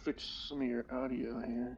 fix some of your audio here.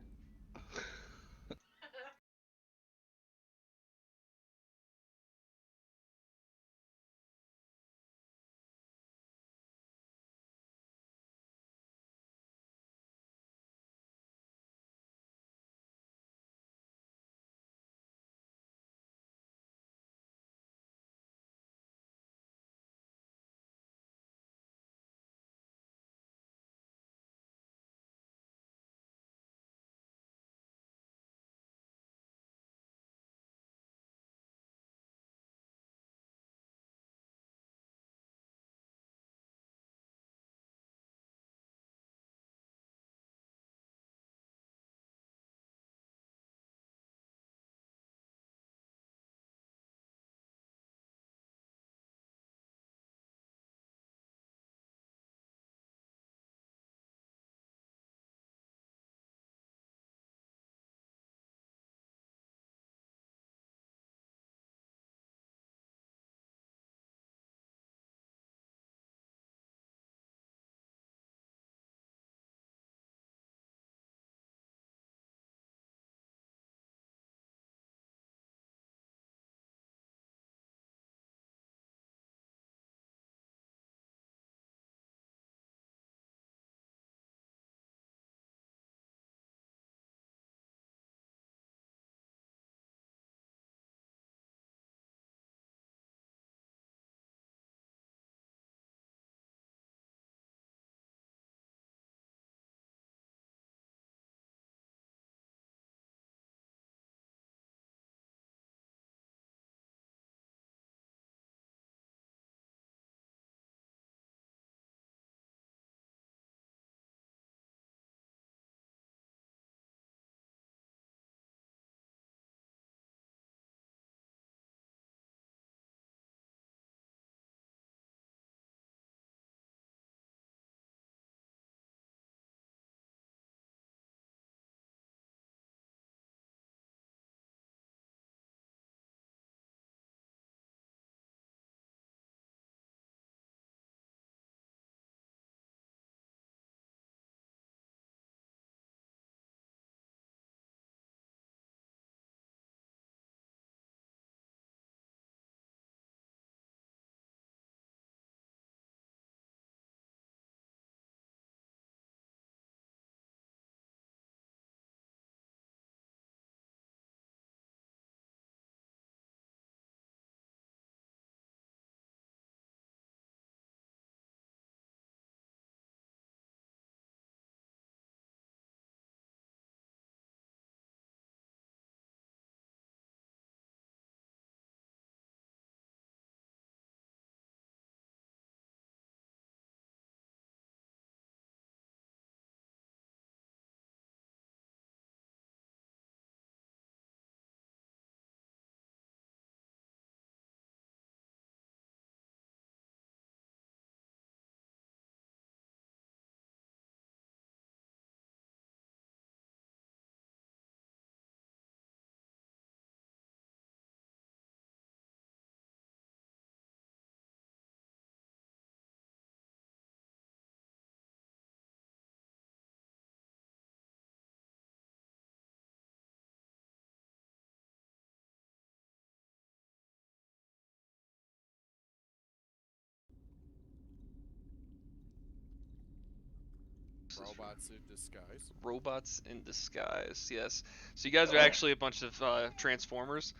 Robots in disguise. Robots in disguise. Yes. So you guys are Uh, actually a bunch of Transformers.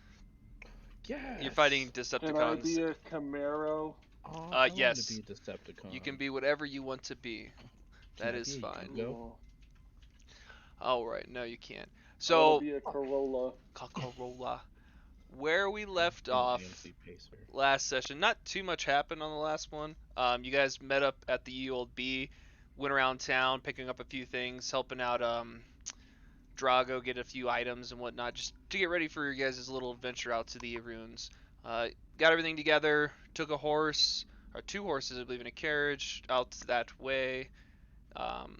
You're fighting Yes. can I Decepticons. be a Camaro? I want to be Yes. a You can Decepticon. be whatever you want to be. Can That I is be a fine. Yugo? Cool. All right. No, you can't. I want to So, be a Corolla. Corolla. Where we Can I left be an off AMC Pacer? last session, not too much happened on the last one. You guys met up at the old B, went around town picking up a few things, helping out Drago get a few items and whatnot, just to get ready for your guys' little adventure out to the ruins. Uh, got everything together, took a horse, or two horses, I believe, in a carriage out that way. Um,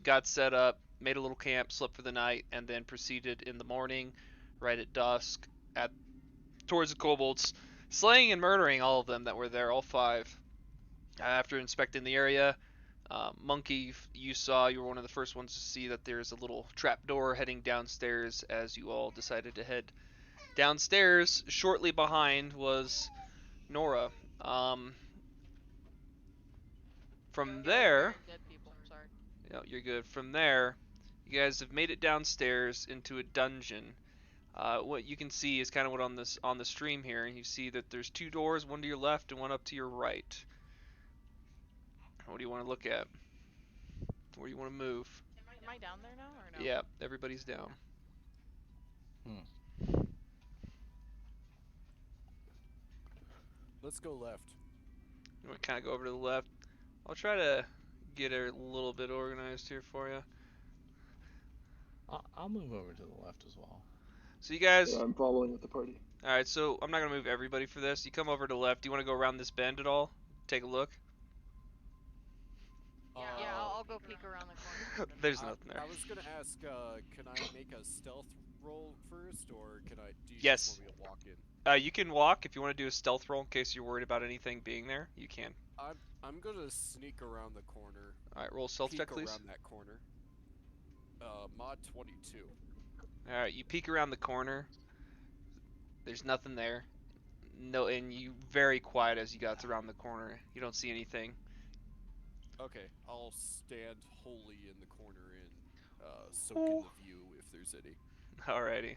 got set up, made a little camp, slept for the night, and then proceeded in the morning, right at dusk, at towards the kobolds, slaying and murdering all of them that were there, all five. After inspecting the area, Monkey, you saw, you were one of the first ones to see that there's a little trap door heading downstairs as you all decided to head downstairs. Shortly behind was Nora. From there, Dead people. Sorry. you're good. From there, you guys have made it downstairs into a dungeon. What you can see is kind of what on the stream here. You see that there's two doors, one to your left and one up to your right. What do you want to look at? Where do you want to move? Am I down there now or no? Yeah, everybody's down. Let's go left. You want to kind of go over to the left. I'll try to get a little bit organized here for you. I'll move over to the left as well. So you guys, Yeah, I'm following with the party. all right. So I'm not gonna move everybody for this. You come over to the left. Do you want to go around this bend at all? Take a look. Yeah, I'll go peek around the corner. There's nothing there. I was gonna ask, can I make a stealth roll first, or can I? Do you Yes. just want me to walk in? You can walk if you want to do a stealth roll in case you're worried about anything being there. You can. I'm gonna sneak around the corner. All right, roll stealth Peek check, please. around that corner. Mod 22. All right, you peek around the corner. There's nothing there. No, and you very quiet as you got around the corner. You don't see anything. Okay, I'll stand wholly in the corner and soak in the view if there's any. Alrighty.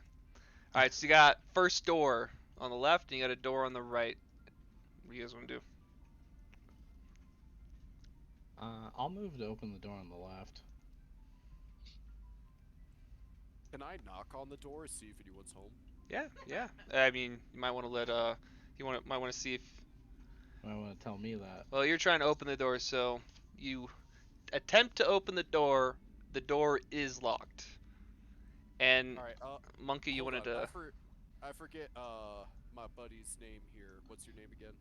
All right, so you got first door on the left, and you got a door on the right. What do you guys want to do? I'll move to open the door on the left. Can I knock on the door, see if anyone's home? Yeah. I mean, you might want to let might want to see if. You might want to tell me that. Well, you're trying to open the door, so you attempt to open the door. The door is locked. And All right. Monkey, you hold wanted on, to. I forget my buddy's name here. What's your name again?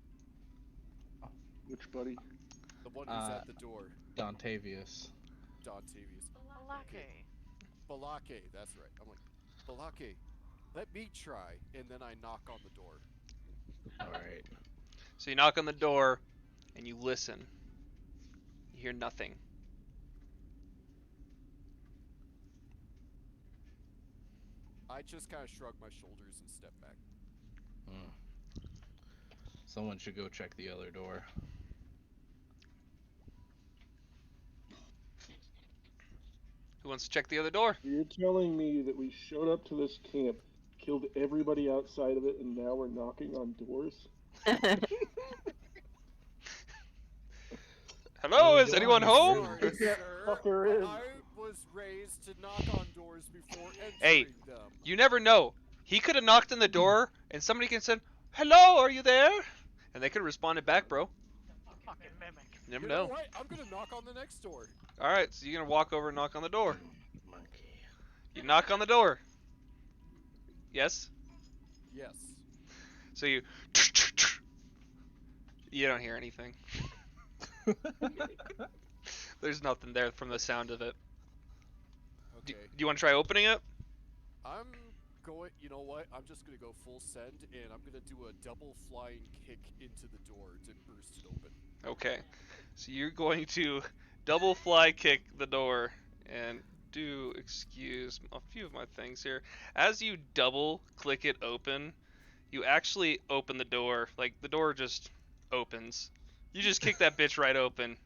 Which buddy? The one who's at the door. Dontavius. Dontavius. Balake. Balake, that's right. I'm like, Balake, let me try, and then I knock on the door. Alright. So you knock on the door, and you listen. You hear nothing. I just kind of shrug my shoulders and step back. Someone should go check the other door. Who wants to check the other door? You're telling me that we showed up to this camp, killed everybody outside of it, and now we're knocking on doors? Hello, is anyone home? Sorry, Get that sir. fucker in. I was raised to knock on doors before entering Hey, them. You never know. He could have knocked on the door, and somebody could have said, "Hello, are you there?" And they could have responded back, bro. Fucking mimic. You never You know know. what? I'm gonna knock on the next door. All right, so you're gonna walk over and knock on the door. Monkey. You knock on the door. Yes. Yes. So you. You don't hear anything. There's nothing there from the sound of it. Do Okay. you want to try opening it? I'm going. You know what? I'm just gonna go full send, and I'm gonna do a double flying kick into the door to burst it open. Okay. So you're going to double fly kick the door and excuse a few of my things here. As you double click it open, you actually open the door. Like the door just opens. You just kick that bitch right open.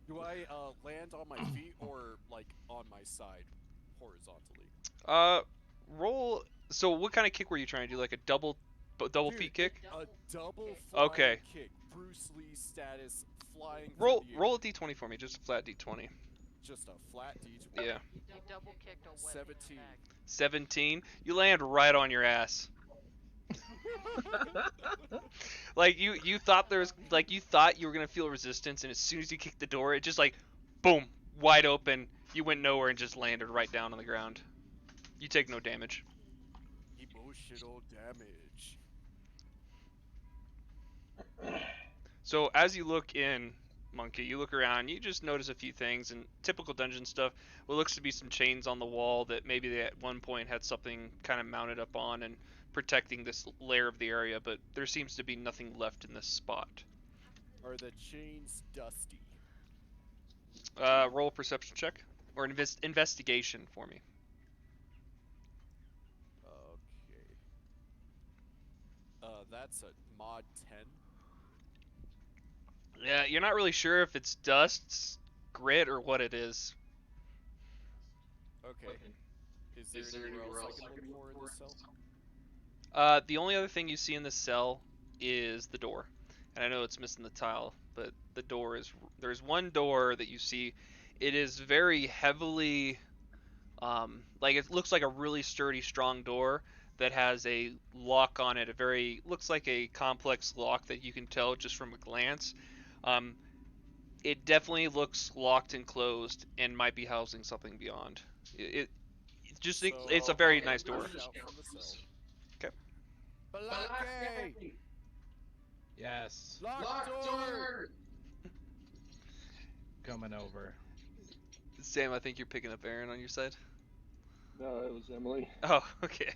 Do I land on my feet or like on my side, horizontally? Roll. So what kind of kick were you trying to do? Like a double Dude, feet kick? A double flying Okay. kick. Bruce Lee status, flying. Roll through the roll air. a d20 for me, just a flat d20. Just a flat D20. Yeah. You double kicked a wet 17. bag. 17. You land right on your ass. Like you thought there was you thought you were gonna feel resistance, and as soon as you kicked the door, it just like boom, wide open. You went nowhere and just landed right down on the ground. You take no damage. Emotional damage. So as you look in, Monkey, you look around, you just notice a few things, and typical dungeon stuff. What looks to be some chains on the wall that maybe they at one point had something kind of mounted up on and protecting this layer of the area, but there seems to be nothing left in this spot. Are the chains dusty? Roll a perception check or investigation for me. Okay. That's a mod 10. Yeah, you're not really sure if it's dust, grit, or what it is. Okay. Is there anywhere else I can look for in the cell? The only other thing you see in the cell is the door. And I know it's missing the tile, but the door is... There's one door that you see. It is very heavily... like, it looks like a really sturdy, strong door that has a lock on it. A very... Looks like a complex lock that you can tell just from a glance. It definitely looks locked and closed and might be housing something beyond. It's a very nice door. Shout from the cell. 'Kay. Balake! Yes. Lock door! Coming over. Sam, I think you're picking up Aaron on your side. No, it was Emily. Oh, okay.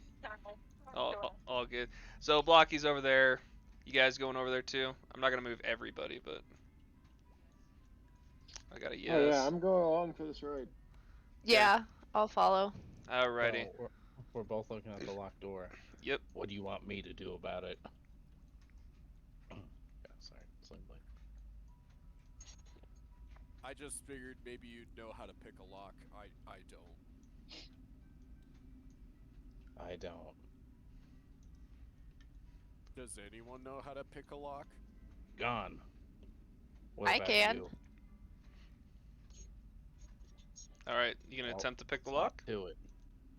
All good. So Blocky's over there. You guys going over there too? I'm not gonna move everybody, but I got a yes. Oh yeah, I'm going along for this ride. Yeah, I'll follow. Alrighty. So we're both looking at the locked door. Yep. What do you want me to do about it? Yeah, sorry, Sling Blade. I just figured maybe you'd know how to pick a lock. I don't. I don't. Does anyone know how to pick a lock? Gone. What I about can. you? Alright, you gonna I'll attempt to pick the talk lock? to it.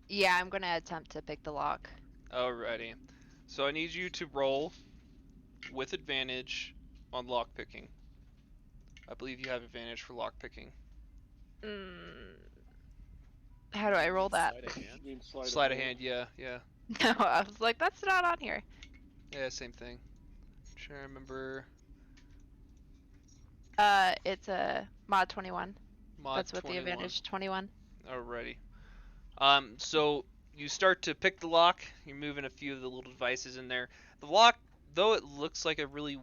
Yeah, I'm gonna attempt to pick the lock. Alrighty. So I need you to roll with advantage on lock picking. I believe you have advantage for lock picking. How do I roll that? Sleight of hand? You mean Sleight of hand, yeah. No, I was like, that's not on here. Yeah, same thing. Trying to remember. It's a mod 21. Mod That's what 21. the advantage 21. Alrighty. So you start to pick the lock. You're moving a few of the little devices in there. The lock, though it looks like a really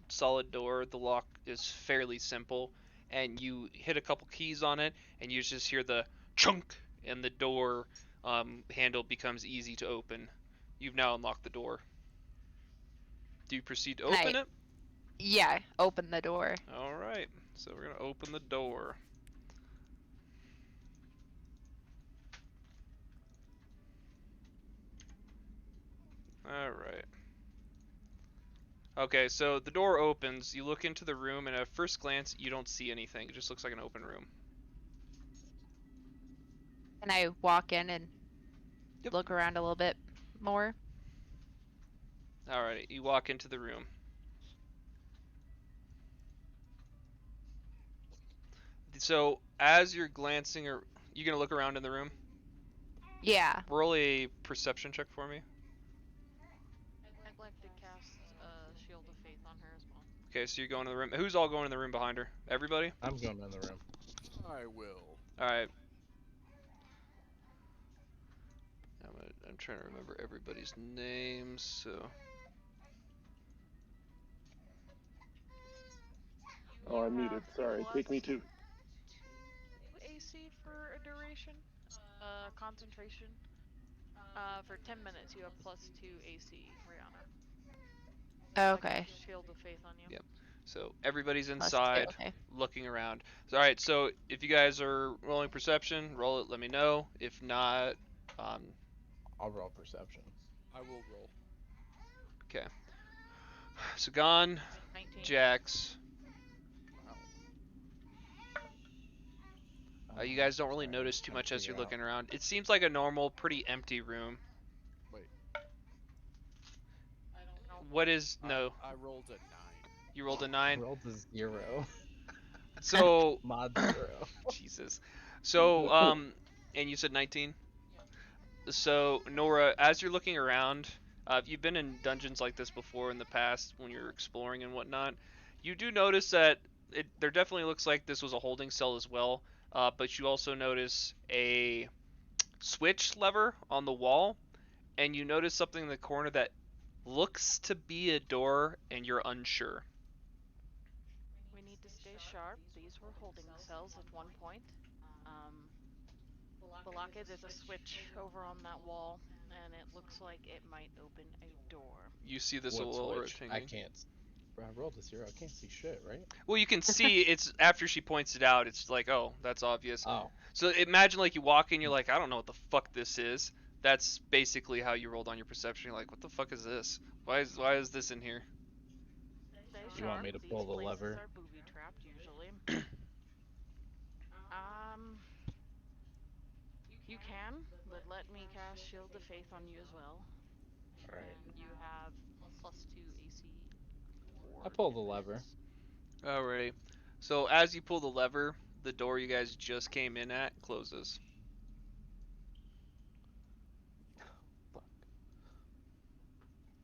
solid door, the lock is fairly simple. And you hit a couple keys on it, and you just hear the chunk, and the door handle becomes easy to open. You've now unlocked the door. Do you proceed to open it? Yeah, open the door. Alright, so we're gonna open the door. Alright. Okay, so the door opens, you look into the room, and at first glance, you don't see anything. It just looks like an open room. Can I walk in and Yep. look around a little bit more? Alright, you walk into the room. So, as you're glancing, you gonna look around in the room? Yeah. Roll a perception check for me. I'd like to cast Shield of Faith on her as well. Okay, so you're going to the room. Who's all going in the room behind her? Everybody? I'm going in the room. I will. Alright. I'm trying to remember everybody's names, so... Oh, I'm muted. Sorry. Take me too. AC for a duration. Concentration. For 10 minutes, you have +2 AC, Rihanna. Okay. Shield of Faith on you. Yep. So everybody's Plus two, inside, okay. looking around. So, alright, so if you guys are rolling perception, roll it, let me know. If not, I'll roll perception. I will roll. okay. So Gon, 19. Jax. You guys don't really notice too much as you're looking around. It seems like a normal, pretty empty room. Wait. I don't know. What is... No. I rolled a 9. You rolled a 9. Rolled a 0. So... Mod 0. Jesus. So, and you said 19? So, Nora, as you're looking around, if you've been in dungeons like this before in the past when you're exploring and whatnot, you do notice that there definitely looks like this was a holding cell as well, but you also notice a switch lever on the wall, and you notice something in the corner that looks to be a door, and you're unsure. We need to stay sharp. These were holding cells at one point. Balake, there's a switch over on that wall, and it looks like it might open a door. You see this What little switch? I pinging. can't. Bro, I rolled a 0. I can't see shit, right? Well, you can see it's after she points it out. It's like, oh, that's obvious. Oh. So imagine like you walk in, you're like, I don't know what the fuck this is. That's basically how you rolled on your perception. You're like, what the fuck is this? Why is this in here? Stay You want sharp. me to These pull the places lever? are booby trapped usually. You can, but let me cast Shield of Faith on you as well. Alright. And you have +2 AC. I pull the lever. Alrighty. So as you pull the lever, the door you guys just came in at closes. Fuck.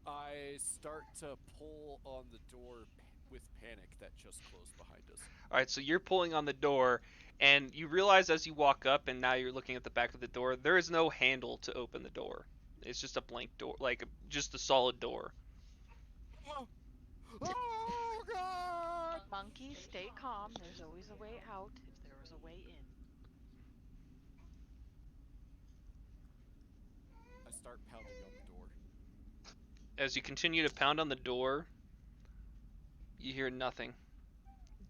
I start to pull on the door with panic that just closed behind us. Alright, so you're pulling on the door, and you realize as you walk up, and now you're looking at the back of the door, there is no handle to open the door. It's just a blank door, like just a solid door. Oh, oh God! Monkey, stay calm. There's always a way out if there was a way in. I start pounding on the door. As you continue to pound on the door, you hear nothing.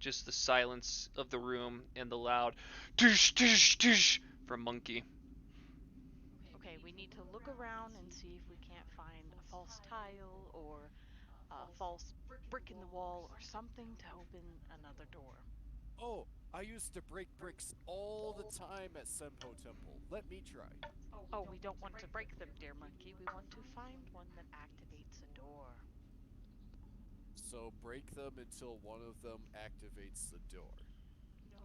Just the silence of the room and the loud dish dish dish from Monkey. Okay, we need to look around and see if we can't find a false tile or a false brick in the wall or something to open another door. Oh, I used to break bricks all the time at Senpo Temple. Let me try. Oh, we don't want to break them, dear monkey. We want to find one that activates a door. So break them until one of them activates the door.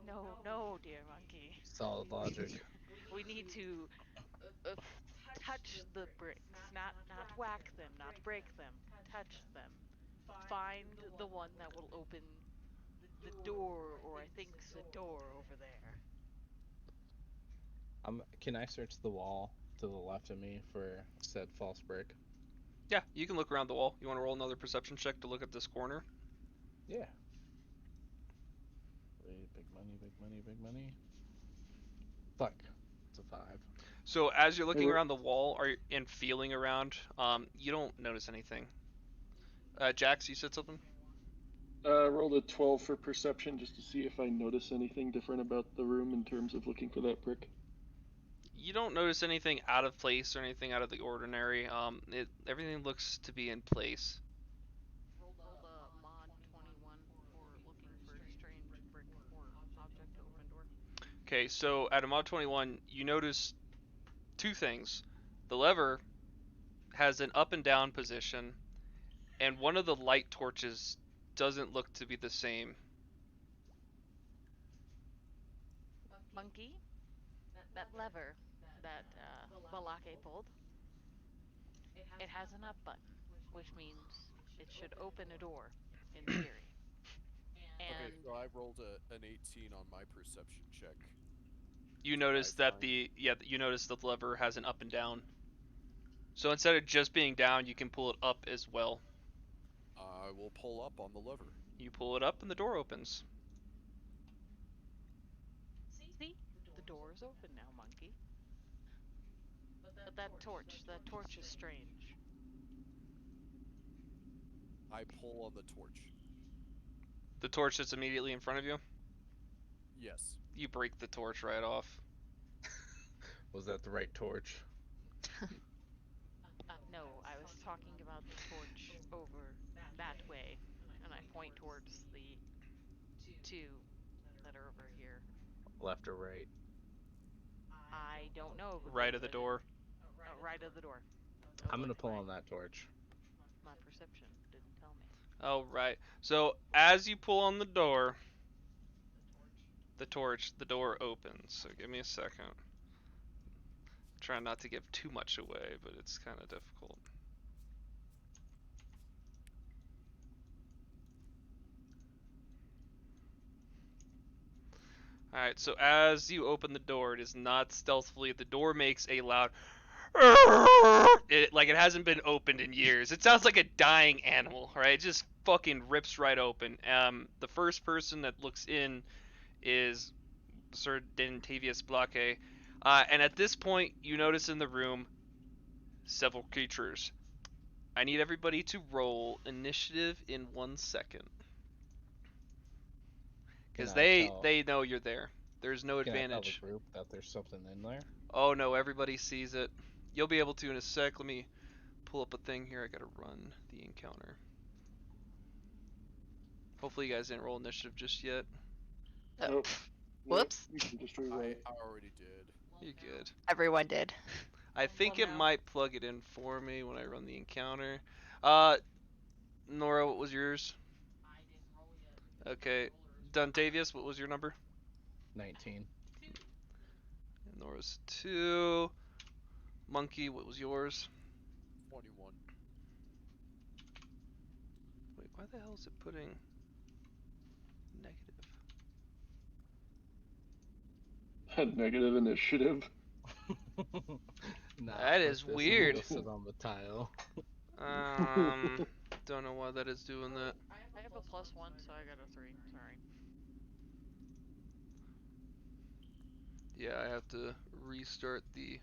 No, dear monkey. Solid logic. We need to touch the bricks, not whack them, not break them. Touch them. Find the one that will open the door, or I think it's a door over there. Can I search the wall to the left of me for said false brick? Yeah, you can look around the wall. You want to roll another perception check to look at this corner? Yeah. Wait, big money, big money, big money. Fuck. It's a 5. So as you're looking Hey, around the wall and feeling around, you don't notice anything. Jax, you said something? Rolled a 12 for perception just to see if I notice anything different about the room in terms of looking for that brick. You don't notice anything out of place or anything out of the ordinary. Everything looks to be in place. Roll the mod 21 for looking for strange brick or object to open door. Okay, so at a mod 21, you notice 2 things. The lever has an up and down position, and one of the light torches doesn't look to be the same. Monkey, that lever that Balake pulled, it has an up button, which means it should open a door, in theory. Okay, And so I rolled an 18 on my perception check. You notice I that find- you notice the lever has an up and down. So instead of just being down, you can pull it up as well. I will pull up on the lever. You pull it up and the door opens. see, the door is open now, Monkey. But that torch is strange. I pull on the torch. The torch that's immediately in front of you, Yes. you break the torch right off. Was that the right torch? No, I was talking about the torch over that way, and I point towards the 2 that are over here. Left or right? I don't know. Right of the door. Right of the door. I'm gonna pull on that torch. My perception didn't tell me. Oh, right. So as you pull on the door, the door opens. So give me a second. Trying not to give too much away, but it's kind of difficult. Alright, so as you open the door, it is not stealthily. The door makes a loud like it hasn't been opened in years. It sounds like a dying animal, right? It just fucking rips right open. The first person that looks in is Sir Dentavius Blake. And at this point, you notice in the room several creatures. I need everybody to roll initiative in 1 second. Because Can I tell- they know you're there. There's no Can I tell advantage. the group that there's something in there? Oh no, everybody sees it. You'll be able to in a sec. Let me pull up a thing here. I gotta run the encounter. Hopefully you guys didn't roll initiative just yet. Nope. Whoops. You can just I reroll it. already did. You're good. Everyone did. I think Well, it no. might plug it in for me when I run the encounter. Nora, what was yours? Okay. Duntavius, what was your number? 19. And Nora's 2. Monkey, what was yours? 21. Wait, why the hell is it putting negative? Negative initiative. Nah, That put is this weird. listed on the tile. Don't know why that is doing that. I have a +1, so I got a 3. Sorry. Yeah, I have to restart the.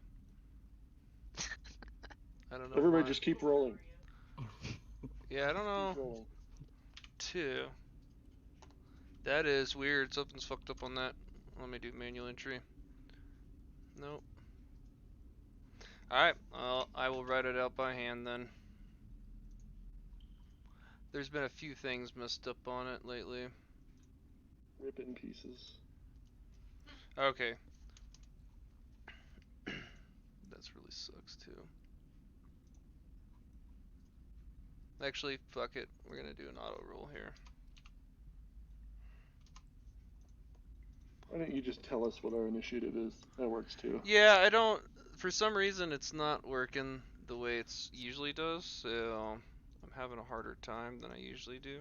I don't know. Everybody why. just keep rolling. Yeah, I don't know. Keep rolling. 2. That is weird. Something's fucked up on that. Let me do manual entry. Nope. Alright, well, I will write it out by hand then. There's been a few things messed up on it lately. Rip it in pieces. Okay. That's really sucks too. Actually, fuck it. We're gonna do an auto roll here. Why don't you just tell us what our initiative is? That works too. Yeah, I don't. For some reason, it's not working the way it's usually does. So I'm having a harder time than I usually do.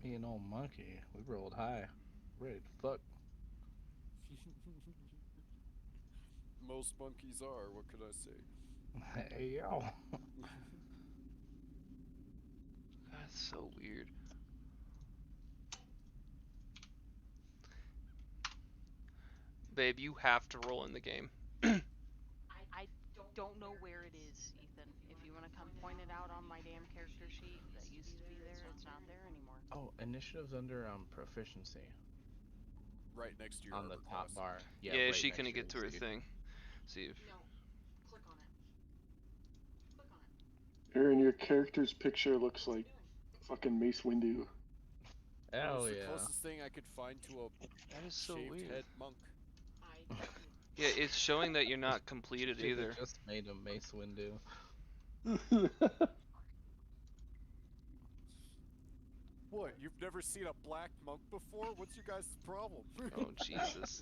Me and old monkey, we rolled high. Ready to fuck. Most monkeys are. What could I say? Hey yo. That's so weird. Babe, you have to roll in the game. I don't know where it is, Ethan. If you want to come point it out on my damn character sheet that used to be there, it's not there anymore. Oh, initiative's under proficiency Right next to your on the armor top class. bar. Yeah, right she next couldn't get to her execute. thing. See if. No, click on it. Click on it. Aaron, your character's picture looks like fucking Mace Windu. That Hell was the yeah. closest thing I could find to a That is so shaved weird. head monk. Yeah, it's showing that you're not completed Should've either. just made him Mace Windu. What? You've never seen a black monk before? What's your guys' problem? Oh Jesus.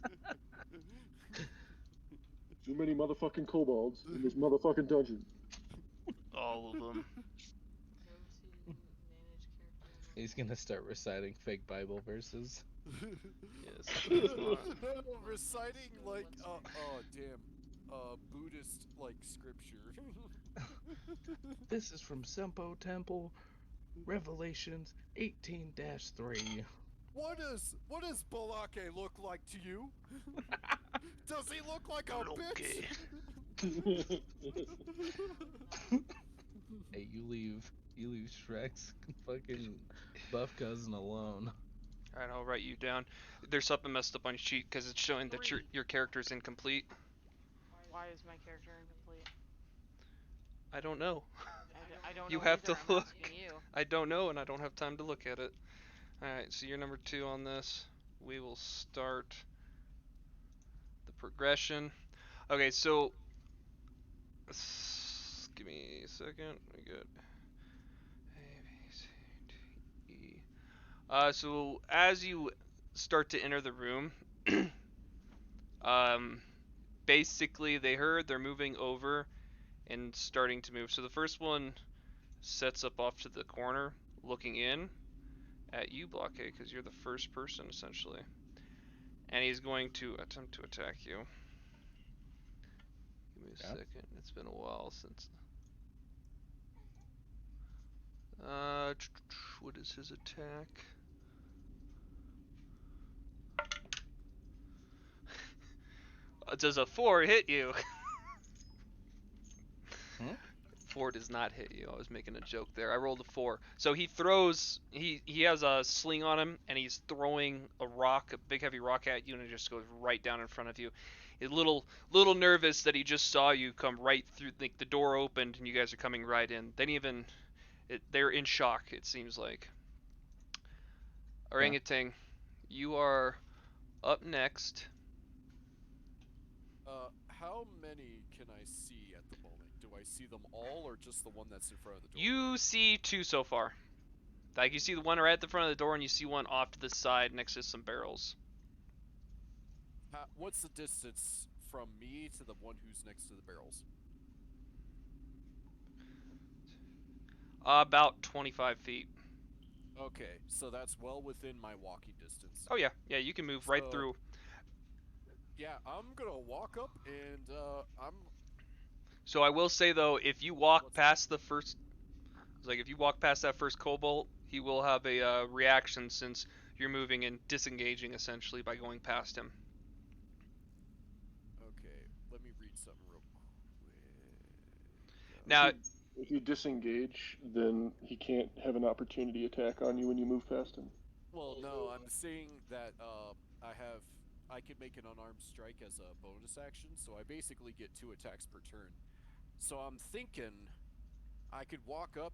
Too many motherfucking kobolds in this motherfucking dungeon. All of them. He's gonna start reciting fake Bible verses. Yes. Reciting like oh damn, Buddhist like scripture. This is from Sempo Temple, Revelations 18-3. What does Balake look like to you? Does he look like a bitch? Hey, you leave Shrek's fucking buff cousin alone. Alright, I'll write you down. There's something messed up on your sheet because it's showing that your character's incomplete. Why is my character incomplete? I don't know. I don't You know have either, to I'm look. asking you. I don't know, and I don't have time to look at it. Alright, so you're number 2 on this. We will start the progression. Okay, so give me a second. We got A, B, C, D, E. So as you start to enter the room, basically they're moving over and starting to move. So the first one sets up off to the corner, looking in at you, Blockade, because you're the first person essentially, and he's going to attempt to attack you. Give me a Yeah. second. It's been a while since. What is his attack? Does a 4 hit you? Hmm? 4 does not hit you. I was making a joke there. I rolled a 4. So he throws. He has a sling on him, and he's throwing a rock, a big heavy rock at you, and it just goes right down in front of you. He's little nervous that he just saw you come right through. Like the door opened, and you guys are coming right in. They're in shock. It seems like. Orangutan, you are up next. How many can I see at the moment? Do I see them all, or just the one that's in front of the door? You see 2 so far. Like you see the one right at the front of the door, and you see one off to the side next to some barrels. What's the distance from me to the one who's next to the barrels? About 25 feet. Okay, so that's well within my walking distance. Oh yeah, you can move right So- through. Yeah, I'm gonna walk up and So I will say though, if you walk What's- past the first, like if you walk past that first cobalt, he will have a reaction since you're moving and disengaging essentially by going past him. Okay, let me read something real quick. Now, If you disengage, then he can't have an opportunity attack on you when you move past him. Well, no, I'm saying that I can make an unarmed strike as a bonus action, so I basically get 2 attacks per turn. So I'm thinking I could walk up,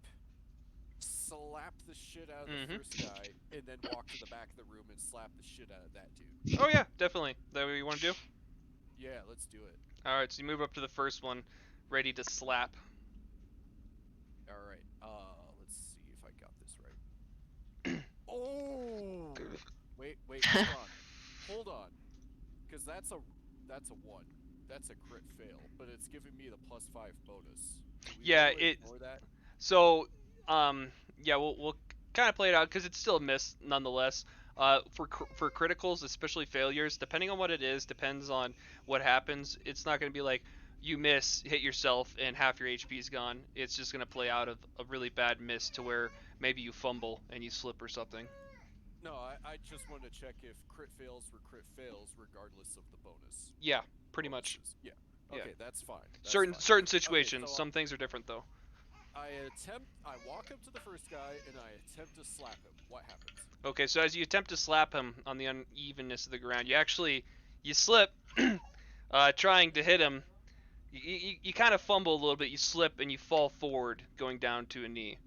slap the shit out of the first guy, and then walk to the back of the room and slap the shit out of that dude. oh yeah, definitely. That what you want to do? Yeah, let's do it. All right, so you move up to the first one, ready to slap. Alright, let's see if I got this right. Oh! Wait, hold on. Because that's a 1. That's a crit fail, but it's giving me the +5 bonus. Do we Yeah, really it- ignore that? So, yeah, we'll kind of play it out because it's still a miss nonetheless. For criticals, especially failures, depending on what it is, depends on what happens. It's not going to be like you miss, hit yourself, and half your HP is gone. It's just going to play out of a really bad miss to where maybe you fumble and you slip or something. No, I just wanted to check if crit fails were crit fails regardless of the bonus. Yeah, pretty much. bonuses. Yeah. Yeah. Okay, that's fine. That's Certain fine. situations, so some things are different though. I walk up to the first guy and I attempt to slap him. What happens? Okay, so as you attempt to slap him on the unevenness of the ground, you slip, trying to hit him. You kind of fumble a little bit. You slip and you fall forward, going down to a knee.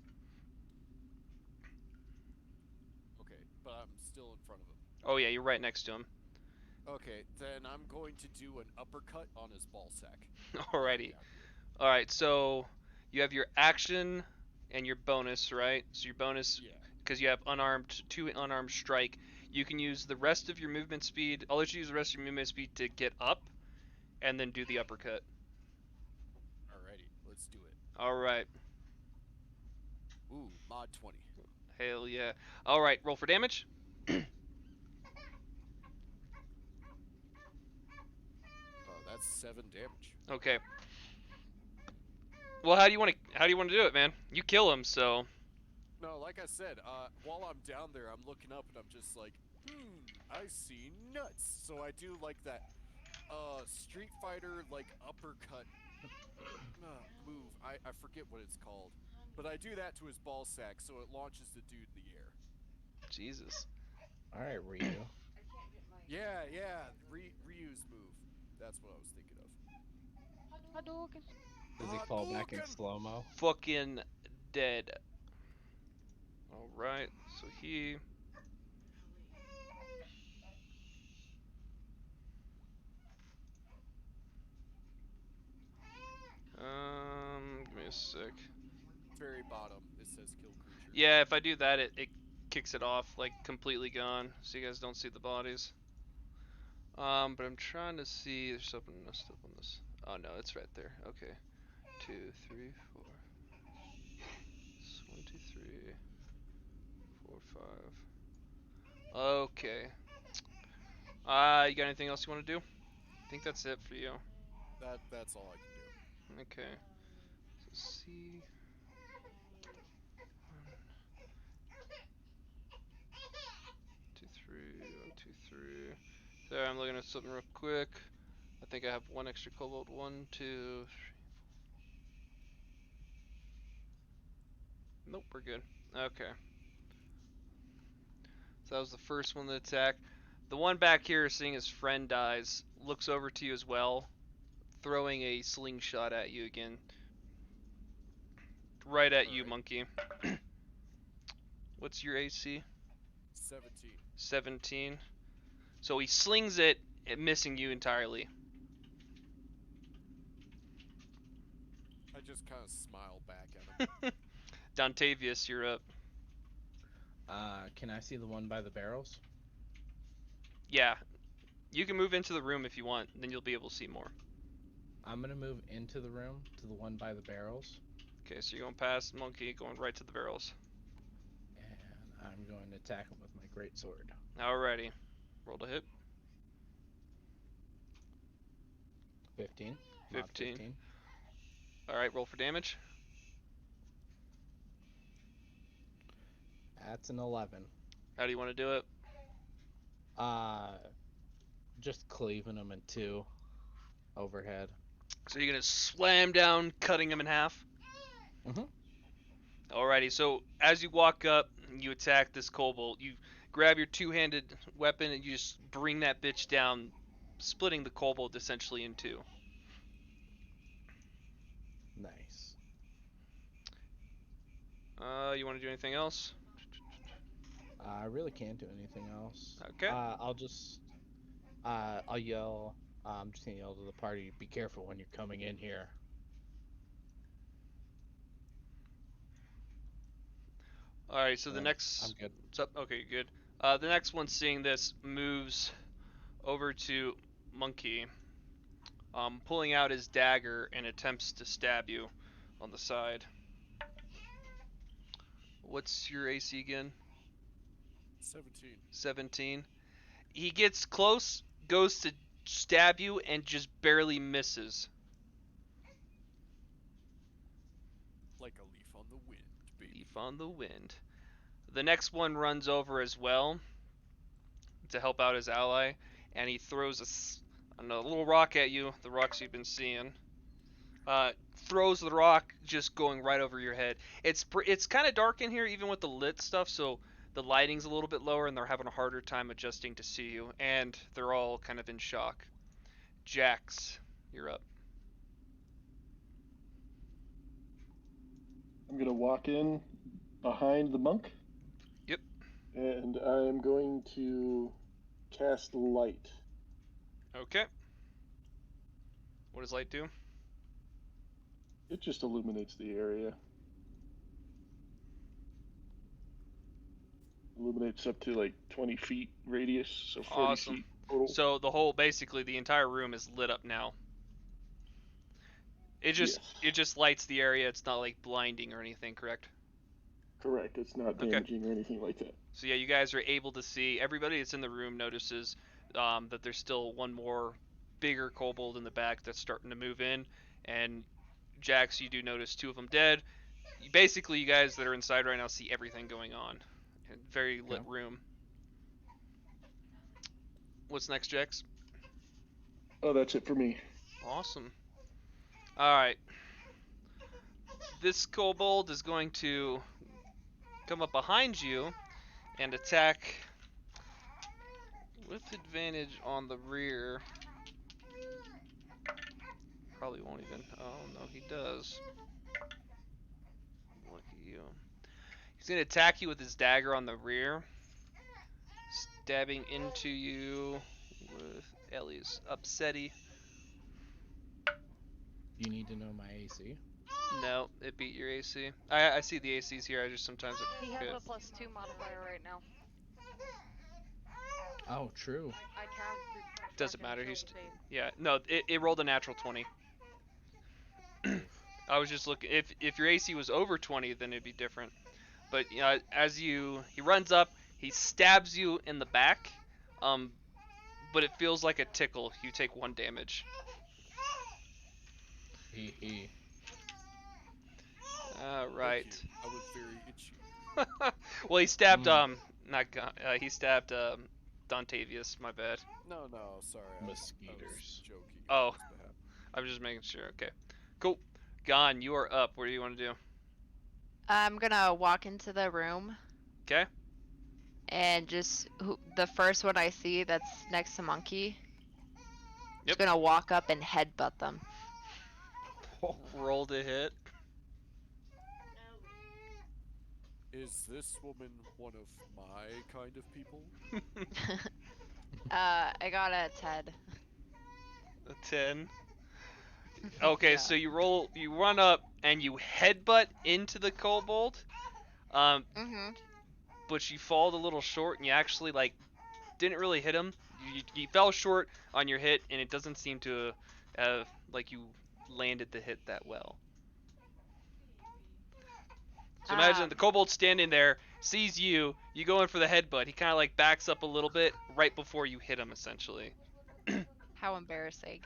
Okay, but I'm still in front of him. Oh yeah, you're right next to him. Okay, then I'm going to do an uppercut on his ball sack. Alrighty. Yeah. All right, so you have your action and your bonus, right? So your bonus, Yeah. because you have two unarmed strike, you can use the rest of your movement speed. I'll let you use the rest of your movement speed to get up, and then do the uppercut. Alrighty, let's do it. All right. Ooh, mod 20. Hell yeah. All right, roll for damage. Oh, that's 7 damage. Okay. Well, how do you want to do it, man? You kill him, so. No, like I said, while I'm down there, I'm looking up and I'm just like, I see nuts. So I do like that, Street Fighter like uppercut move. I forget what it's called, but I do that to his ball sack, so it launches the dude in the air. Jesus. All right, Ryu. Yeah, Ryu's move. That's what I was thinking of. Hadouken. Does he fall back in Hadouken! slow mo? Fucking dead. All right. So he. Give me a sec. Very bottom, it says kill creature. Yeah, if I do that, it kicks it off, like, completely gone, so you guys don't see the bodies. But I'm trying to see, there's something messed up on this. Oh no, it's right there. Okay. 2, 3, 4. 1, 2, 3, 4, 5. Okay. You got anything else you want to do? I think that's it for you. That's all I can do. Okay. So C. something real quick. I think I have one extra cobalt. 1, 2, 3. Nope, we're good. Okay. So that was the first one to attack. The one back here, seeing his friend dies, looks over to you as well, throwing a slingshot at you again. Right at you, Alright. monkey. What's your AC? 17. 17. So he slings it, missing you entirely. I just kind of smile back at him. Dontavius, you're up. Can I see the one by the barrels? Yeah. You can move into the room if you want, then you'll be able to see more. I'm gonna move into the room to the one by the barrels, Okay, so you're going past monkey, going right to the barrels. and I'm going to attack him with my great sword. Alrighty. Roll to hit. 15. Mod 15. Alright, roll for damage. That's an 11. How do you want to do it? Just cleaving him in two overhead. So you're gonna slam down, cutting him in half? Mhm. Alrighty, so as you walk up, you attack this kobold. You grab your two-handed weapon and you just bring that bitch down, splitting the kobold essentially in two. Nice. You want to do anything else? I really can't do anything else. Okay. I'll just, I'll yell. I'm just gonna yell to the party. Be careful when you're coming in here. Alright, so the I'm next... good. What's up? Okay, good. The next one seeing this moves over to Monkey, pulling out his dagger and attempts to stab you on the side. What's your AC again? 17. 17. He gets close, goes to stab you, and just barely misses. Like a leaf on the wind, baby. Leaf on the wind. The next one runs over as well to help out his ally, and he throws a little rock at you, the rocks you've been seeing. Throws the rock just going right over your head. It's kind of dark in here even with the lit stuff, so the lighting's a little bit lower and they're having a harder time adjusting to see you, and they're all kind of in shock. Jax, you're up. I'm gonna walk in behind the monk. Yep. And I'm going to cast light. Okay. What does light do? It just illuminates the area. Illuminates up to like 20 feet radius, so 40 Awesome. feet total. So basically the entire room is lit up now. It Yes. just lights the area. It's not like blinding or anything, correct? Correct. It's not Okay. damaging or anything like that. So yeah, you guys are able to see. Everybody that's in the room notices that there's still one more bigger kobold in the back that's starting to move in, and Jax, you do notice two of them dead. Basically, you guys that are inside right now see everything going on. Very lit room. What's next, Jax? Oh, that's it for me. Awesome. Alright. This kobold is going to come up behind you and attack with advantage on the rear. Probably won't even. Oh no, he does. Look at you. He's gonna attack you with his dagger on the rear, stabbing into you with Ellie's upsetty. You need to know my AC. No, it beat your AC. I see the ACs here. I just sometimes He has forget. a +2 modifier right now. Oh, true. I cast. Doesn't matter, he's Yeah, no, it rolled a natural 20. I was just looking. If your AC was over 20, then it'd be different. But as he runs up, he stabs you in the back, but it feels like a tickle. You take 1 damage. He. All right. Thank you. I was very itchy. Well, he stabbed Mm. he stabbed Dontavius. My bad. No, sorry. I was Mosquitoes. joking. Oh. On his behalf. I'm just making sure. Okay. Cool. Gon, you are up. What do you want to do? I'm gonna walk into the room Okay. and just the first one I see that's next to Monkey. Yep. Just gonna walk up and headbutt them. Roll to hit. Is this woman one of my kind of people? I got a 10. A 10. Okay, Yeah. so you run up and you headbutt into the kobold. Mhm. But you fall a little short, and you actually like didn't really hit him. You fell short on your hit, and it doesn't seem to like you landed the hit that well. So imagine the kobold standing there, sees you, you go in for the headbutt. He kind of like backs up a little bit right before you hit him, essentially. How embarrassing.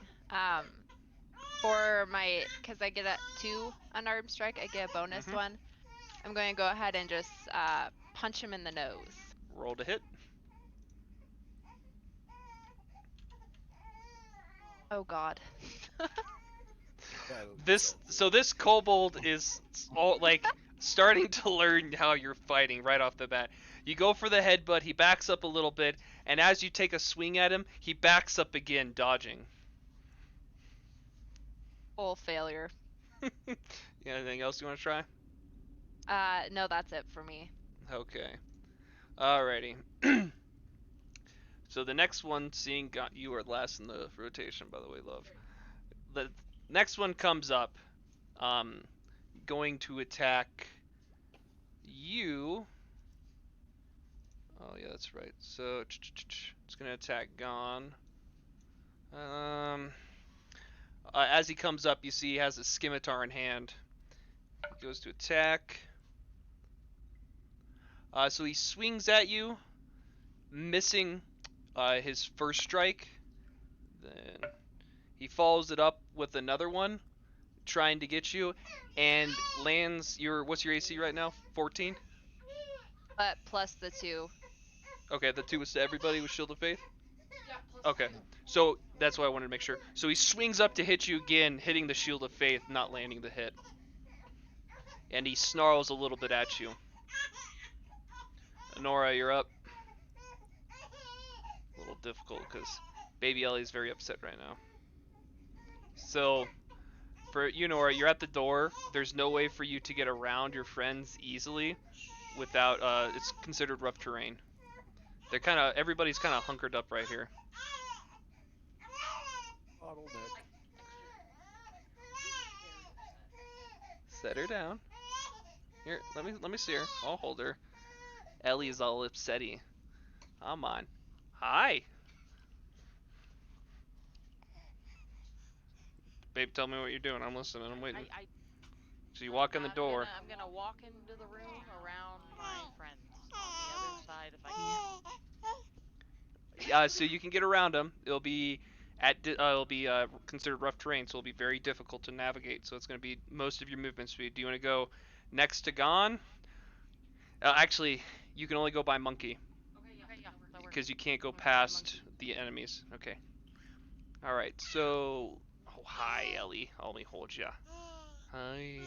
For my, cause I get a 2 unarmed strike, I get a bonus Mhm. one. I'm going to go ahead and just punch him in the nose. Roll to hit. Oh God. This kobold is all like starting to learn how you're fighting right off the bat. You go for the headbutt, he backs up a little bit, and as you take a swing at him, he backs up again, dodging. Full failure. Anything else you want to try? No, that's it for me. Okay. Alrighty. So the next one, you are last in the rotation, by the way, love. The next one comes up, going to attack you. Oh yeah, that's right. So it's gonna attack Gon. As he comes up, you see he has a scimitar in hand. He goes to attack. So he swings at you, missing his first strike. Then he follows it up with another one, trying to get you, and lands your. What's your AC right now? 14. But plus the 2. Okay, the 2 was to everybody with Shield of Faith? Okay, so that's why I wanted to make sure. So he swings up to hit you again, hitting the Shield of Faith, not landing the hit. And he snarls a little bit at you. Nora, you're up. A little difficult because Baby Ellie's very upset right now. So, for you, Nora, you're at the door. There's no way for you to get around your friends easily without, it's considered rough terrain. Everybody's kind of hunkered up right here. Bottleneck. Set her down. Here, let me see her. I'll hold her. Ellie is all upsetty. Come on. Hi. Babe, tell me what you're doing. I'm listening. I'm waiting. So you walk in the door. I'm gonna walk into the room around my friends on the other side if I can. So you can get around them. It'll be considered rough terrain, so it'll be very difficult to navigate. So it's going to be most of your movement speed. Do you want to go next to Gon? Actually, you can only go by Monkey Okay, yeah, that works. because you can't go past the enemies. Okay. All right. So, oh, hi, Ellie. Let me hold ya. Hi.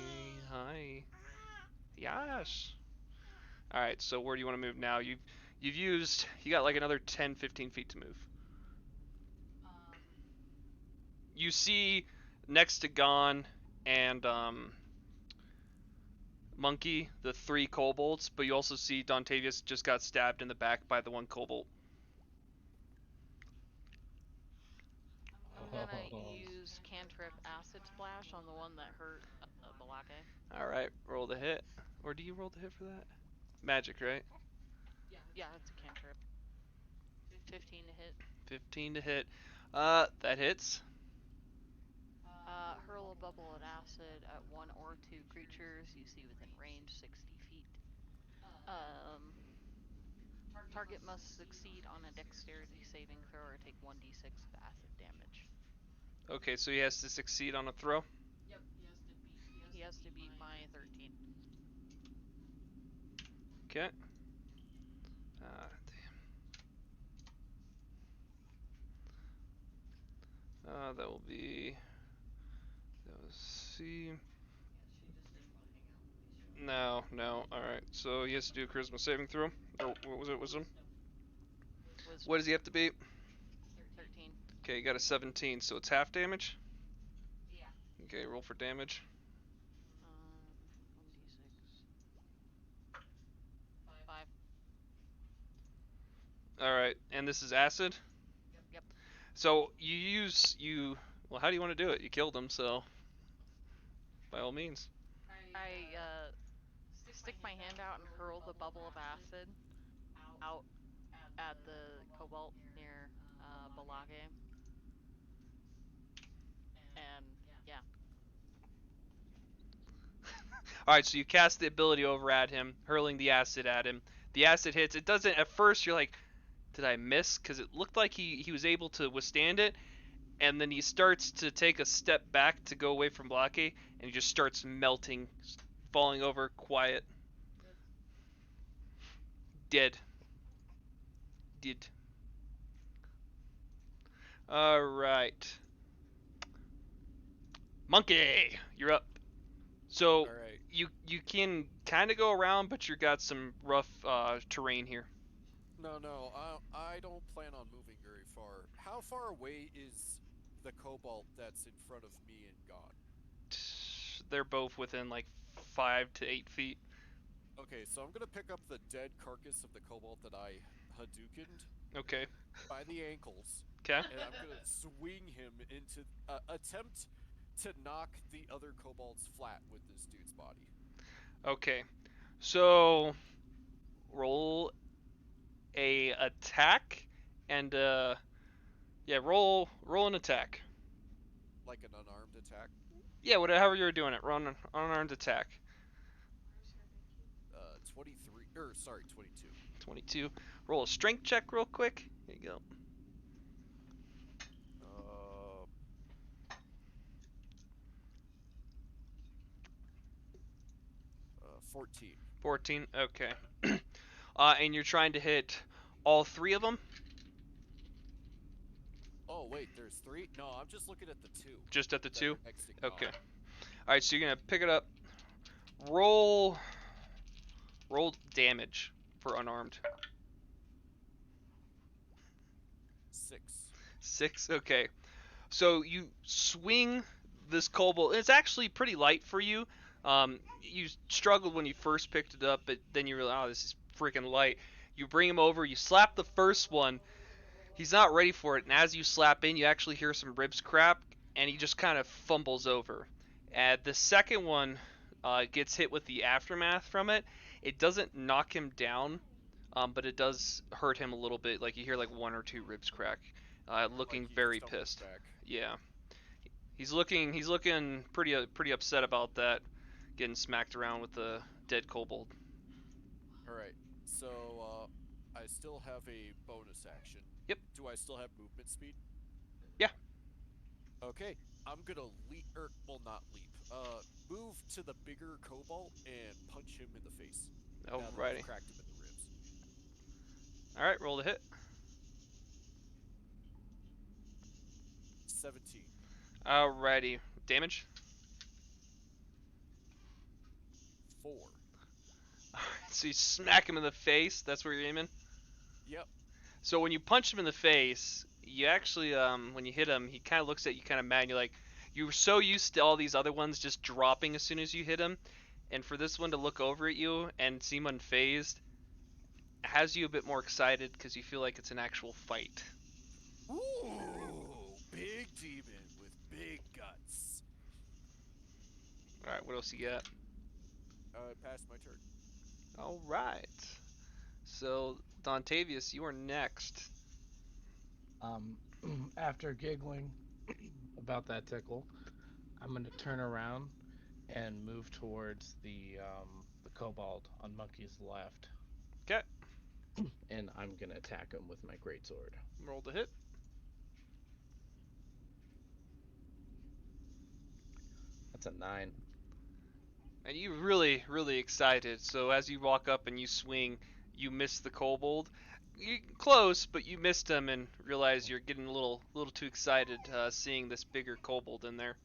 Yes. All right. So where do you want to move now? You got like another 10, 15 feet to move. You see next to Gon and Monkey, the 3 kobolds, but you also see Dontavius just got stabbed in the back by the 1 kobold. I'm gonna use cantrip acid splash on the one that hurt Balake. Alright, roll the hit. Or do you roll the hit for that? Magic, right? Yeah, it's a cantrip. 15 to hit. 15 to hit. That hits. Hurl a bubble of acid at 1 or 2 creatures you see within range 60 feet. Target must succeed on a dexterity saving throw or take 1d6 of acid damage. Okay, so he has to succeed on a throw? Yep, he has to beat my 13. Okay. That will be. That was C. No. Alright, so he has to do a charisma saving throw. Or what was it? Wisdom? Was What does he have to beat? 13. Okay, you got a 17, so it's half damage. Okay, roll for damage. 1d6. 5. Alright, and this is acid? Yep. So well, how do you want to do it? You killed him, so by all means. I stick my hand out and hurl the bubble of acid out at the cobalt near Balage. And yeah. Alright, so you cast the ability over at him, hurling the acid at him. The acid hits. It doesn't, at first you're like, did I miss? Because it looked like he was able to withstand it, and then he starts to take a step back to go away from Blake, and he just starts melting, falling over, quiet. Dead. Alright. Monkey! You're up. So, All right. you can kind of go around, but you got some rough terrain here. No, I don't plan on moving very far. How far away is the cobalt that's in front of me and God? They're both within like 5 to 8 feet. Okay, so I'm gonna pick up the dead carcass of the cobalt that I Hadoukened Okay. by the ankles, Okay. and I'm gonna swing him into attempt to knock the other kobolds flat with this dude's body. Okay. So roll a attack and roll an attack. Like an unarmed attack. Yeah, whatever you're doing it. Roll an unarmed attack. 22. 22. Roll a strength check real quick. Here you go. 14. 14. Okay. And you're trying to hit all 3 of them? Oh wait, there's 3? No, I'm just looking at the 2. Just at the that 2? are next to God. Okay. Alright, so you're gonna pick it up. Roll damage for unarmed. 6. 6? Okay. So you swing this kobold. It's actually pretty light for you. You struggled when you first picked it up, but then you realize, oh, this is freaking light. You bring him over, you slap the first one. He's not ready for it, and as you slap in, you actually hear some ribs crack, and he just kind of fumbles over. And the second one gets hit with the aftermath from it. It doesn't knock him down, but it does hurt him a little bit. Like you hear like 1 or 2 ribs crack. Looking Like he very stumbles pissed. back. Yeah, he's looking pretty upset about that, getting smacked around with the dead kobold. Alright, so I still have a bonus action. Yep. Do I still have movement speed? Yeah. Okay, I'm gonna move to the bigger cobalt and punch him in the face. Now that I've Alrighty. cracked him in the ribs. Alright, roll the hit. 17. Alrighty. Damage? 4. Alright, so you smack him in the face. That's where you're aiming? Yep. So when you punch him in the face, you actually, when you hit him, he kind of looks at you kind of mad. And you're like, you were so used to all these other ones just dropping as soon as you hit him. And for this one to look over at you and seem unfazed has you a bit more excited because you feel like it's an actual fight. Ooh, big demon with big guts. Alright, what else you got? Passed my turn. Alright. So, Dontavius, you are next. After giggling about that tickle, I'm gonna turn around and move towards the kobold on Monkey's left. Okay. And I'm gonna attack him with my greatsword. Roll the hit. That's a 9. And you're really, really excited. So as you walk up and you swing, you miss the kobold. you close, but you missed him and realize you're getting a little too excited seeing this bigger kobold in there.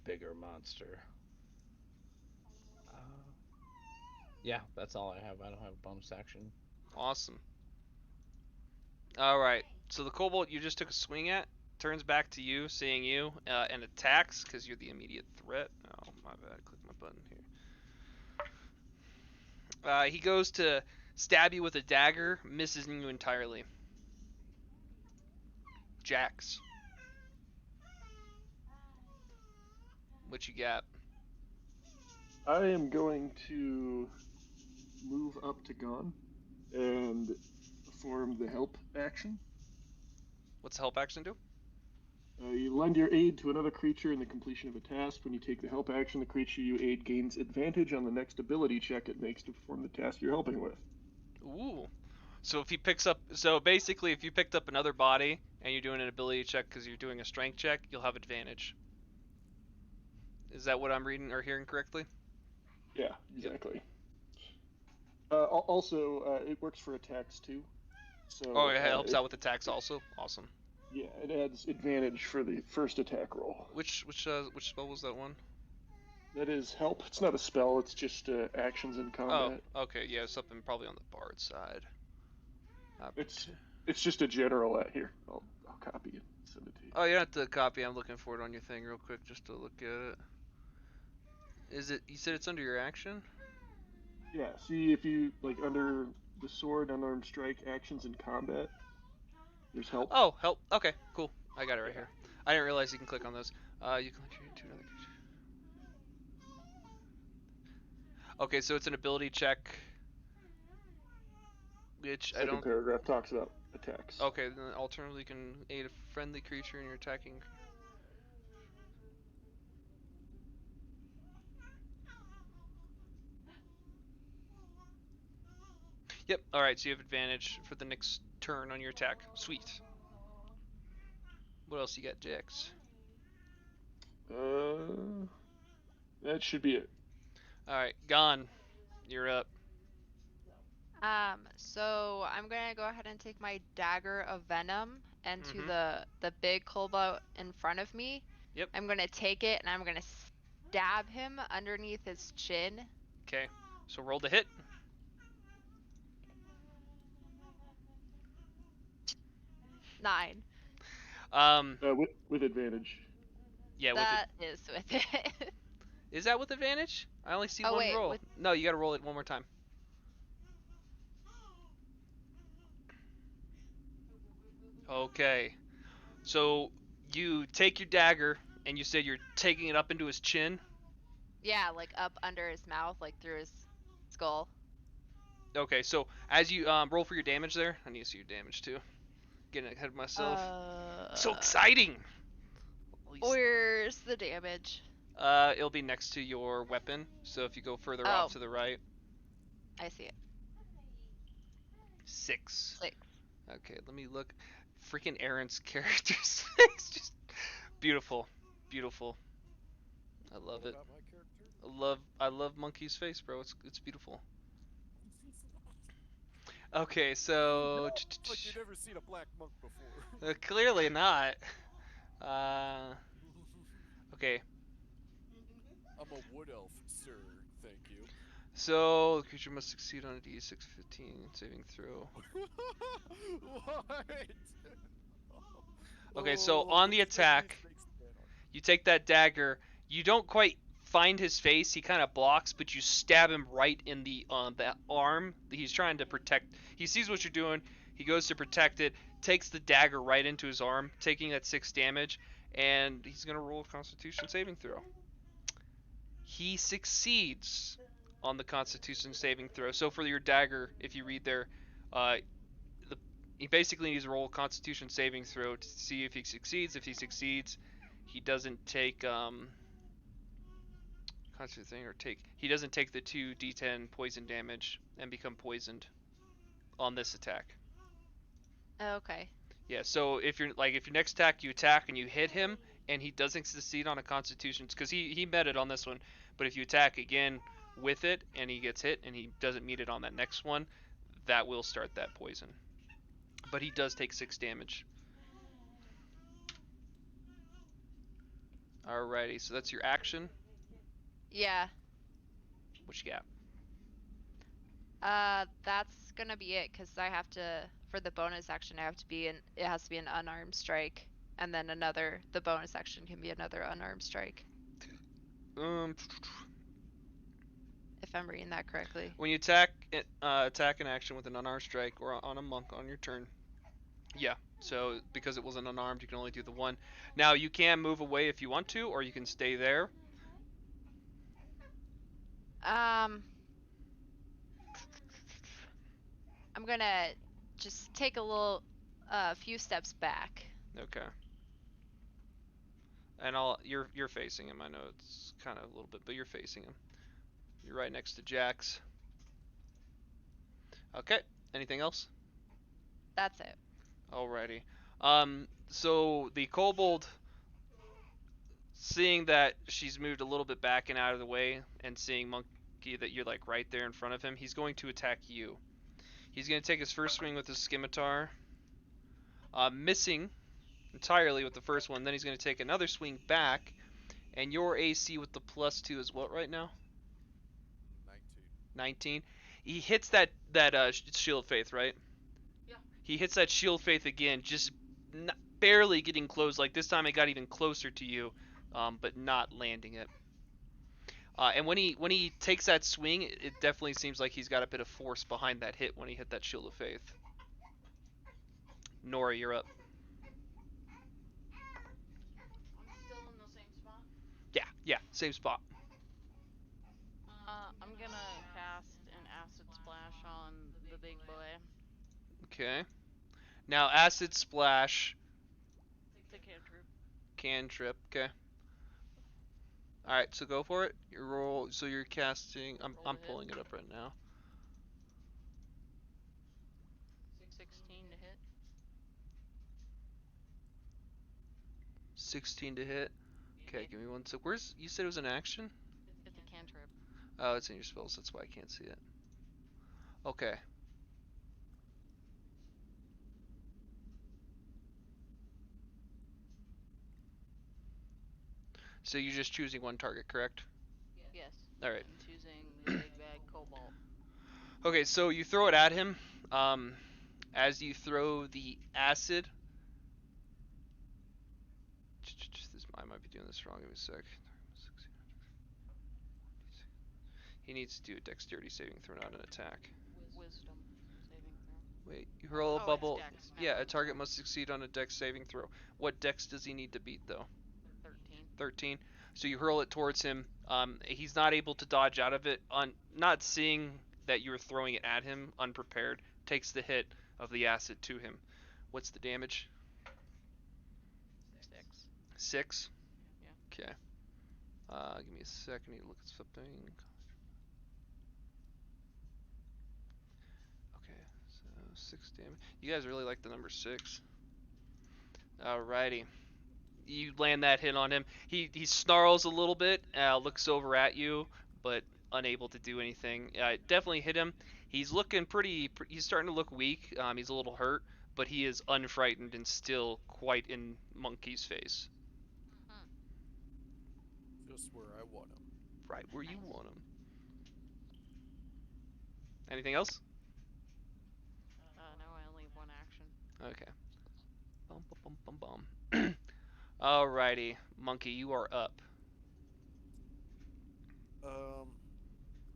Bigger monster. Yeah, that's all I have. I don't have a bonus action. Awesome. All right. So the kobold you just took a swing at turns back to you, seeing you, and attacks because you're the immediate threat. Oh, my bad. Click my button here. He goes to stab you with a dagger, misses you entirely. Jax. What you got? I am going to move up to Gon and perform the help action. What's the help action do? You lend your aid to another creature in the completion of a task. When you take the help action, the creature you aid gains advantage on the next ability check it makes to perform the task you're helping with. Ooh. So if he picks up, so basically if you picked up another body and you're doing an ability check because you're doing a strength check, you'll have advantage. Is that what I'm reading or hearing correctly? Yeah, exactly. Also, it works for attacks too. So, Oh, it helps out with attacks also. Awesome. Yeah, it adds advantage for the first attack roll. Which spell was that one? That is help. It's not a spell. It's just actions in combat. Oh, okay, yeah, something probably on the bard side. It's just a general here. I'll copy it. Send it to you. Oh, you don't have to copy. I'm looking for it on your thing real quick just to look at it. Is it? You said it's under your action? Yeah. See if you like under the sword, unarmed strike, actions in combat. There's help. Oh, help. Okay, cool. I got it right here. I didn't realize you can click on those. You can click to another creature. Okay, so it's an ability check, which I Second don't. paragraph talks about attacks. Okay, then alternatively you can aid a friendly creature in your attacking. Yep. All right, so you have advantage for the next turn on your attack. Sweet. What else you got, Jax? That should be it. All right, Gon, you're up. So I'm gonna go ahead and take my dagger of venom and to Mhm. the big kobold in front of me. Yep. I'm gonna take it and I'm gonna stab him underneath his chin. Okay, so roll the hit. Nine. With advantage. Yeah, That is with it. Is that with advantage? I only see Oh, one wait, roll. with- No, you gotta roll it one more time. Okay. So you take your dagger and you said you're taking it up into his chin. Yeah, like up under his mouth, like through his skull. Okay, so as you roll for your damage there, I need to see your damage too. Getting ahead of myself. So exciting! Where's the damage? It'll be next to your weapon. So if you go further off to the right. I see it. 6. 6. Okay, let me look. Freaking Aaron's character's it's just beautiful, beautiful. I love it. About my character? I love Monkey's face, bro. It's beautiful. Okay, so Like you've never seen a black monk before. clearly not. Okay, I'm a wood elf, sir. Thank you. so the creature must succeed on a D6 15 saving throw. What? Okay, so Oh, on the let's make attack, these things stand on. you take that dagger. You don't quite find his face. He kind of blocks, but you stab him right in the arm that he's trying to protect. He sees what you're doing. He goes to protect it. Takes the dagger right into his arm, taking that 6 damage, and he's gonna roll a Constitution saving throw. He succeeds on the Constitution saving throw. So for your dagger, if you read there, he basically needs to roll a Constitution saving throw to see if he succeeds. If he succeeds, he doesn't take he doesn't take the 2d10 poison damage and become poisoned on this attack. Okay. Yeah, so if your next attack you attack and you hit him and he doesn't succeed on a Constitution, because he met it on this one, but if you attack again with it and he gets hit and he doesn't meet it on that next one, that will start that poison. But he does take 6 damage. Alrighty, so that's your action. Yeah. What you got? That's gonna be it, because I have to, for the bonus action, it has to be an unarmed strike. And then the bonus action can be another unarmed strike, if I'm reading that correctly. When you attack an action with an unarmed strike or on a monk on your turn. Yeah, so because it wasn't unarmed, you can only do the one. Now, you can move away if you want to, or you can stay there. I'm gonna just take a few steps back. Okay. And you're facing him. I know it's kind of a little bit, but you're facing him. You're right next to Jax. Okay. Anything else? That's it. Alrighty. So the kobold, seeing that she's moved a little bit back and out of the way, and seeing Monkey that you're like right there in front of him, he's going to attack you. He's going to take his first swing with his scimitar, missing entirely with the first one. Then he's going to take another swing back, and your AC with the +2 is what right now? 19. He hits that shield of faith, right? Yeah. He hits that shield of faith again, just barely getting close. Like this time, it got even closer to you, but not landing it. And when he takes that swing, it definitely seems like he's got a bit of force behind that hit when he hit that shield of faith. Nora, you're up. I'm still in the same spot. Yeah, same spot. I'm gonna cast an acid splash on the big boy. Okay. Now, acid splash. It's a cantrip. Cantrip. Okay. All right, so go for it. You roll. So you're casting. I'm pulling it up right now. 16 to hit. 16 to hit. Okay, give me one sec. You said it was an action? It's a cantrip. Oh, it's in your spells. That's why I can't see it. Okay. So you're just choosing one target, correct? Yes. All right. I'm choosing the big bad cobalt. Okay, so you throw it at him. As you throw the acid. I might be doing this wrong. Give me a sec. He needs to do a dexterity saving throw, not an attack. Wisdom saving throw. Wait, you hurl a Oh, bubble. it's dex. Yeah, Never a target must succeed on a dex saving throw. What dex does he need to beat, though? 13. 13. So you hurl it towards him. He's not able to dodge out of it. Not seeing that you're throwing it at him, unprepared, takes the hit of the acid to him. What's the damage? 6. 6? Yeah. Okay. Give me a second. I need to look at something. Okay, so 6 damage. You guys really like the number 6. Alrighty. You land that hit on him. He snarls a little bit, looks over at you, but unable to do anything. Definitely hit him. He's looking he's starting to look weak. He's a little hurt, but he is unfrightened and still quite in Monkey's face. Just where I want him. Right where you want him. Anything else? No, I only have one action. Okay. Bum, bum, bum, bum, bum. Alrighty, Monkey, you are up.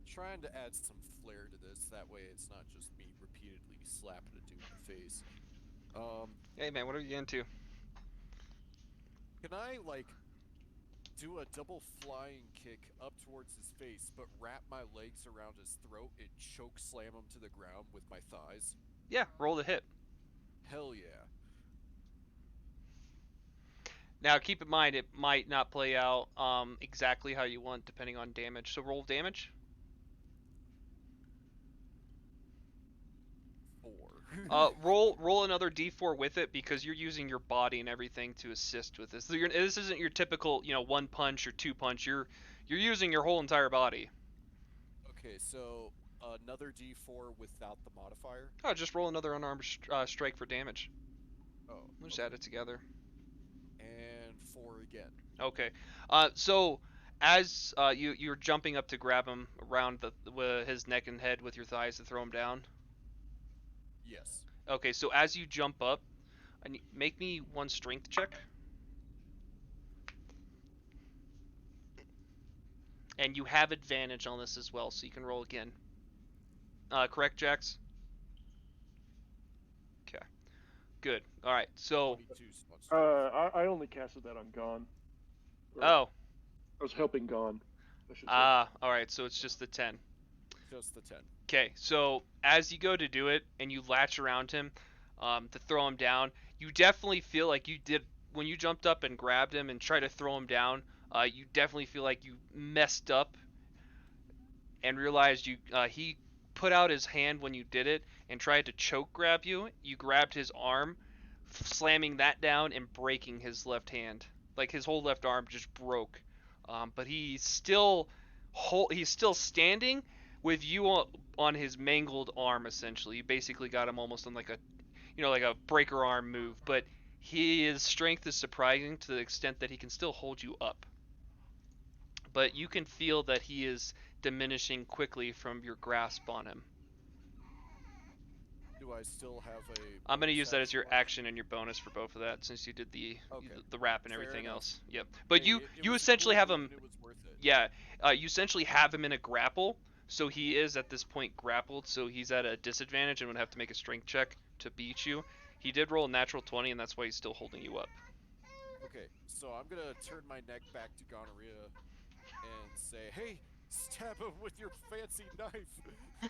Trying to add some flair to this. That way, it's not just me repeatedly slapping a dude in the face. Hey man, what are you into? Can I do a double flying kick up towards his face, but wrap my legs around his throat and choke slam him to the ground with my thighs? Yeah, roll the hit. Hell yeah. Now keep in mind it might not play out exactly how you want depending on damage. So roll damage. 4. Roll another d4 with it because you're using your body and everything to assist with this. So this isn't your typical, one punch or two punch. You're using your whole entire body. Okay, so another D4 without the modifier. Oh, just roll another unarmed strike for damage. Oh, We'll just okay. add it together. And 4 again. Okay. So as you're jumping up to grab him around his neck and head with your thighs to throw him down. Yes. Okay, so as you jump up, make me one strength check. And you have advantage on this as well, so you can roll again. Correct, Jax? Okay. Good. All right. So. 22 spots strength. I only casted that on Gone. Or Oh. I was helping Gone, I should say. All right. So it's just the 10. Just the 10. Okay. So as you go to do it and you latch around him, to throw him down, you definitely feel like you did when you jumped up and grabbed him and tried to throw him down. You definitely feel like you messed up and realized he put out his hand when you did it and tried to choke grab you. You grabbed his arm, slamming that down and breaking his left hand. Like his whole left arm just broke. But he's still standing with you on his mangled arm. Essentially, you basically got him almost on like a breaker arm move. But his strength is surprising to the extent that he can still hold you up. But you can feel that he is diminishing quickly from your grasp on him. Do I still have a... I'm going to bonus use that as your left? action and your bonus for both of that, since you did the wrap and Fair everything enough. else. Yep. But Hey, you it was a essentially cool have move him. and it was worth it. Yeah. You essentially have him in a grapple, so he is at this point grappled, so he's at a disadvantage and would have to make a strength check to beat you. He did roll a natural 20, and that's why he's still holding you up. Okay, so I'm gonna turn my neck back to Gonorrhea and say, "Hey, stab him with your fancy knife."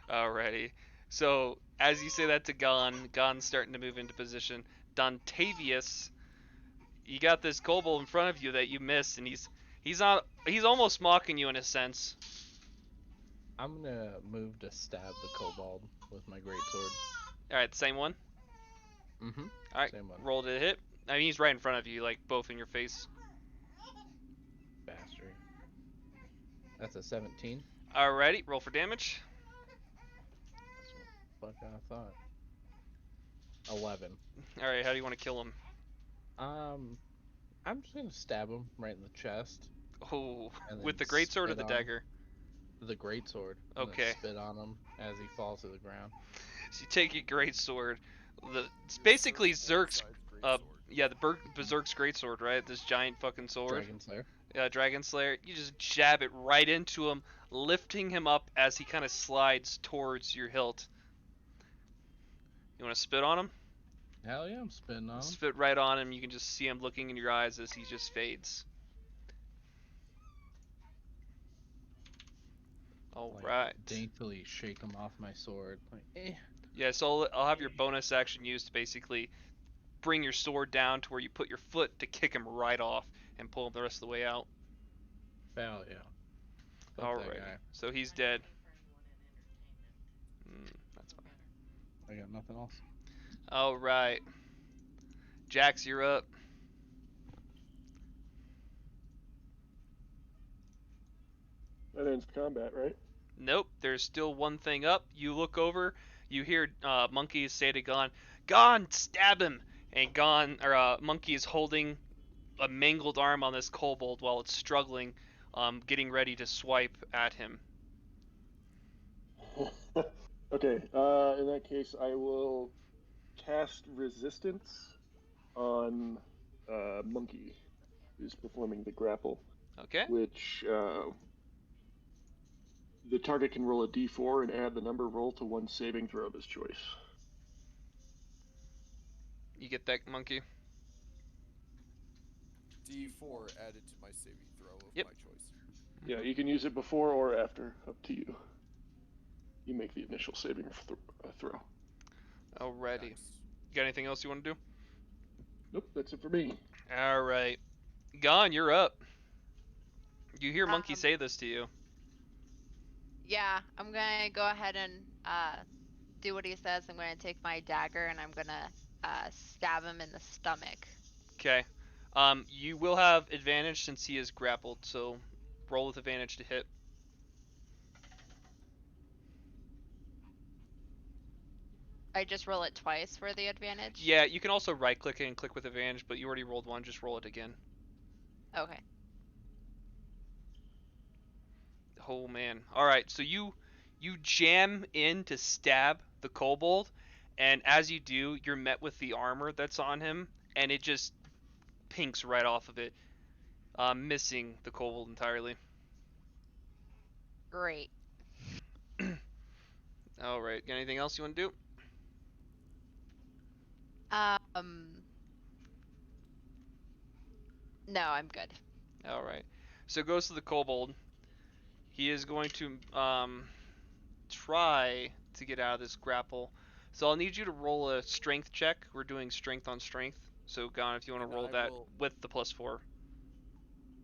Alrighty. So as you say that to Gon's starting to move into position. Dontavius, you got this kobold in front of you that you missed, and he's almost mocking you in a sense. I'm gonna move to stab the kobold with my greatsword. All right, same one. Mm-hmm. All right, Same one. roll to hit. I mean, he's right in front of you, like both in your face. Bastard. That's a 17. Alrighty, roll for damage. That's what the fuck I thought. 11. All right, how do you want to kill him? I'm just gonna stab him right in the chest. Oh, And with the then greatsword or spit the on him. dagger? The greatsword. And Okay. then spit on him as he falls to the ground. So you take your greatsword. It's basically Zerk's. Yeah, the Berserk's greatsword, right? This giant fucking sword. Dragon Slayer. Yeah, Dragon Slayer. You just jab it right into him, lifting him up as he kind of slides towards your hilt. You want to spit on him? Hell yeah, I'm spitting on him. Spit right on him. You can just see him looking in your eyes as he just fades. All Like, right. Daintily shake him off my sword. Like, eh. Yeah, so I'll have your bonus action used to basically bring your sword down to where you put your foot to kick him right off and pull him the rest of the way out. Hell yeah. Fuck All that right. guy. So he's dead. That's fine. I got nothing else. All right. Jax, you're up. That ends combat, right? Nope, there's still one thing up. You look over, you hear Monkey say to Gon, "Gon, stab him!" And Monkey is holding a mangled arm on this kobold while it's struggling, getting ready to swipe at him. Okay, in that case, I will cast Resistance on Monkey, who's performing the grapple, Okay. which the target can roll a d4 and add the number roll to one saving throw of his choice. You get that, Monkey? D4 added to my saving throw of Yep. my choice. Yeah, you can use it before or after, up to you. You make the initial saving throw. Alrighty. Nice. You got anything else you want to do? Nope, that's it for me. Alright. Gon, you're up. You hear Monkey Um, say this to you. Yeah, I'm gonna go ahead and do what he says. I'm gonna take my dagger and I'm gonna stab him in the stomach. Okay. You will have advantage since he is grappled, so roll with advantage to hit. I just roll it twice for the advantage? Yeah, you can also right click it and click with advantage, but you already rolled one, just roll it again. Okay. Oh man. Alright, so you jam in to stab the kobold, and as you do, you're met with the armor that's on him, and it just pinks right off of it, missing the kobold entirely. Great. Alright, got anything else you want to do? No, I'm good. Alright. So it goes to the kobold. He is going to try to get out of this grapple. So I'll need you to roll a strength check. We're doing strength on strength. So Gon, if you want to roll that with the +4.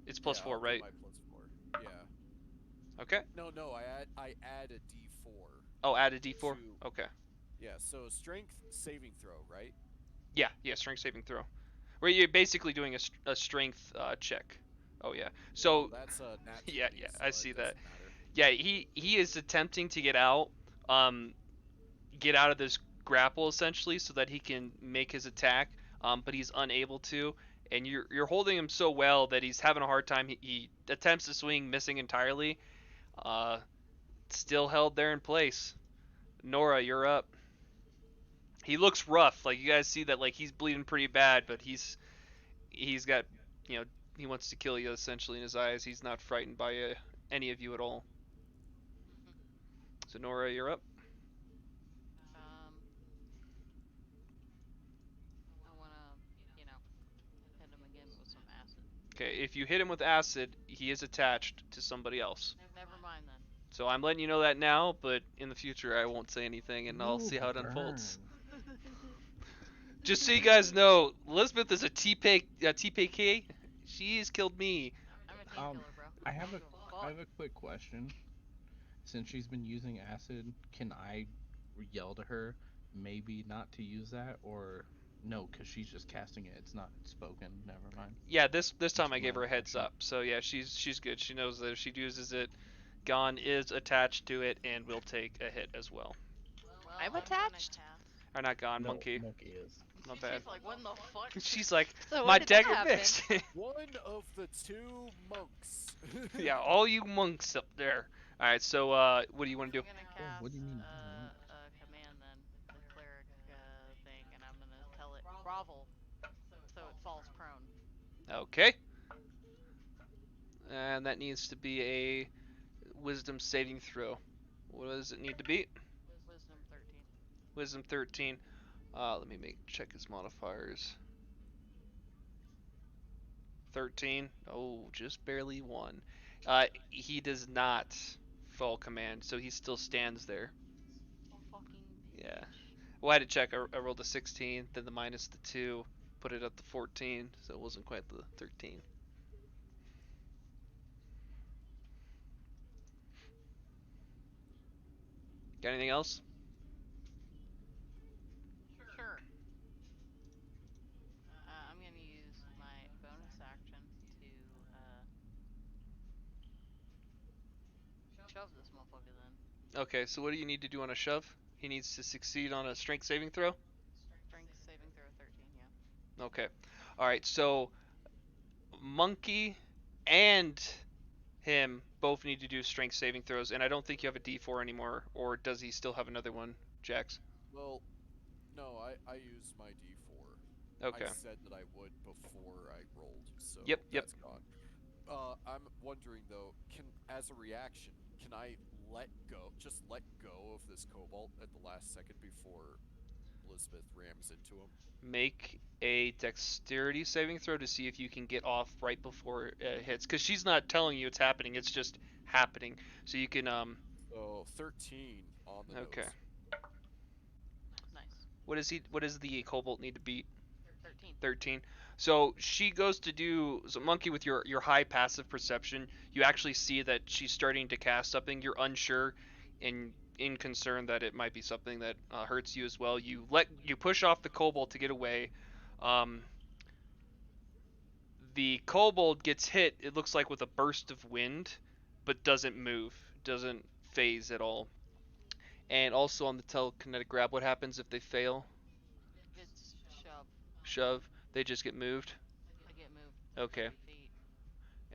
It's +4, I'll do right? my +4. Yeah. Okay. No, I add a D4. Oh, add a D4. To- Okay. Yeah. So strength saving throw, right? Yeah, strength saving throw. Where you're basically doing a strength check. Oh yeah. So Well, that's a nat 20, yeah, so I it see doesn't that. matter. Yeah, he is attempting to get out of this grapple essentially so that he can make his attack, but he's unable to, and you're holding him so well that he's having a hard time. He attempts to swing, missing entirely. Still held there in place. Nora, you're up. He looks rough. Like, you guys see that, like, he's bleeding pretty bad, but he's got, he wants to kill you essentially in his eyes. He's not frightened by any of you at all. So Nora, you're up. I wanna, hit him again with some acid. Okay, if you hit him with acid, he is attached to somebody else. Never mind then. So I'm letting you know that now, but in the future I won't say anything, and I'll see how it unfolds. Just so you guys know, Elizabeth is a TPK. She's killed me. I'm a team killer, bro. I have Fuck. a quick question. Since she's been using acid, can I yell to her maybe not to use that, or no, because she's just casting it. It's not spoken. Never mind. Yeah, this time Just I gave her a my heads question. up. So yeah, she's good. She knows that if she uses it, Gon is attached to it and will take a hit as well. Well, I'm gonna attached? cast- Or not Gon, No, Monkey. Monkey is. Not bad. She's like, what in the fuck? She's like, So my what did that dagger happen? missed. One of the two monks. Yeah, all you monks up there. All right, so what do you want to do? I'm gonna cast what do you mean? a command then, the cleric thing, and I'm gonna tell it grovel, so it falls prone. Okay. And that needs to be a wisdom saving throw. What does it need to be? Wisdom 13. Wisdom 13. Let me check his modifiers. 13. Oh, just barely won. He does not fall command, so he still stands there. Oh, fucking Yeah. Well, I had to check. I rolled a 16, then the minus the 2, put it at the 14, so it wasn't quite the 13. Got anything else? Sure. I'm gonna use my bonus action to shove this motherfucker then. Okay, so what do you need to do on a shove? He needs to succeed on a strength saving throw? Strength saving throw 13, yeah. Okay. Alright, so Monkey and him both need to do strength saving throws, and I don't think you have a D4 anymore, or does he still have another one, Jax? Well, no, I used my D4. Okay. I said that I would before I rolled, so Yep. that's gone. I'm wondering though, as a reaction, can I just let go of this cobalt at the last second before Elizabeth rams into him? Make a dexterity saving throw to see if you can get off right before it hits, because she's not telling you it's happening, it's just happening. So you can So 13 on the Okay. nose. Nice. What does the cobalt need to beat? 13. 13. So she goes to do, so Monkey, with your high passive perception, you actually see that she's starting to cast something. You're unsure and in concern that it might be something that hurts you as well. You push off the kobold to get away. The kobold gets hit, it looks like, with a burst of wind, but doesn't move, doesn't phase at all. And also on the telekinetic grab, what happens if they fail? It's shove. Shove. They just get moved. I get moved. Okay. 30 feet.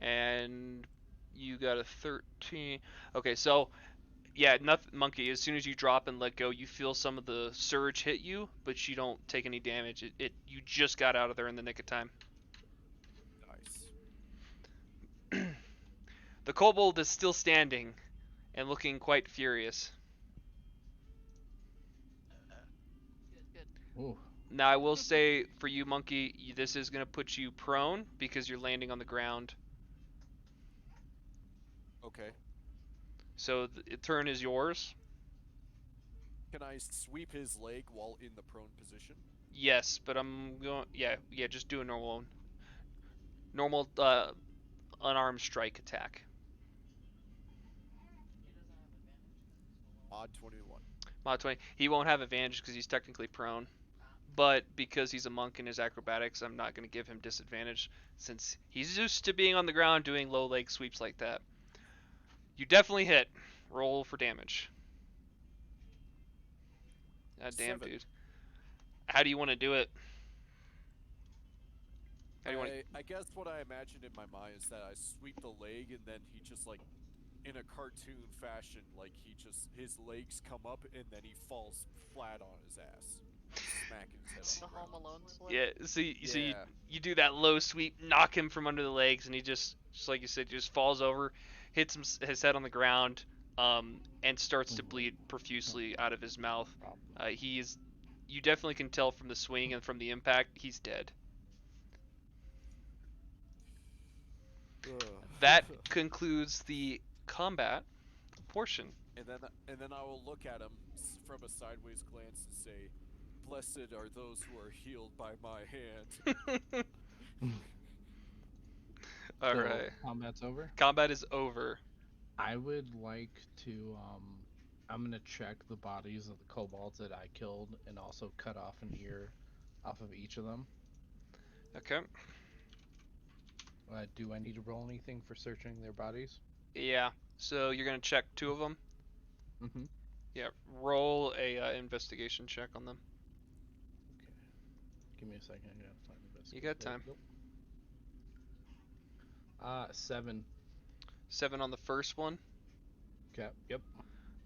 And you got a 13. Okay, so yeah, nothing, monkey. As soon as you drop and let go, you feel some of the surge hit you, but you don't take any damage. You just got out of there in the nick of time. Nice. The kobold is still standing and looking quite furious. Good. Ooh. Now I will say for you, monkey, this is gonna put you prone because you're landing on the ground. Okay. So the turn is yours. Can I sweep his leg while in the prone position? Yes, but I'm going. Yeah, just do a normal one. Normal unarmed strike attack. Mod 21. Mod 20. He won't have advantage because he's technically prone. But because he's a monk in his acrobatics, I'm not going to give him disadvantage since he's used to being on the ground doing low leg sweeps like that. You definitely hit. Roll for damage. God damn, 7. dude. How do you want to do it? How do you want to... I guess what I imagined in my mind is that I sweep the leg and then he just like, in a cartoon fashion, like his legs come up and then he falls flat on his ass, smacking his head The on the Home ground. Alone slip. Yeah, so Yeah. you do that low sweep, knock him from under the legs, and he just like you said, just falls over, hits his head on the ground, and starts to bleed profusely out of his mouth. You definitely can tell from the swing and from the impact, he's dead. That concludes the combat portion. And then I will look at him from a sideways glance and say, "Blessed are those who are healed by my hand." All So, right. Combat's over. Combat is over. I would like to. I'm gonna check the bodies of the kobolds that I killed, and also cut off an ear off of each of them. Okay. Do I need to roll anything for searching their bodies? Yeah. So you're gonna check 2 of them. Mm-hmm. Yeah. Roll a investigation check on them. Okay. Give me a second. I gotta find the You got time. Nope. 7. 7 on the first one. Okay. Yep.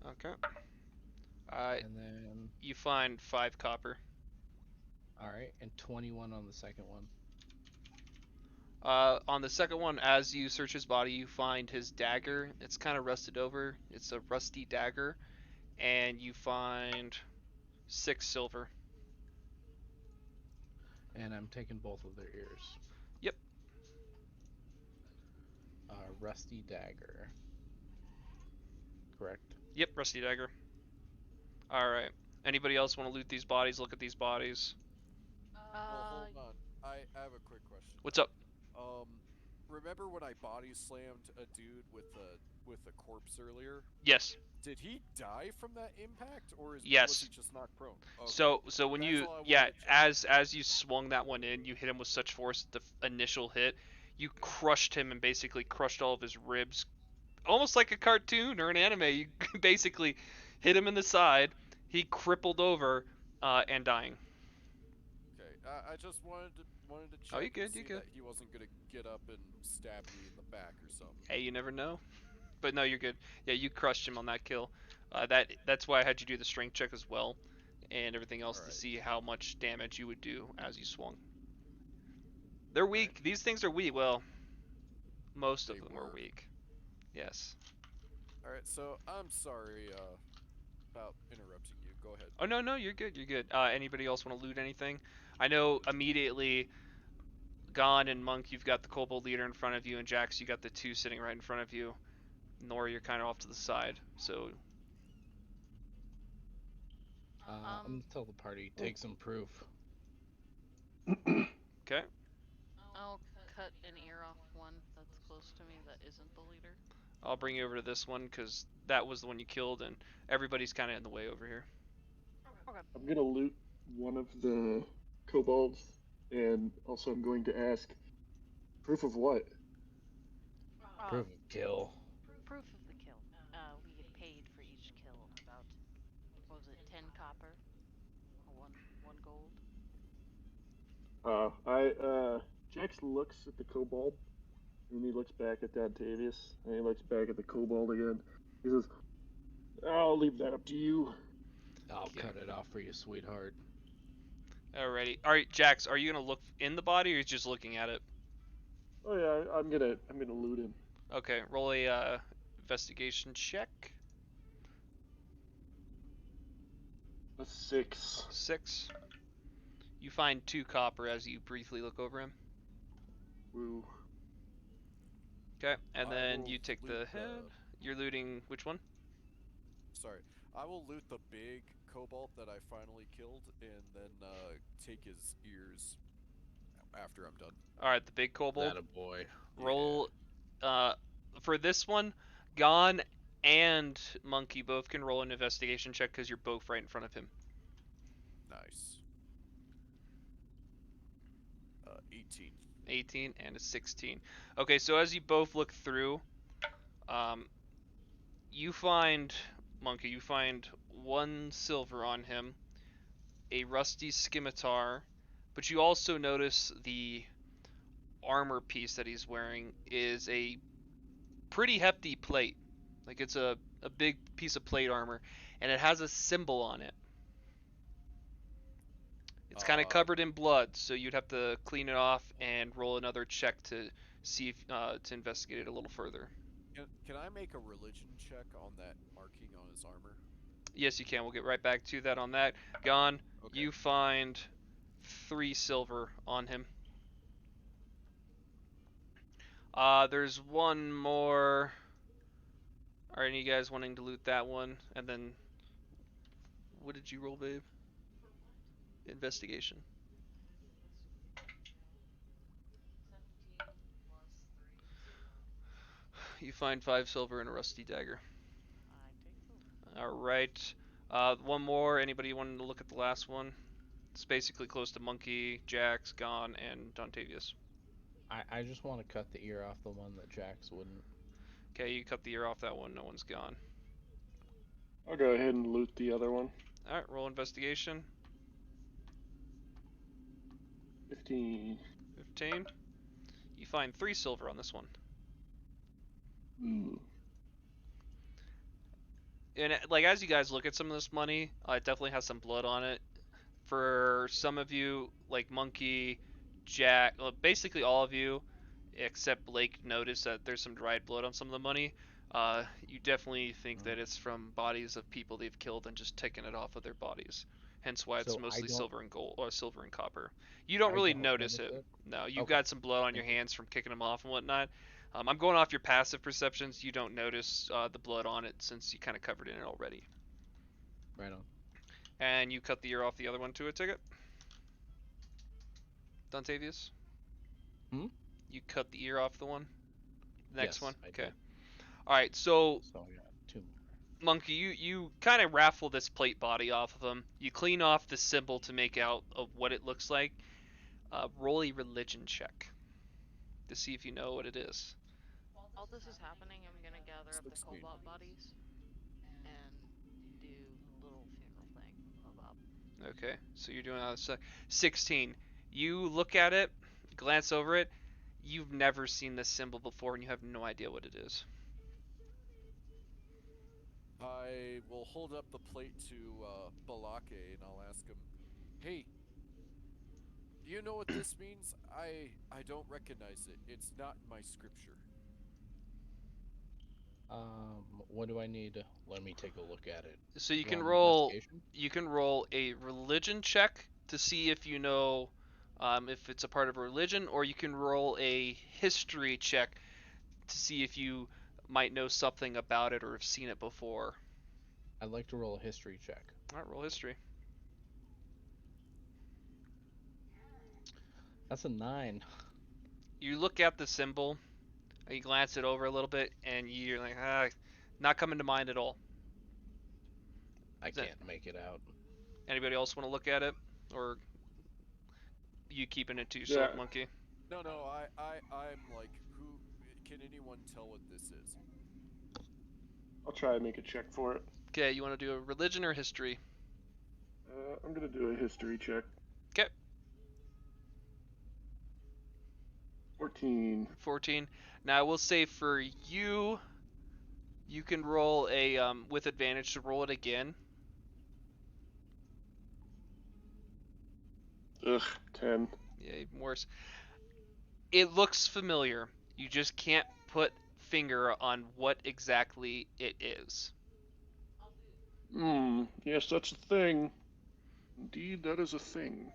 Okay. And then, You find 5 copper. all right, and 21 on the second one. On the second one, as you search his body, you find his dagger. It's kind of rusted over. It's a rusty dagger, and you find 6 silver. And I'm taking both of their ears. Yep. Rusty dagger. Correct. Yep, rusty dagger. All right. Anybody else want to loot these bodies? Look at these bodies. Well, hold on. I have a quick question. What's up? Remember when I body slammed a dude with a corpse earlier? Yes. Did he die from that impact, or was Yes. he just knocked prone? Okay. So when That's you all I wanted to check. as you swung that one in, you hit him with such force the initial hit, you crushed him and basically crushed all of his ribs, almost like a cartoon or an anime. You basically hit him in the side. He crippled over, and dying. Okay, I just wanted to check. Oh, you and good, see you good. That he wasn't gonna get up and stab me in the back or something. Hey, you never know. But no, you're good. Yeah, you crushed him on that kill. That's why I had you do the strength check as well, and everything else to Alright. see how much damage you would do as you swung. They're weak. These things are weak. Well, most of They them are were. weak. Yes. All right, so I'm sorry about interrupting you. Go ahead. Oh no, you're good. You're good. Anybody else want to loot anything? I know immediately. Gon and Monk, you've got the Kobold leader in front of you, and Jax, you got the 2 sitting right in front of you. Nora, you're kind of off to the side. So I'm gonna tell the party, take some proof. okay. I'll cut an ear off one that's close to me that isn't the leader. I'll bring you over to this one because that was the one you killed, and everybody's kind of in the way over here. Okay. I'm gonna loot one of the kobolds, and also I'm going to ask, proof of what? Proof of kill. Proof of the kill. We get paid for each kill, about What was it, 10 copper? Or one gold? Jax looks at the kobold, and he looks back at Dontavius, and he looks back at the kobold again. He says, I'll leave that up to you. I'll Okay. cut it off for you, sweetheart. Alrighty. Alright, Jax, are you gonna look in the body or are you just looking at it? Oh yeah, I'm gonna loot him. Okay, roll a investigation check. A 6. 6. You find 2 copper as you briefly look over him. Woo. Okay, and I then will you take the loot head. You're looting which one? Sorry, I will loot the big cobalt that I finally killed, and then take his ears after I'm done. Alright, the big kobold. That a boy. Roll, for this one, Gon and Monkey both can roll an investigation check because you're both right in front of him. Nice. 18. 18 and a 16. Okay, so as you both look through, you find, Monkey, you find 1 silver on him, a rusty scimitar, but you also notice the armor piece that he's wearing is a pretty hefty plate. Like it's a big piece of plate armor, and it has a symbol on it. It's kind of covered in blood, so you'd have to clean it off and roll another check to see if, to investigate it a little further. Can I make a religion check on that marking on his armor? Yes, you can. We'll get right back to that on that. Gon, Okay. you find 3 silver on him. There's one more. Are any of you guys wanting to loot that one? And then, what did you roll, babe? Investigation. You find 5 silver and a rusty dagger. I take those. Alright. One more. Anybody wanting to look at the last one? It's basically close to Monkey, Jax, Gon, and Dontavius. I just want to cut the ear off the one that Jax wouldn't. Okay, you cut the ear off that one. No one's gone. I'll go ahead and loot the other one. Alright, roll investigation. 15. 15. You find 3 silver on this one. Ooh. And like as you guys look at some of this money, it definitely has some blood on it. For some of you, like Monkey, Jack, well, basically all of you, except Blake, notice that there's some dried blood on some of the money. You definitely think that it's from bodies of people they've killed and just taken it off of their bodies. Hence why it's So I mostly don't- silver and gold, or silver and copper. You don't I really don't notice notice it. it? No, you've Okay. got some blood on your Thank you. hands from kicking them off and whatnot. I'm going off your passive perceptions. You don't notice the blood on it since you kind of covered in it already. Right on. And you cut the ear off the other one to a ticket. Dontavius? Hmm? You cut the ear off the one? The next Yes, one? I Okay. did. Alright, so So I got 2 more. Monkey, you kind of raffle this plate body off of him. You clean off the symbol to make out of what it looks like. Roll a religion check to see if you know what it is. While this is happening, I'm gonna gather up the 16. cobalt bodies and do little funeral thing of Bob. Okay, so you're doing 16. You look at it, glance over it. You've never seen this symbol before, and you have no idea what it is. I will hold up the plate to Balake and I'll ask him, "Hey, do you know what this means? I don't recognize it. It's not in my scripture." What do I need? Let me take a look at it. So you can an roll. investigation? You can roll a religion check to see if you know if it's a part of a religion, or you can roll a history check to see if you might know something about it or have seen it before. I'd like to roll a history check. All right, roll history. That's a 9. You look at the symbol, and you glance it over a little bit, and you're like, not coming to mind at all. I Is that- can't make it out. Anybody else want to look at it, or you keeping it to yourself, Yeah. Monkey? No, I'm like, who? Can anyone tell what this is? I'll try and make a check for it. Okay, you want to do a religion or history? I'm gonna do a history check. Okay. 14. 14. Now I will say for you, you can roll a with advantage to roll it again. Ugh, 10. Yeah, even worse. It looks familiar. You just can't put finger on what exactly it is. Yes, that's a thing. Indeed, that is a thing.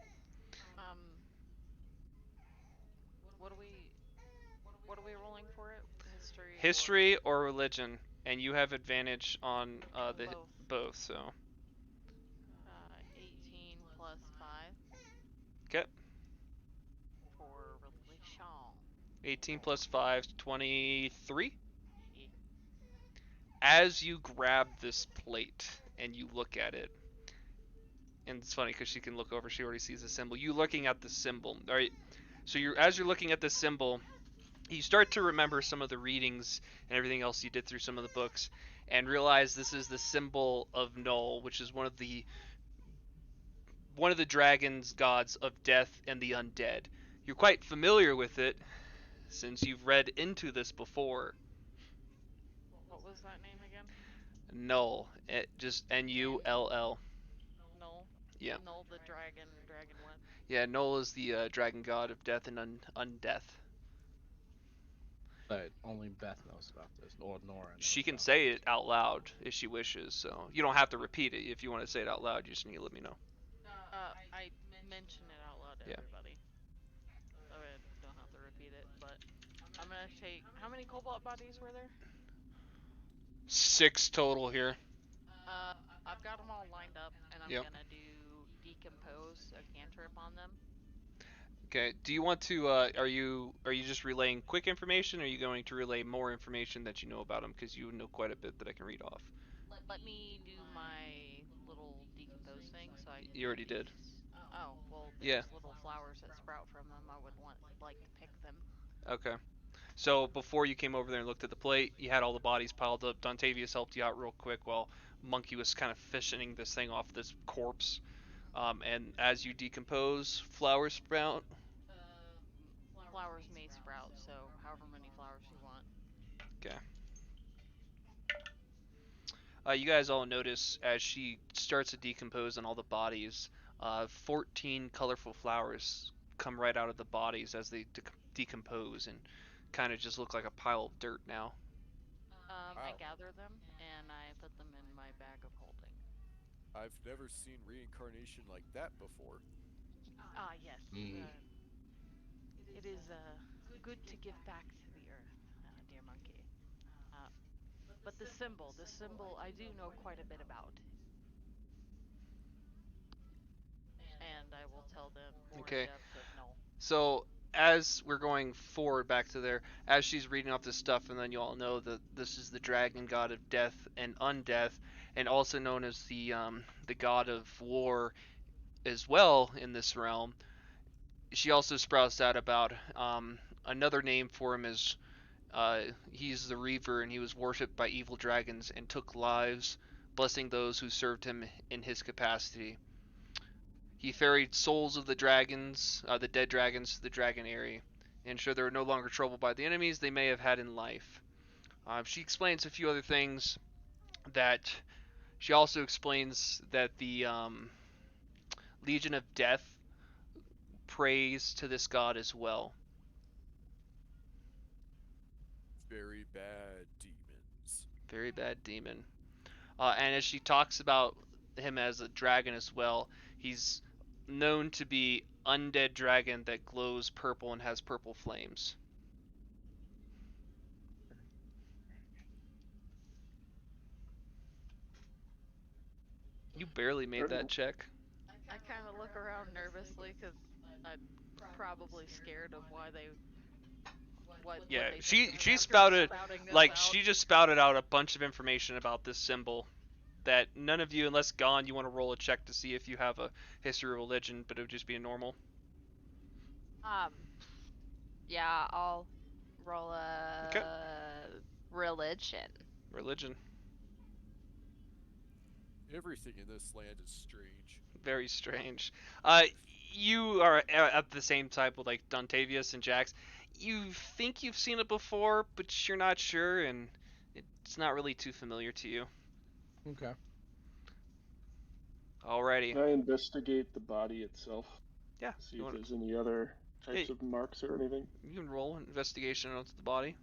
What are we rolling for it? History. History or religion, and you have advantage on the Both. both. So 18 plus 5 okay, for religion. 18 plus 5, 23. As you grab this plate and you look at it, and it's funny because she can look over, she already sees the symbol. You looking at the symbol, all right? So as you're looking at the symbol, you start to remember some of the readings and everything else you did through some of the books, and realize this is the symbol of Null, which is one of the dragon's gods of death and the undead. You're quite familiar with it since you've read into this before. What was that name again? Null, just Null. Null. Yeah. Null the dragon. Dragon what? Yeah, Null is the dragon god of death and undeath. But only Beth knows about this, or Nora knows She can about say this. it out loud if she wishes, so you don't have to repeat it. If you want to say it out loud, you just need to let me know. I mention it out loud to Yeah. everybody. So I don't have to repeat it, but I'm gonna take. How many cobalt bodies were there? 6 total here. I've got them all lined up, and I'm Yep. gonna do decompose a cantrip on them. Okay. Do you want to? Are you just relaying quick information, or are you going to relay more information that you know about them? Because you know quite a bit that I can read off. Let me do my little decompose thing, so I. You already did. Oh well, Yeah. there's little flowers that sprout from them. I would like to pick them. Okay. So before you came over there and looked at the plate, you had all the bodies piled up. Dontavius helped you out real quick while Monkey was kind of fishing this thing off this corpse. And as you decompose, flowers sprout. Flowers may sprout, so however many flowers you want. Okay. You guys all notice as she starts to decompose on all the bodies, 14 colorful flowers come right out of the bodies as they decompose and kind of just look like a pile of dirt now. I Wow. gather them and I put them in my bag of holding. I've never seen reincarnation like that before. Yes. Mm. It is good to give back to the earth, dear monkey. But the symbol, I do know quite a bit about. And I will tell them more Okay. in depth of Null. So as we're going forward back to there, as she's reading off this stuff, and then you all know that this is the dragon god of death and undeath, and also known as the god of war as well in this realm. She also sprouts out about another name for him is he's the Reaver, and he was worshipped by evil dragons and took lives, blessing those who served him in his capacity. He ferried souls of the dragons, the dead dragons, to the Dragon Eyrie, and ensured they were no longer troubled by the enemies they may have had in life. She explains a few other things that she also explains that the Legion of Death prays to this god as well. Very bad demons. Very bad demon. And as she talks about him as a dragon as well, he's known to be undead dragon that glows purple and has purple flames. You barely made that check. I kind of look around nervously because I'm probably scared of why they. What Yeah, they she think of me after spouted spouting this like out. she just spouted out a bunch of information about this symbol that none of you, unless Gone, you want to roll a check to see if you have a history of religion, but it would just be a normal. Yeah, I'll roll a Okay. religion. Religion. Everything in this land is strange. Very strange. You are at the same type with like Dontavius and Jax. You think you've seen it before, but you're not sure, and it's not really too familiar to you. Okay. Alrighty. Can I investigate the body itself? Yeah. See You, if want, there's any other types Hey. of marks or anything. you can roll an investigation onto the body.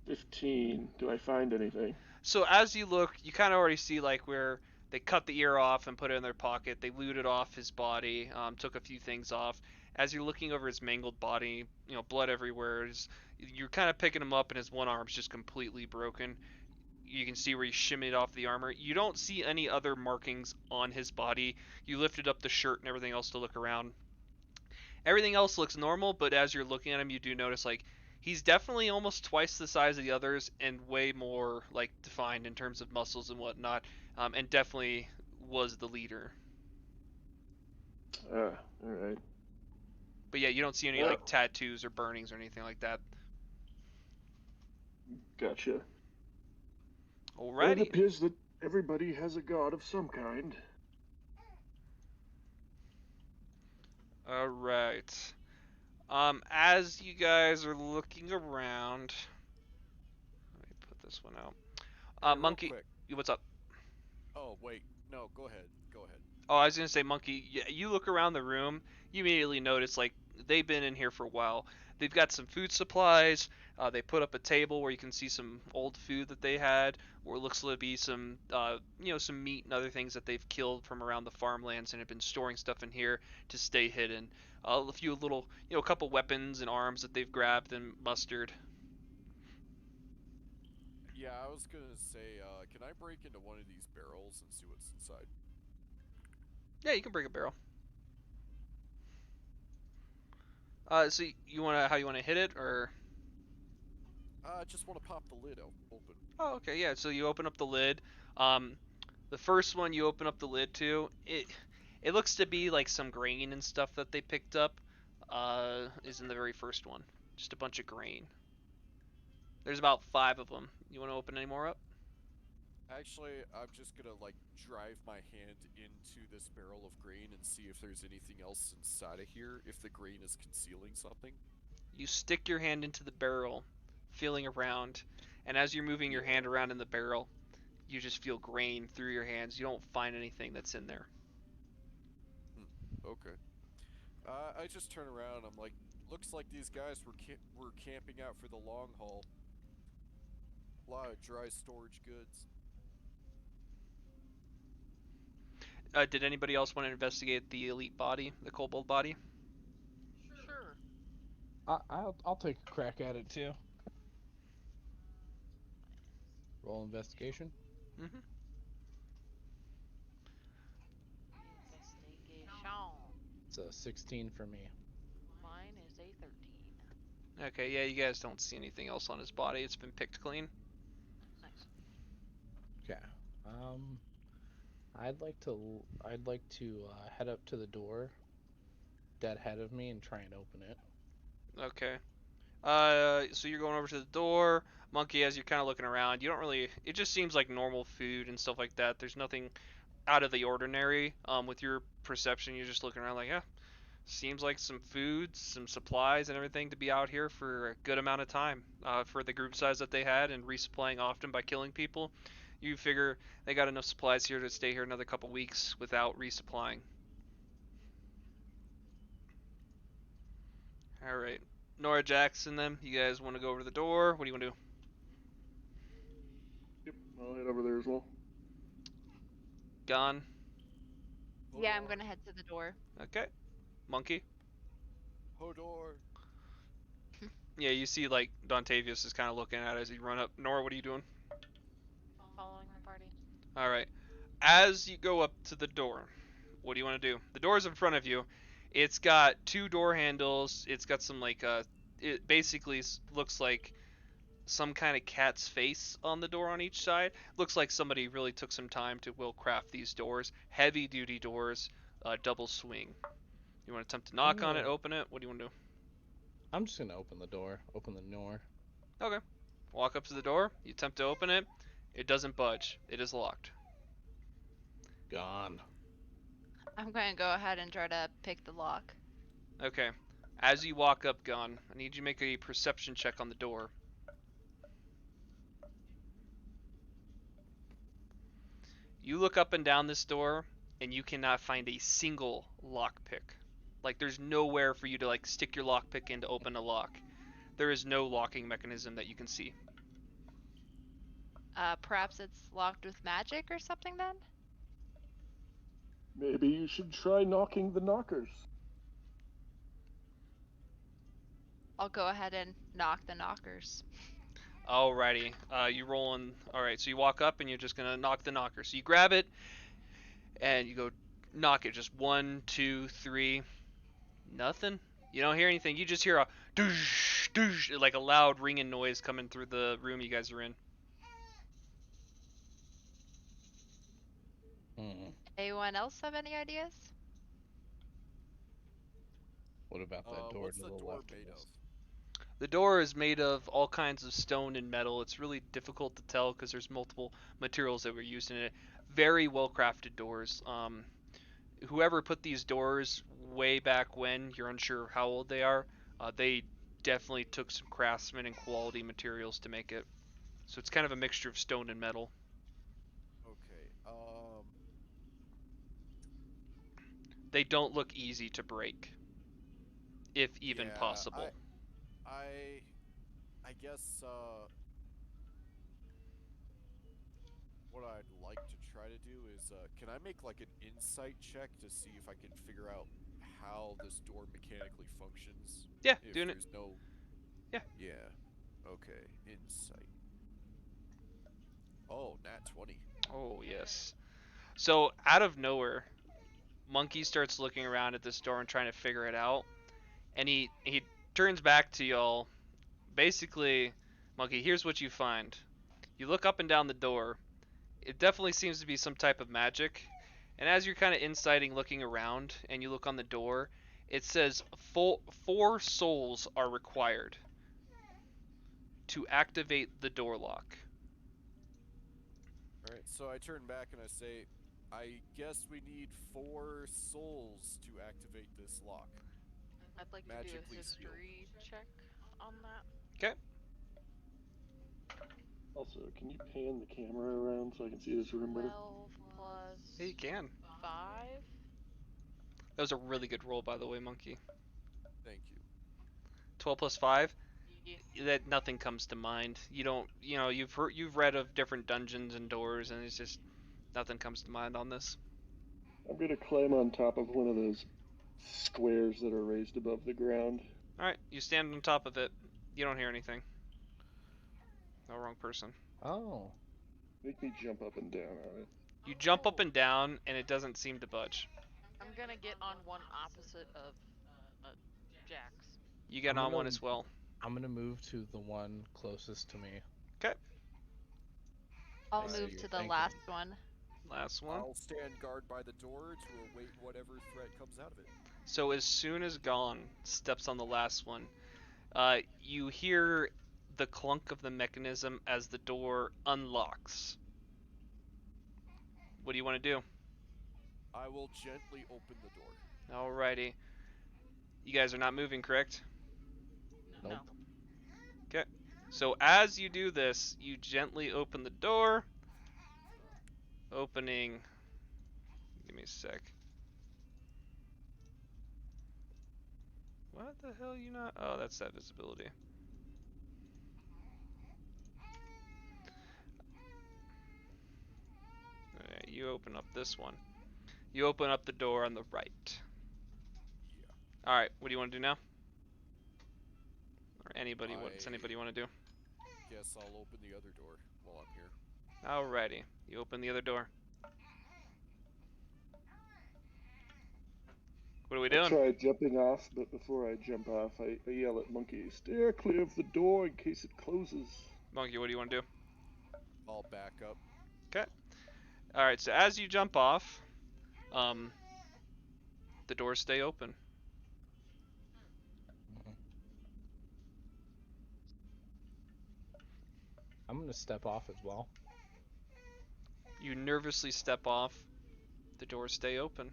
15. Do I find anything? So as you look, you kind of already see like where they cut the ear off and put it in their pocket. They looted off his body, took a few things off. As you're looking over his mangled body, blood everywhere. You're kind of picking him up, and his one arm's just completely broken. You can see where he shimmied off the armor. You don't see any other markings on his body. You lifted up the shirt and everything else to look around. Everything else looks normal, but as you're looking at him, you do notice like he's definitely almost twice the size of the others and way more like defined in terms of muscles and whatnot, and definitely was the leader. All right. But yeah, you don't see any like tattoos or burnings or anything like that. Gotcha. Well, it Alrighty. appears that everybody has a god of some kind. Alright. As you guys are looking around, let me put this one out. Hey, real Monkey, quick. what's up? Oh wait, no, go ahead. Go ahead. Oh, I was gonna say, Monkey. You look around the room, you immediately notice like they've been in here for a while. They've got some food supplies. They put up a table where you can see some old food that they had, or it looks to be some, some meat and other things that they've killed from around the farmlands and have been storing stuff in here to stay hidden. A few little, a couple weapons and arms that they've grabbed and mustered. Yeah, I was gonna say, can I break into one of these barrels and see what's inside? Yeah, you can break a barrel. So how you wanna hit it, or? I just want to pop the lid open. Oh, okay, yeah. So you open up the lid. The first one you open up the lid to, it looks to be like some grain and stuff that they picked up. Is in the very first one, just a bunch of grain. There's about 5 of them. You want to open any more up? Actually, I'm just gonna like drive my hand into this barrel of grain and see if there's anything else inside of here, if the grain is concealing something. You stick your hand into the barrel, feeling around, and as you're moving your hand around in the barrel, you just feel grain through your hands. You don't find anything that's in there. Okay. I just turn around. I'm like, looks like these guys were camping out for the long haul. A lot of dry storage goods. Did anybody else want to investigate the elite body, the kobold body? Sure. I'll take a crack at it too. Roll investigation. Mm-hmm. Investigation. It's a 16 for me. Mine is a 13. Okay, yeah, you guys don't see anything else on his body. It's been picked clean. Nice. Okay. I'd like to head up to the door, dead ahead of me, and try and open it. Okay. So you're going over to the door. Monkey, as you're kind of looking around, you don't really. It just seems like normal food and stuff like that. There's nothing out of the ordinary. With your perception, you're just looking around like, yeah, seems like some food, some supplies, and everything to be out here for a good amount of time. For the group size that they had and resupplying often by killing people, you figure they got enough supplies here to stay here another couple weeks without resupplying. All right. Nora, Jackson, them. You guys want to go over to the door? What do you want to do? Yep, I'll head over there as well. Gone. Yeah, I'm gonna head to the door. Okay. Monkey. Hodor. Yeah, you see like Dontavius is kind of looking at it as you run up. Nora, what are you doing? Following the party. All right. As you go up to the door, what do you want to do? The door's in front of you. It's got 2 door handles. It's got some like it basically looks like some kind of cat's face on the door on each side. Looks like somebody really took some time to craft these doors. Heavy duty doors, double swing. You want to attempt to knock on it, open it? What do you want to do? I'm just gonna open the door. Open the door. Okay. Walk up to the door. You attempt to open it. It doesn't budge. It is locked. Gone. I'm going to go ahead and try to pick the lock. Okay. As you walk up, Gon, I need you to make a perception check on the door. You look up and down this door, and you cannot find a single lockpick. Like, there's nowhere for you to, like, stick your lockpick in to open a lock. There is no locking mechanism that you can see. Perhaps it's locked with magic or something then? Maybe you should try knocking the knockers. I'll go ahead and knock the knockers. Alrighty, you rolling. Alright, so you walk up and you're just gonna knock the knocker. So you grab it and you go knock it. Just 1, 2, 3. Nothing. You don't hear anything. You just hear a doosh, doosh, like a loud ringing noise coming through the room you guys are in. Anyone else have any ideas? What about that door What's to the the door left made of us? The door is made of all kinds of stone and metal. It's really difficult to tell because there's multiple materials that were used in it. Very well crafted doors. Whoever put these doors way back when, you're unsure how old they are, they definitely took some craftsmen and quality materials to make it. So it's kind of a mixture of stone and metal. Okay. They don't look easy to break, if even Yeah, possible. I guess what I'd like to try to do is can I make like an insight check to see if I can figure out how this door mechanically functions? Yeah, If doing it. there's no. Yeah. Yeah. Okay. Insight. Oh, nat 20. Oh, yes. So, out of nowhere, Monkey starts looking around at this door and trying to figure it out. And he turns back to y'all. Basically, Monkey, here's what you find. You look up and down the door. It definitely seems to be some type of magic. And as you're kind of inciting, looking around, and you look on the door, it says 4 souls are required to activate the door lock. Alright, so I turn back and I say, I guess we need 4 souls to activate this lock. I'd like to do Magically a sealed. history check on that. Okay. Also, can you pan the camera around so I can see this room better? 12 plus Hey, you can. 5. That was a really good roll, by the way, Monkey. Thank you. 12 plus 5. Yeah. That nothing comes to mind. You don't, you've read of different dungeons and doors, and it's just nothing comes to mind on this. I'm gonna climb on top of one of those squares that are raised above the ground. All right, you stand on top of it. You don't hear anything. No, wrong person. Oh. Make me jump up and down on it. You jump up and down, and it doesn't seem to budge. I'm gonna get on one opposite of Jack's. You get I'm on gonna- one as well. I'm gonna move to the one closest to me. I'll I see move you're to the thinking. last one. Last one. I'll stand guard by the door to await whatever threat comes out of it. So as soon as Gon steps on the last one, you hear the clunk of the mechanism as the door unlocks. What do you want to do? I will gently open the door. Alrighty. You guys are not moving, correct? Nope. Okay. So as you do this, you gently open the door. Opening. Give me a sec. What the hell you not? Oh, that's that visibility. Alright, you open up this one. You open up the door on the right. Yeah. Alright, what do you want to do now? Or anybody, what does I- anybody want to do? Guess I'll open the other door while I'm here. Alrighty, you open the other door. What are we I doing? try jumping off, but before I jump off, I yell at Monkey, "Steer clear of the door in case it closes." Monkey, what do you want to do? I'll back up. Alright, so as you jump off, the doors stay open. I'm gonna step off as well. You nervously step off. The doors stay open.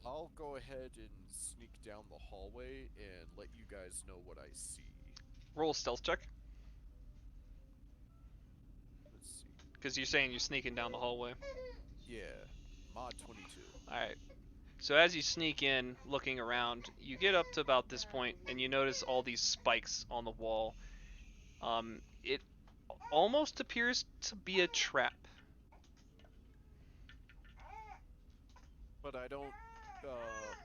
I'll go ahead and sneak down the hallway and let you guys know what I see. Roll a stealth check, Let's see. because you're saying you're sneaking down the hallway. Yeah, mod 22. Alright. So as you sneak in, looking around, you get up to about this point, and you notice all these spikes on the wall. It almost appears to be a trap. But I don't,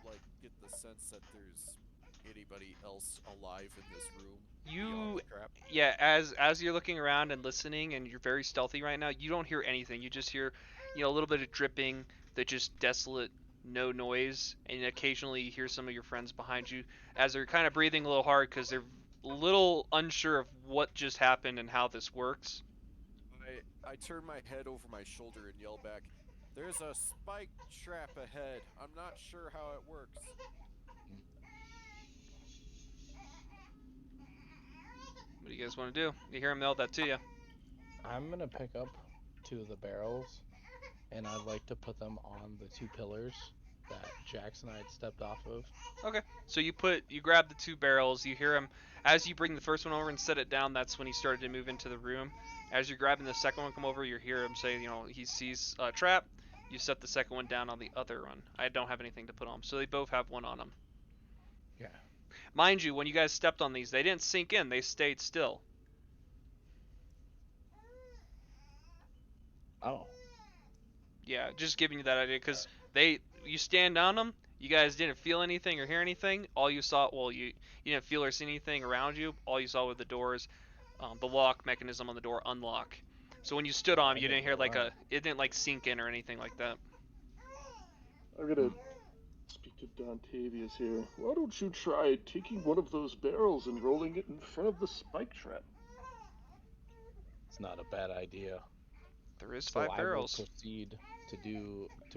like, get the sense that there's anybody else alive in this room. beyond You, the trap. yeah, as you're looking around and listening, and you're very stealthy right now, you don't hear anything. You just hear, a little bit of dripping, the just desolate, no noise, and occasionally you hear some of your friends behind you as they're kind of breathing a little hard because they're a little unsure of what just happened and how this works. I turn my head over my shoulder and yell back, "There's a spike trap ahead. I'm not sure how it works." What do you guys want to do? You hear him yell that to you. I'm gonna pick up 2 of the barrels, and I'd like to put them on the 2 pillars that Jax and I had stepped off of. So you grab the 2 barrels, you hear him, as you bring the first one over and set it down, that's when he started to move into the room. As you're grabbing the second one come over, you hear him say, he sees a trap, you set the second one down on the other one. I don't have anything to put on them, so they both have one on them. Yeah. Mind you, when you guys stepped on these, they didn't sink in, they stayed still. Oh. Yeah, just giving you that idea, because you stand on them, you guys didn't feel anything or hear anything. All you saw, you didn't feel or see anything around you. All you saw were the doors, the lock mechanism on the door unlock. So when you stood on them, you didn't hear it didn't like sink in or anything like that. I'm gonna speak to Dontavius here. Why don't you try taking one of those barrels and rolling it in front of the spike trap? It's not a bad idea. There is So 5 I barrels. will proceed to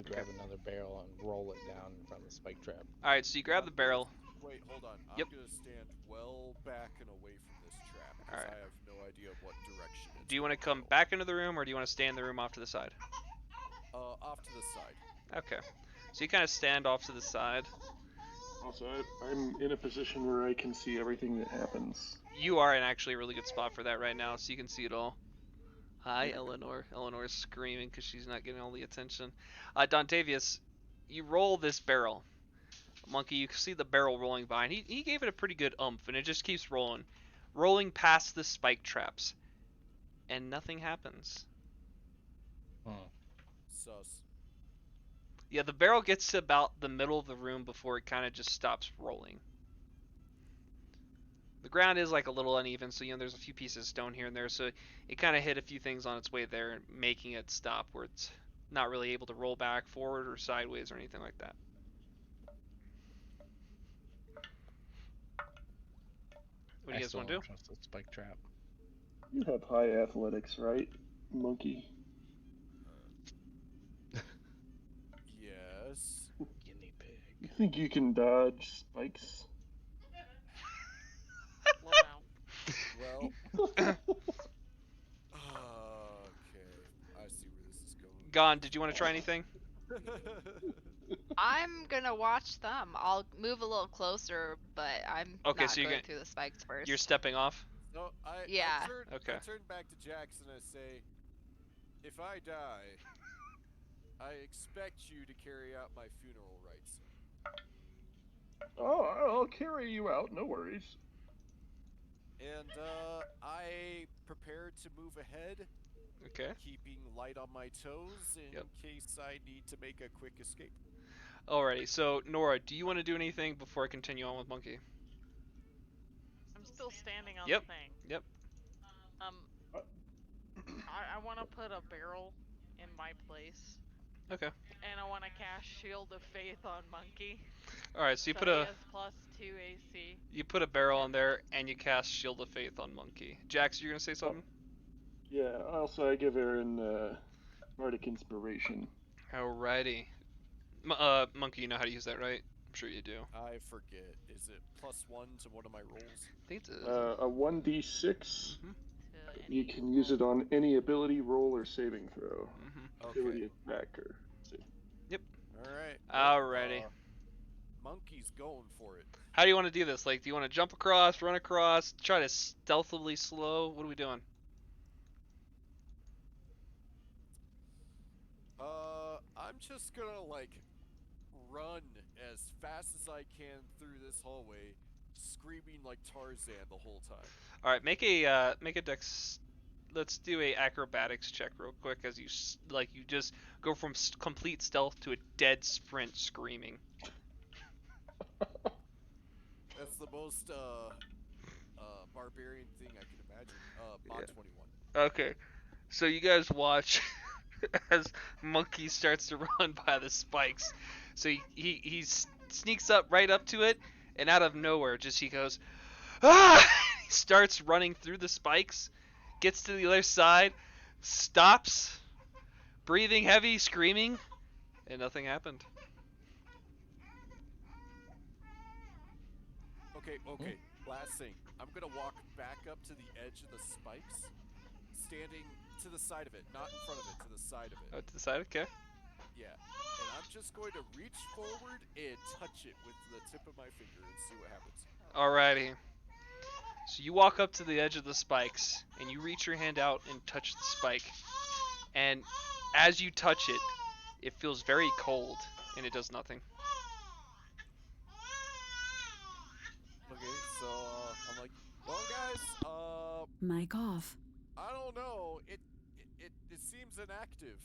grab another barrel and roll it down in front of the spike trap. All right, so you grab the barrel. Wait, hold on. Yep. I'm gonna stand well back and away from this trap because Alright. I have no idea what direction it's Do you want to gonna come back into the room, or do you want to stay in the room off to the side? go. Off to the side. Okay. So you kind of stand off to the side. Also, I'm in a position where I can see everything that happens. You are in actually a really good spot for that right now, so you can see it all. Hi, Eleanor. Eleanor's screaming because she's not getting all the attention. Dontavius, you roll this barrel. Monkey, you can see the barrel rolling by, and he gave it a pretty good oomph, and it just keeps rolling. Rolling past the spike traps. And nothing happens. Sus. Yeah, the barrel gets to about the middle of the room before it kind of just stops rolling. The ground is like a little uneven, so there's a few pieces of stone here and there, so it kind of hit a few things on its way there, making it stop where it's not really able to roll back, forward, or sideways, or anything like that. What do you guys want to do? Trust the spike trap. You have high athletics, right, monkey? Yes. Guinea pig. You think you can dodge spikes? Wow. Well. Okay. I see where this is going. Gon, did you want to try anything? I'm gonna watch them. I'll move a little closer, but I'm Okay, not so you're going gonna- through the spikes first. You're stepping off? No, Yeah. Okay. I turn back to Jax and I say, if I die, I expect you to carry out my funeral rites. Oh, I'll carry you out, no worries. And I prepare to move ahead, Okay. keeping light on my toes in Yep. case I need to make a quick escape. Alrighty, so Nora, do you want to do anything before I continue on with Monkey? I'm still standing on Yep. the thing. Yep. I want to put a barrel in my place, Okay. and I want to cast Shield of Faith on Monkey. Alright, so you So put he a has +2 AC. barrel in there, and you cast Shield of Faith on Monkey. Jax, you're gonna say something? Yeah, also I give Aaron Bardic Inspiration. Alrighty. Monkey, you know how to use that, right? I'm sure you do. I forget. Is it +1 to one of my rolls? I think it's A 1d6. To You any can use it roll. on any ability roll or saving throw. Okay. Ability attack or. All right. Alrighty. Monkey's going for it. How do you want to do this? Like, do you want to jump across, run across, try to stealthily slow? What are we doing? I'm just gonna like run as fast as I can through this hallway, screaming like Tarzan the whole time. All right, make a dex. Let's do a acrobatics check real quick as you you just go from complete stealth to a dead sprint, screaming. That's the most barbarian thing I can imagine. Mod Yeah. 21. Okay, so you guys watch as Monkey starts to run by the spikes. So he sneaks up right up to it, and out of nowhere, just he goes, ah! He starts running through the spikes, gets to the other side, stops, breathing heavy, screaming, and nothing happened. Okay. Last thing. I'm gonna walk back up to the edge of the spikes, standing to the side of it, not in front of it, to the side of it. Oh, to the side, okay. Yeah. And I'm just going to reach forward and touch it with the tip of my finger and see what happens. Alrighty. So you walk up to the edge of the spikes, and you reach your hand out and touch the spike. And as you touch it, it feels very cold, and it does nothing. Okay, so I'm like, well, guys, Mic off. I don't know. It seems inactive.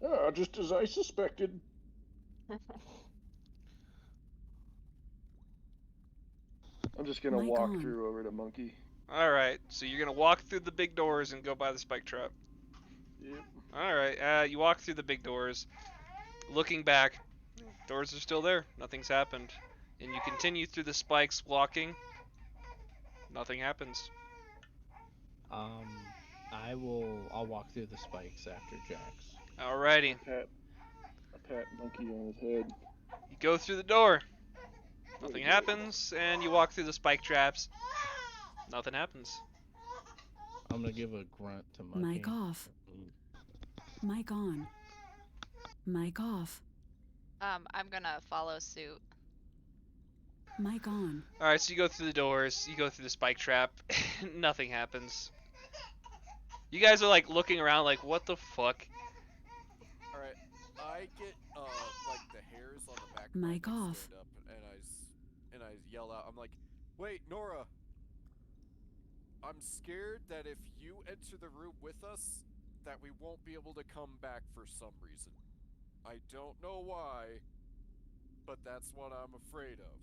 Ah, just as I suspected. I'm just gonna Mic walk on. through over to Monkey. Alright, so you're gonna walk through the big doors and go by the spike trap. Yep. Alright, you walk through the big doors. Looking back, doors are still there. Nothing's happened. And you continue through the spikes walking. Nothing happens. I'll walk through the spikes after Jax. Alrighty. I pat Monkey on his head. You go through the door. Nothing happens, and you walk through the spike traps. Nothing happens. I'm gonna give a grunt to Monkey. Mic off. Mic on. Mic off. I'm gonna follow suit. Mic on. Alright, so you go through the doors, you go through the spike trap, nothing happens. You guys are like looking around like, what the fuck? Alright, I get, like the hairs on the back of my Mic neck off. stand up, and I yell out, I'm like, wait, Nora! I'm scared that if you enter the room with us, that we won't be able to come back for some reason. I don't know why, but that's what I'm afraid of.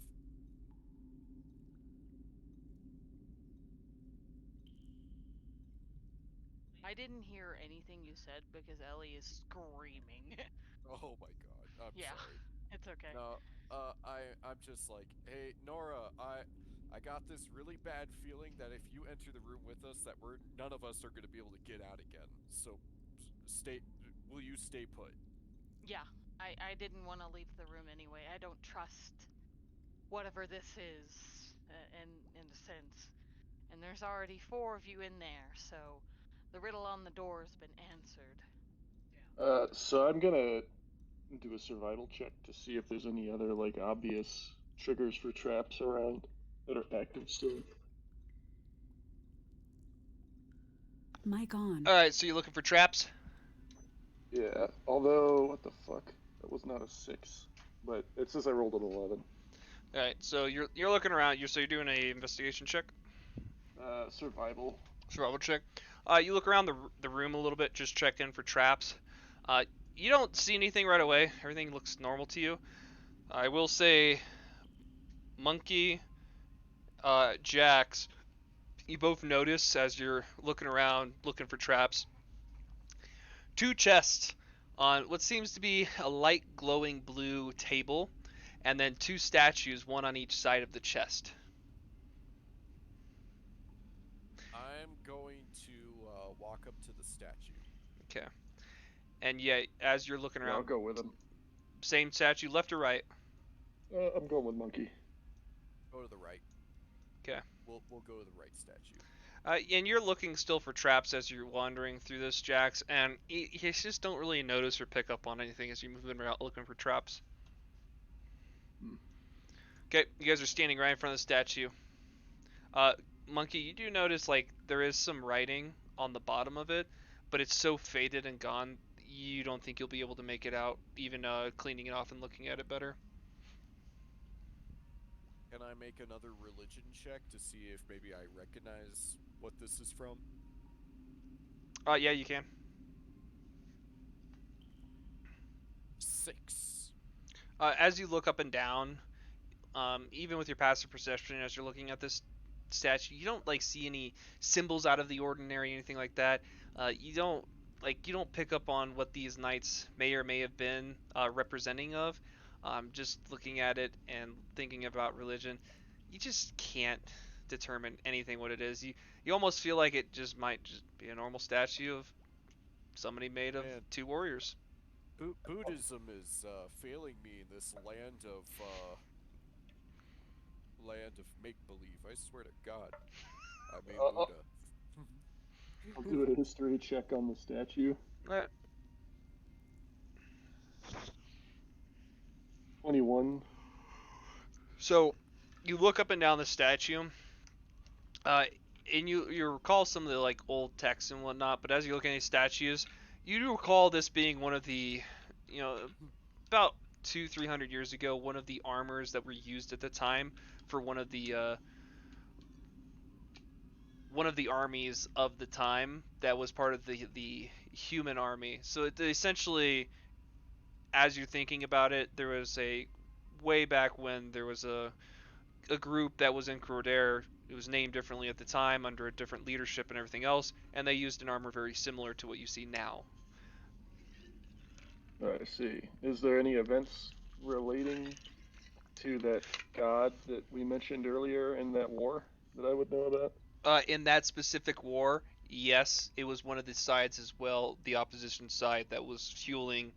I didn't hear anything you said because Ellie is screaming. Oh my god, I'm Yeah. sorry. It's okay. No, I'm just like, hey, Nora, I got this really bad feeling that if you enter the room with us, that none of us are gonna be able to get out again. So, will you stay put? Yeah, I didn't want to leave the room anyway. I don't trust whatever this is, in a sense. And there's already 4 of you in there, so the riddle on the door has been answered. So I'm gonna do a survival check to see if there's any other like obvious triggers for traps around that are active still. Mic on. Alright, so you're looking for traps? Yeah. Although, what the fuck? That was not a 6, but it says I rolled an 11. Alright, so you're looking around, you're doing a investigation check? Survival. Survival check. You look around the room a little bit, just check in for traps. You don't see anything right away. Everything looks normal to you. I will say, Monkey, Jax, you both notice as you're looking around, looking for traps, 2 chests on what seems to be a light glowing blue table, and then 2 statues, one on each side of the chest. I'm going to walk up to the statue. Okay. And yeah, as you're looking Yeah, around, I'll go with him. Same statue, left or right? I'm going with monkey. Go to the right. 'Kay. We'll go to the right statue. And you're looking still for traps as you're wandering through this, Jax, and you just don't really notice or pick up on anything as you're moving around looking for traps. Okay, you guys are standing right in front of the statue. Monkey, you do notice like there is some writing on the bottom of it, but it's so faded and gone, you don't think you'll be able to make it out, even cleaning it off and looking at it better. Can I make another religion check to see if maybe I recognize what this is from? Yeah, you can. 6. As you look up and down, even with your passive perception, as you're looking at this statue, you don't like see any symbols out of the ordinary, anything like that. You don't pick up on what these knights may or may have been representing of. Just looking at it and thinking about religion, you just can't determine anything what it is. You almost feel like it just might just be a normal statue of somebody made of Man. 2 warriors. Buddhism is failing me in this land of make-believe. I swear to God. I mean, Buddha. I'll do a history check on the statue. 21. So you look up and down the statue, and you recall some of the like old texts and whatnot. But as you look at these statues, you do recall this being one of the, about 200-300 years ago, one of the armors that were used at the time for one of the armies of the time that was part of the human army. So it essentially, as you're thinking about it, there was a way back when there was a group that was in Cordair. It was named differently at the time under a different leadership and everything else, and they used an armor very similar to what you see now. I see. Is there any events relating to that god that we mentioned earlier in that war that I would know about? In that specific war, yes, it was one of the sides as well, the opposition side, that was fueling.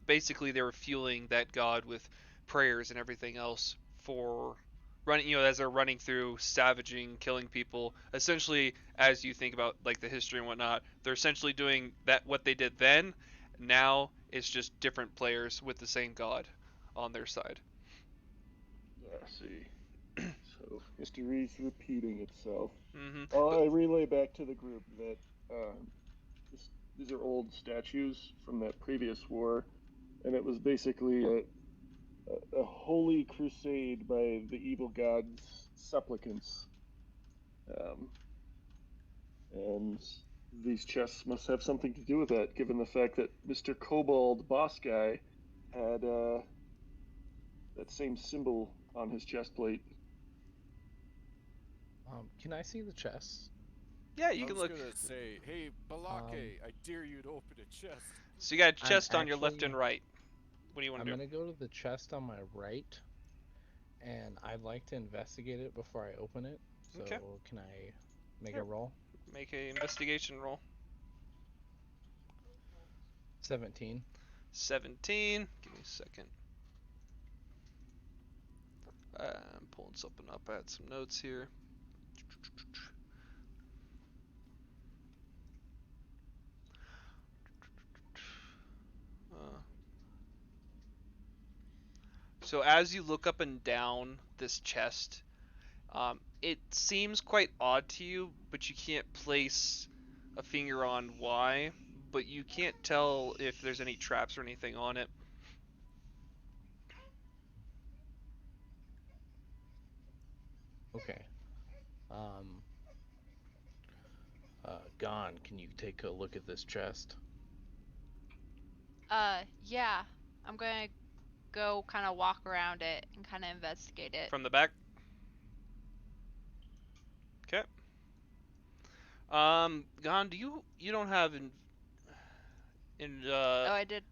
Basically, they were fueling that god with prayers and everything else for running. As they're running through, savaging, killing people. Essentially, as you think about like the history and whatnot, they're essentially doing that what they did then. Now it's just different players with the same god on their side. I see. So history's repeating itself. Mm-hmm. I relay back to the group that these are old statues from that previous war, and it was basically a holy crusade by the evil god's supplicants. And these chests must have something to do with that, given the fact that Mr. Kobold, boss guy, had that same symbol on his chest plate. Can I see the chest? Yeah, you can look. I was gonna say, hey, Balake, I dare you to open a chest. So you got a I'm chest on your left actually- and right. What do you want I'm to do? gonna go to the chest on my right, and I'd like to investigate it before I open it. So Okay. can I make Sure. a roll? Make an investigation roll. 17. 17. Give me a second. I'm pulling something up. I had some notes here. So as you look up and down this chest, it seems quite odd to you, but you can't place a finger on why. But you can't tell if there's any traps or anything on it. Okay. Gon, can you take a look at this chest? Yeah. I'm gonna go kind of walk around it and kind of investigate it. From the back? Okay. Gon, you don't have Oh, I did.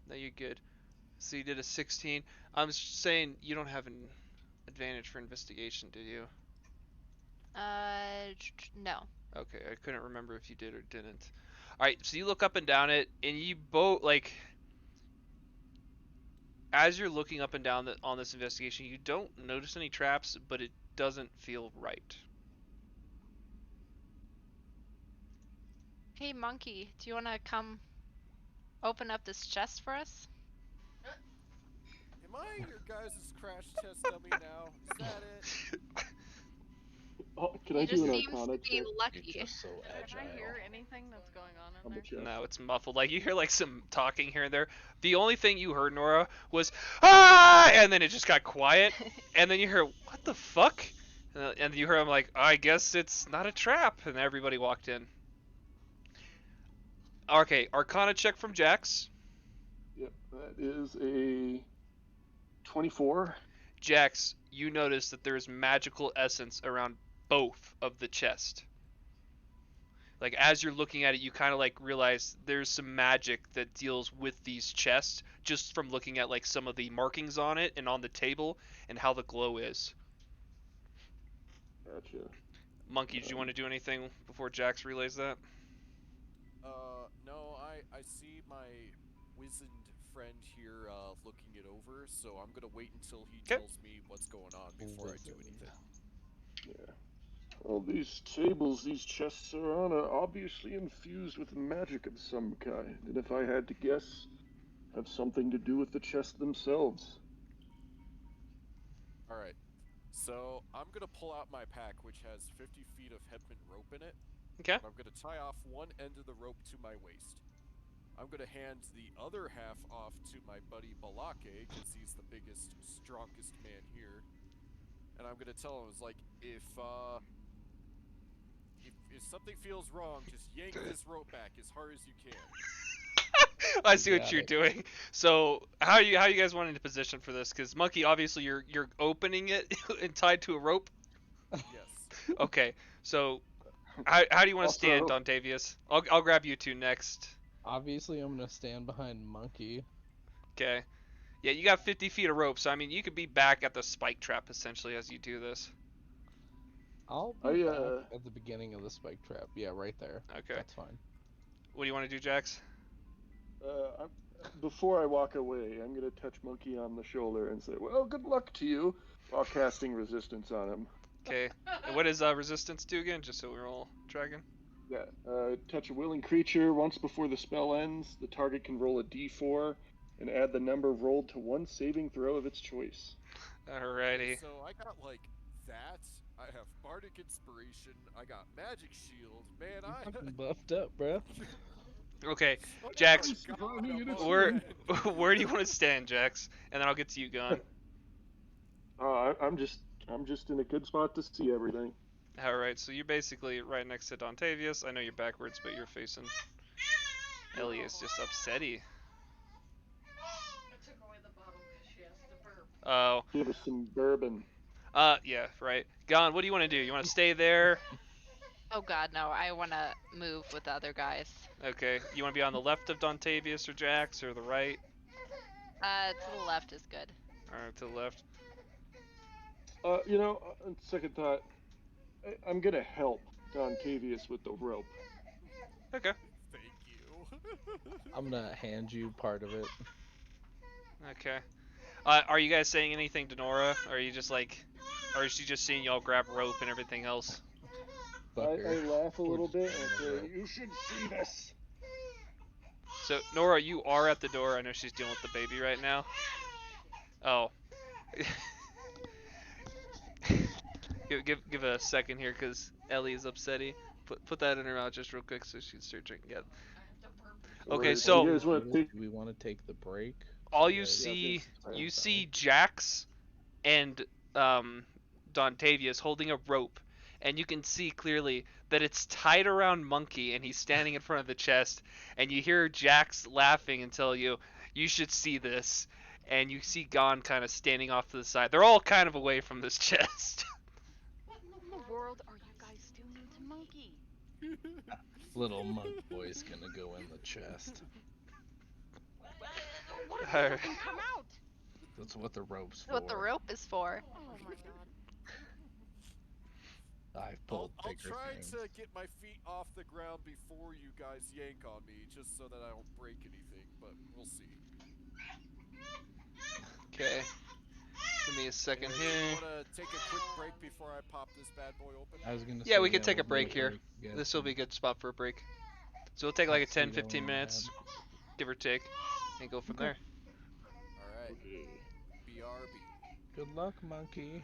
No, you're good. So you did a 16. I'm saying you don't have an advantage for investigation, do you? No. Okay, I couldn't remember if you did or didn't. Alright, so you look up and down it, and you both, like, as you're looking up and down on this investigation, you don't notice any traps, but it doesn't feel right. Hey, monkey, do you want to come open up this chest for us? Am I your guys' crash test dummy now? Is that it? Oh, can He I just do an seems Arcana to be check lucky. You're just so Can I agile. hear anything that's going on on in the there? chest? No, it's muffled. Like you hear like some talking here and there. The only thing you heard, Nora, was ah, and then it just got quiet. And then you hear what the fuck, and you hear him like, I guess it's not a trap, and everybody walked in. Okay, Arcana check from Jax. Yep, that is a 24. Jax, you notice that there's magical essence around both of the chest. Like as you're looking at it, you kind of like realize there's some magic that deals with these chests just from looking at like some of the markings on it and on the table and how the glow is. Gotcha. Monkey, did you want to do anything before Jax relays that? No, I see my wizened friend here looking it over, so I'm gonna wait until he 'Kay. tells me what's going on before I do anything. Yeah. Well, these tables, these chests are on are obviously infused with magic of some kind, and if I had to guess, have something to do with the chests themselves. Alright, so I'm gonna pull out my pack, which has 50 feet of hempen rope in it. Okay. And I'm gonna tie off one end of the rope to my waist. I'm gonna hand the other half off to my buddy Balake, because he's the biggest, strongest man here. And I'm gonna tell him, it's like, if something feels wrong, just yank this rope back as hard as you can. I see what Got you're it. doing. So how you guys want into position for this? Because Monkey, obviously you're opening it and tied to a rope. Yes. Okay. So how do you want to stand, Also- Dontavius? I'll grab you two next. Obviously, I'm gonna stand behind Monkey. Okay. Yeah, you got 50 feet of rope, so I mean you could be back at the spike trap essentially as you do this. I'll be back I, at the beginning of the spike trap. Yeah, right there. Okay. That's fine. What do you want to do, Jax? Before I walk away, I'm gonna touch Monkey on the shoulder and say, "Well, good luck to you," while casting resistance on him. Okay. And what does resistance do again? Just so we're all tracking. Yeah. Touch a willing creature once before the spell ends. The target can roll a d4 and add the number rolled to one saving throw of its choice. Alrighty. So I got like that. I have bardic inspiration. I got magic shield. Man, I Fucking buffed up, bro. Okay. Oh, Jax, God, surviving I'm it, on Where it. where do you want to stand, Jax? And then I'll get to you, Gon. I'm just in a good spot to see everything. Alright, so you're basically right next to Dontavius. I know you're backwards, but you're facing. Ellie is just upsetty. I took away the bottle because she has to burp. Oh. Give us some bourbon. Yeah, right. Gon, what do you want to do? You want to stay there? Oh god, no, I want to move with the other guys. Okay. You want to be on the left of Dontavius or Jax, or the right? To the left is good. Alright, to the left. On second thought, I'm gonna help Dontavius with the rope. Okay. Thank you. I'm gonna hand you part of it. Okay. Are you guys saying anything to Nora? Or are you just like, or is she just seeing y'all grab rope and everything else? I Fucker. laugh a little bit and Towards the say, rope. "You should see this." So Nora, you are at the door. I know she's dealing with the baby right now. Oh. give a second here, cause Ellie is upsetty. Put that in her mouth just real quick so she can start drinking. Yeah. Okay, Or, so- do you guys want to Do take? we want to take the break? All you Yeah, see, yes, you yes. see Jax and Dontavius holding a rope, and you can see clearly that it's tied around Monkey, and he's standing in front of the chest. And you hear Jax laughing and tell you, "You should see this." And you see Gon kind of standing off to the side. They're all kind of away from this chest. What in the world are you guys doing to Monkey? Little monk boy's gonna go in the chest. What if Alright. it doesn't come out? That's what the rope's for. What the rope is for. Oh my god. I've pulled I'll bigger try things. to get my feet off the ground before you guys yank on me, just so that I don't break anything, but we'll see. me a second Anyways, do you here. want to take a quick break before I pop this bad boy open? I was gonna Yeah, say, we could take a we'll do break it here. like you guys This will can be a good spot for a break. So we'll take like a pass through 10, that 15 one on minutes, tab. give or take, and go from Okay. there. All right. Okay. BRB. Good luck, monkey.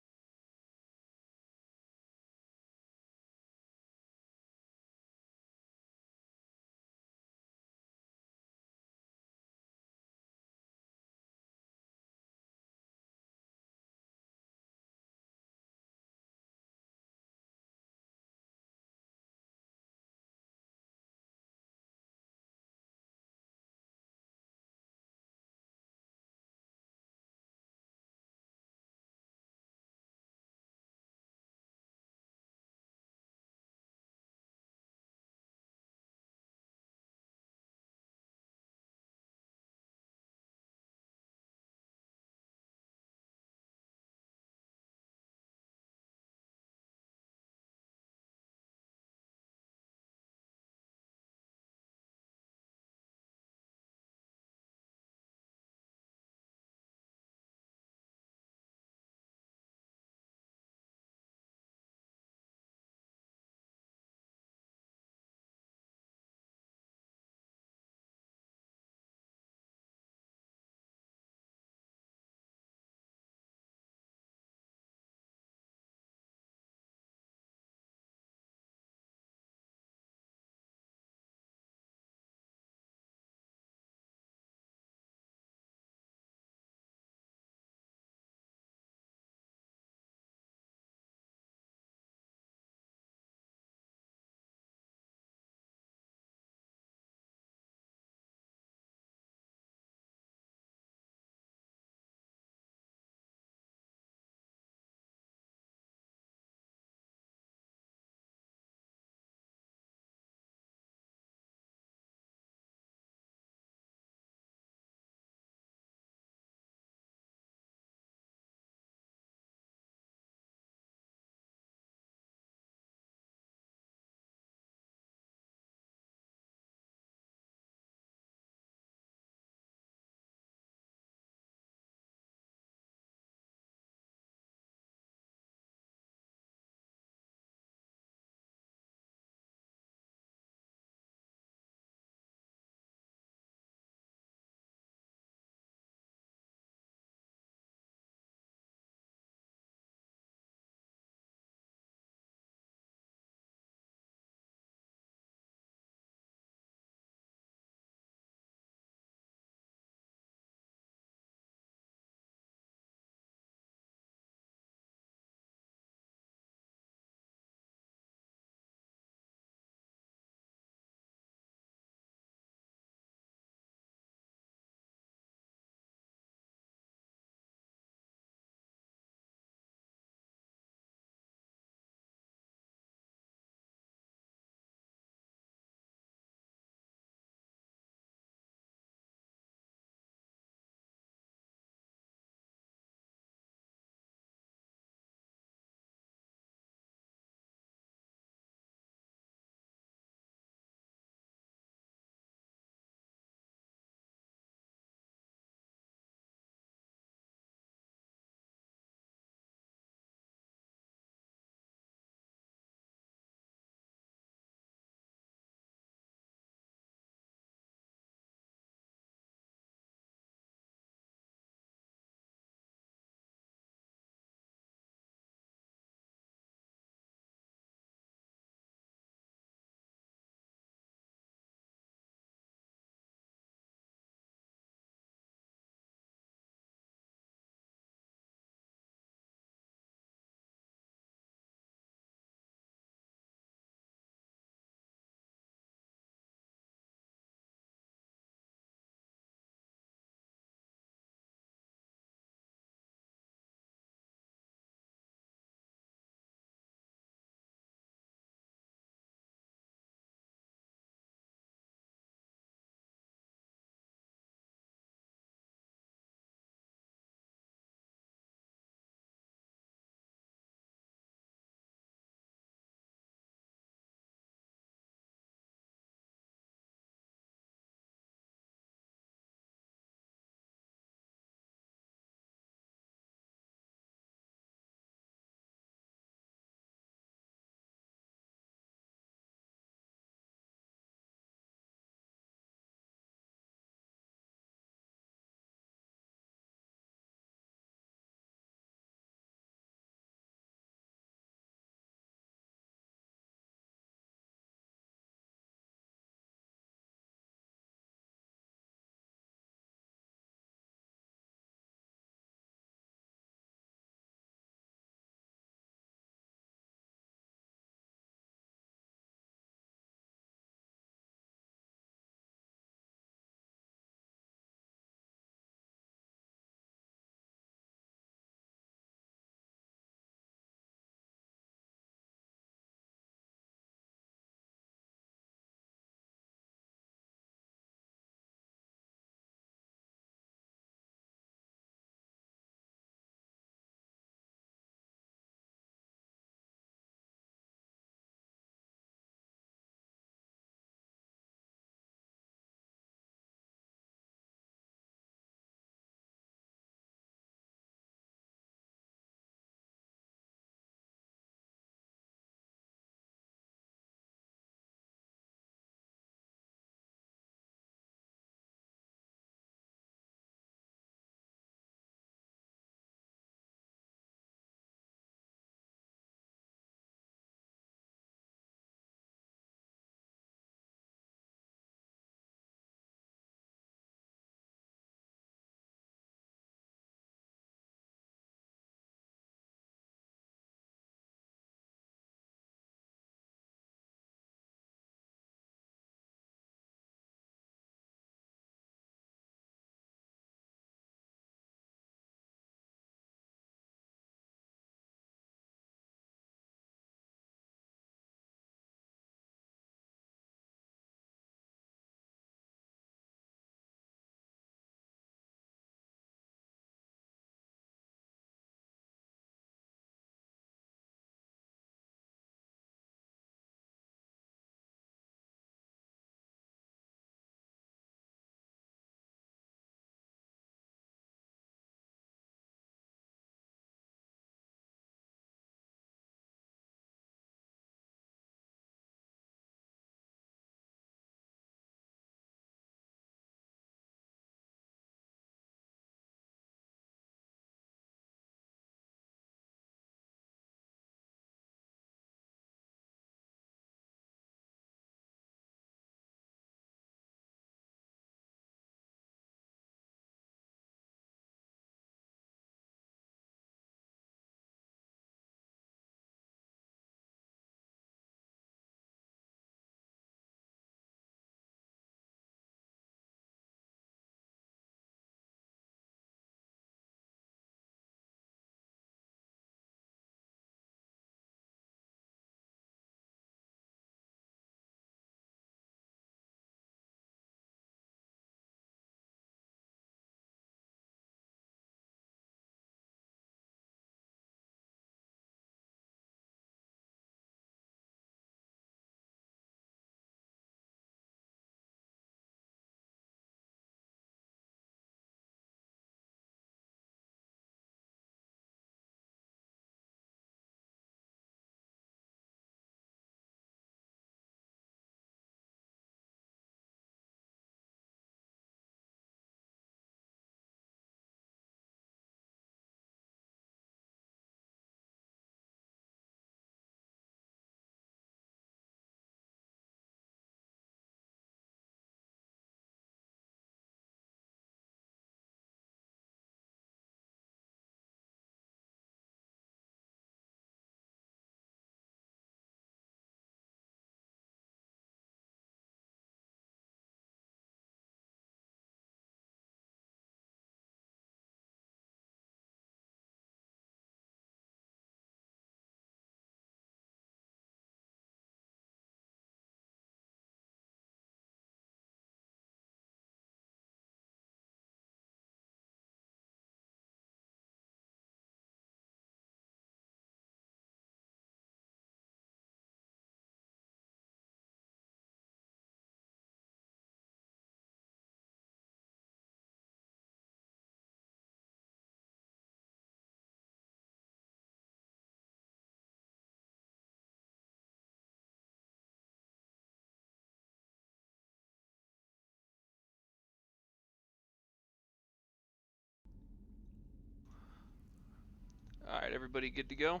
Alright, everybody good to go?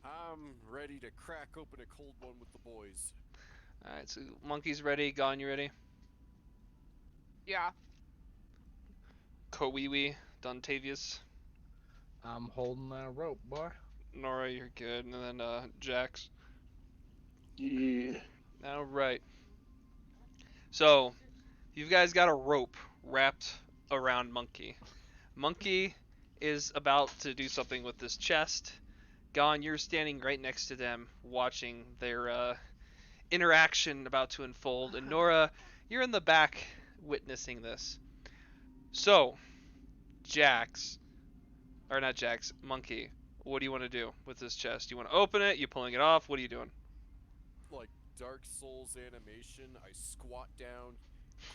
I'm ready to crack open a cold one with the boys. Alright, so Monkey's ready. Gon, you ready? Yeah. Kowiwi, Dontavius, I'm holding that rope, boy. Nora, you're good. And then Jax. Yeah. Alright. So, you guys got a rope wrapped around Monkey. Monkey is about to do something with this chest. Gon, you're standing right next to them, watching their interaction about to unfold. And Nora, you're in the back witnessing this. So, Monkey, what do you want to do with this chest? You want to open it? You pulling it off? What are you doing? Like Dark Souls animation, I squat down,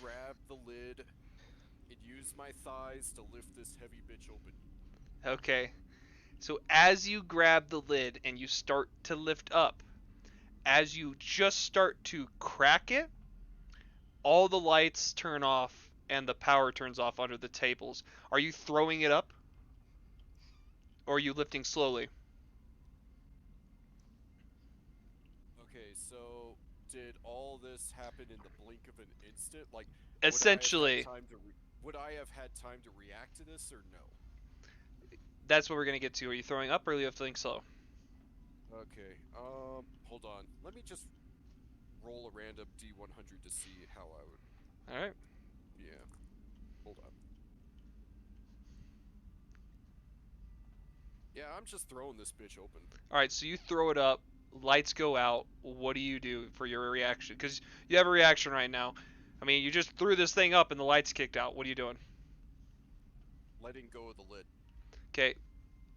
grab the lid, and use my thighs to lift this heavy bitch open. Okay. So as you grab the lid and you start to lift up, as you just start to crack it, all the lights turn off and the power turns off under the tables. Are you throwing it up? Or are you lifting slowly? Okay, so did all this happen in the blink of an instant? Like, Essentially, would I have had time to react to this or no? that's what we're going to get to. Are you throwing up or are you lifting slow? Okay, hold on. Let me just roll a random D100 to see how I would. Alright. Yeah. Hold on. Yeah, I'm just throwing this bitch open. Alright, so you throw it up, lights go out. What do you do for your reaction? Because you have a reaction right now. I mean, you just threw this thing up and the lights kicked out. What are you doing? Letting go of the lid. Okay,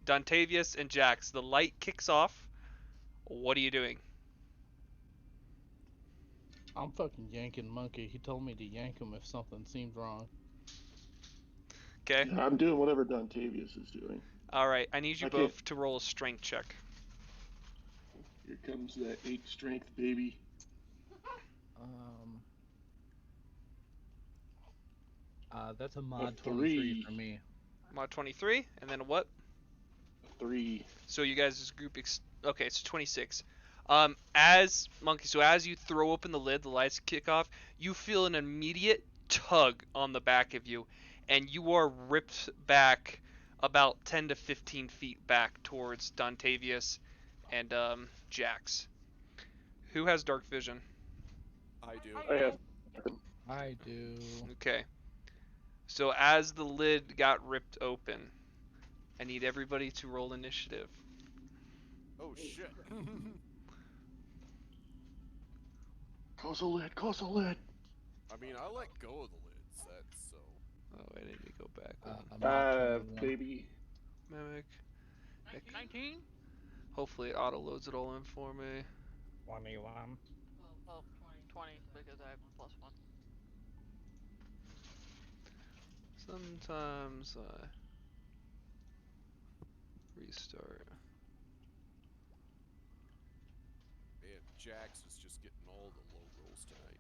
Dontavius and Jax, the light kicks off. What are you doing? I'm fucking yanking Monkey. He told me to yank him if something seemed wrong. Okay. Yeah, I'm doing whatever Dontavius is doing. Alright, I need you I can't- both to roll a strength check. Here comes that 8 strength, baby. That's a mod A 23 3. for me. Mod 23, and then what? 3. So you guys' group, okay, it's 26. As Monkey, so as you throw open the lid, the lights kick off, you feel an immediate tug on the back of you, and you are ripped back about 10 to 15 feet back towards Dontavius and Jax. Who has dark vision? I do. I have. I do. Okay. So as the lid got ripped open, I need everybody to roll initiative. Oh shit. Close the lid, close the lid. I mean, I let go of the lids, that's so. Oh, I need to go back one. I'm 5, 21. baby. Mimic. 19? Hopefully it auto loads it all in for me. 21. Well, 20 because I have +1. Sometimes I restart. Man, Jax is just getting all the low rolls tonight.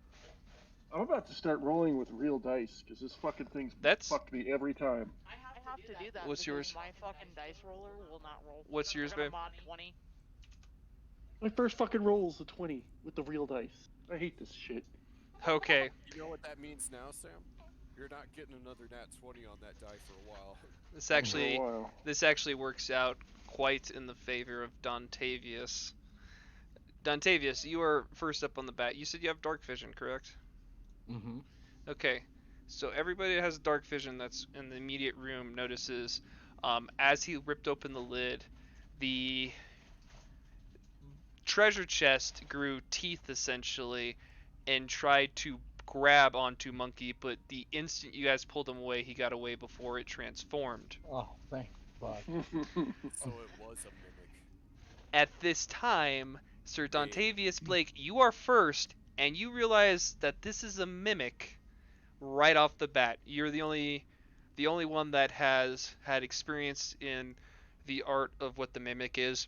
I'm about to start rolling with real dice, because this fucking thing's That's- fucked me every time. I have to do that. What's because yours? My fucking dice roller will not roll. What's yours, We're gonna babe? mod 20. My first fucking roll is a 20 with the real dice. I hate this shit. Okay. You know what that means now, Sam? You're not getting another nat 20 on that die for a while. This actually For a while. this actually works out quite in the favor of Dontavius. Dontavius, you are first up on the bat. You said you have dark vision, correct? Mm-hmm. Okay. So everybody that has dark vision that's in the immediate room notices as he ripped open the lid, the treasure chest grew teeth essentially and tried to grab onto Monkey, but the instant you guys pulled him away, he got away before it transformed. Oh, thank fuck. So it was a mimic. At this time, Sir Dontavius Blake, you are first, and you realize that this is a mimic right off the bat. You're the only one that has had experience in the art of what the mimic is.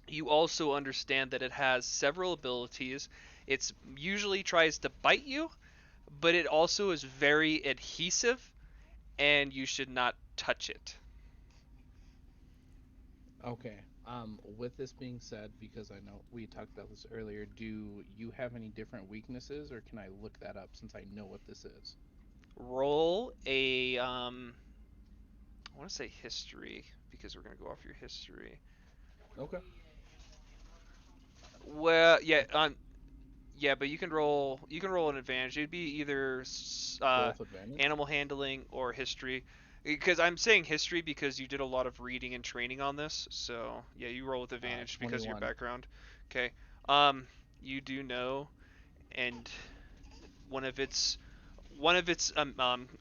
You also understand that it has several abilities. It usually tries to bite you, but it also is very adhesive, and you should not touch it. Okay. With this being said, because I know we talked about this earlier, do you have any different weaknesses, or can I look that up since I know what this is? Roll a I want to say history because we're gonna go off your history. Okay. Well, yeah, yeah, but you can roll an advantage. It'd be either Both advantage. animal handling or history. Because I'm saying history because you did a lot of reading and training on this. So yeah, you roll with advantage because of your 21. background. Okay. You do know, and one of its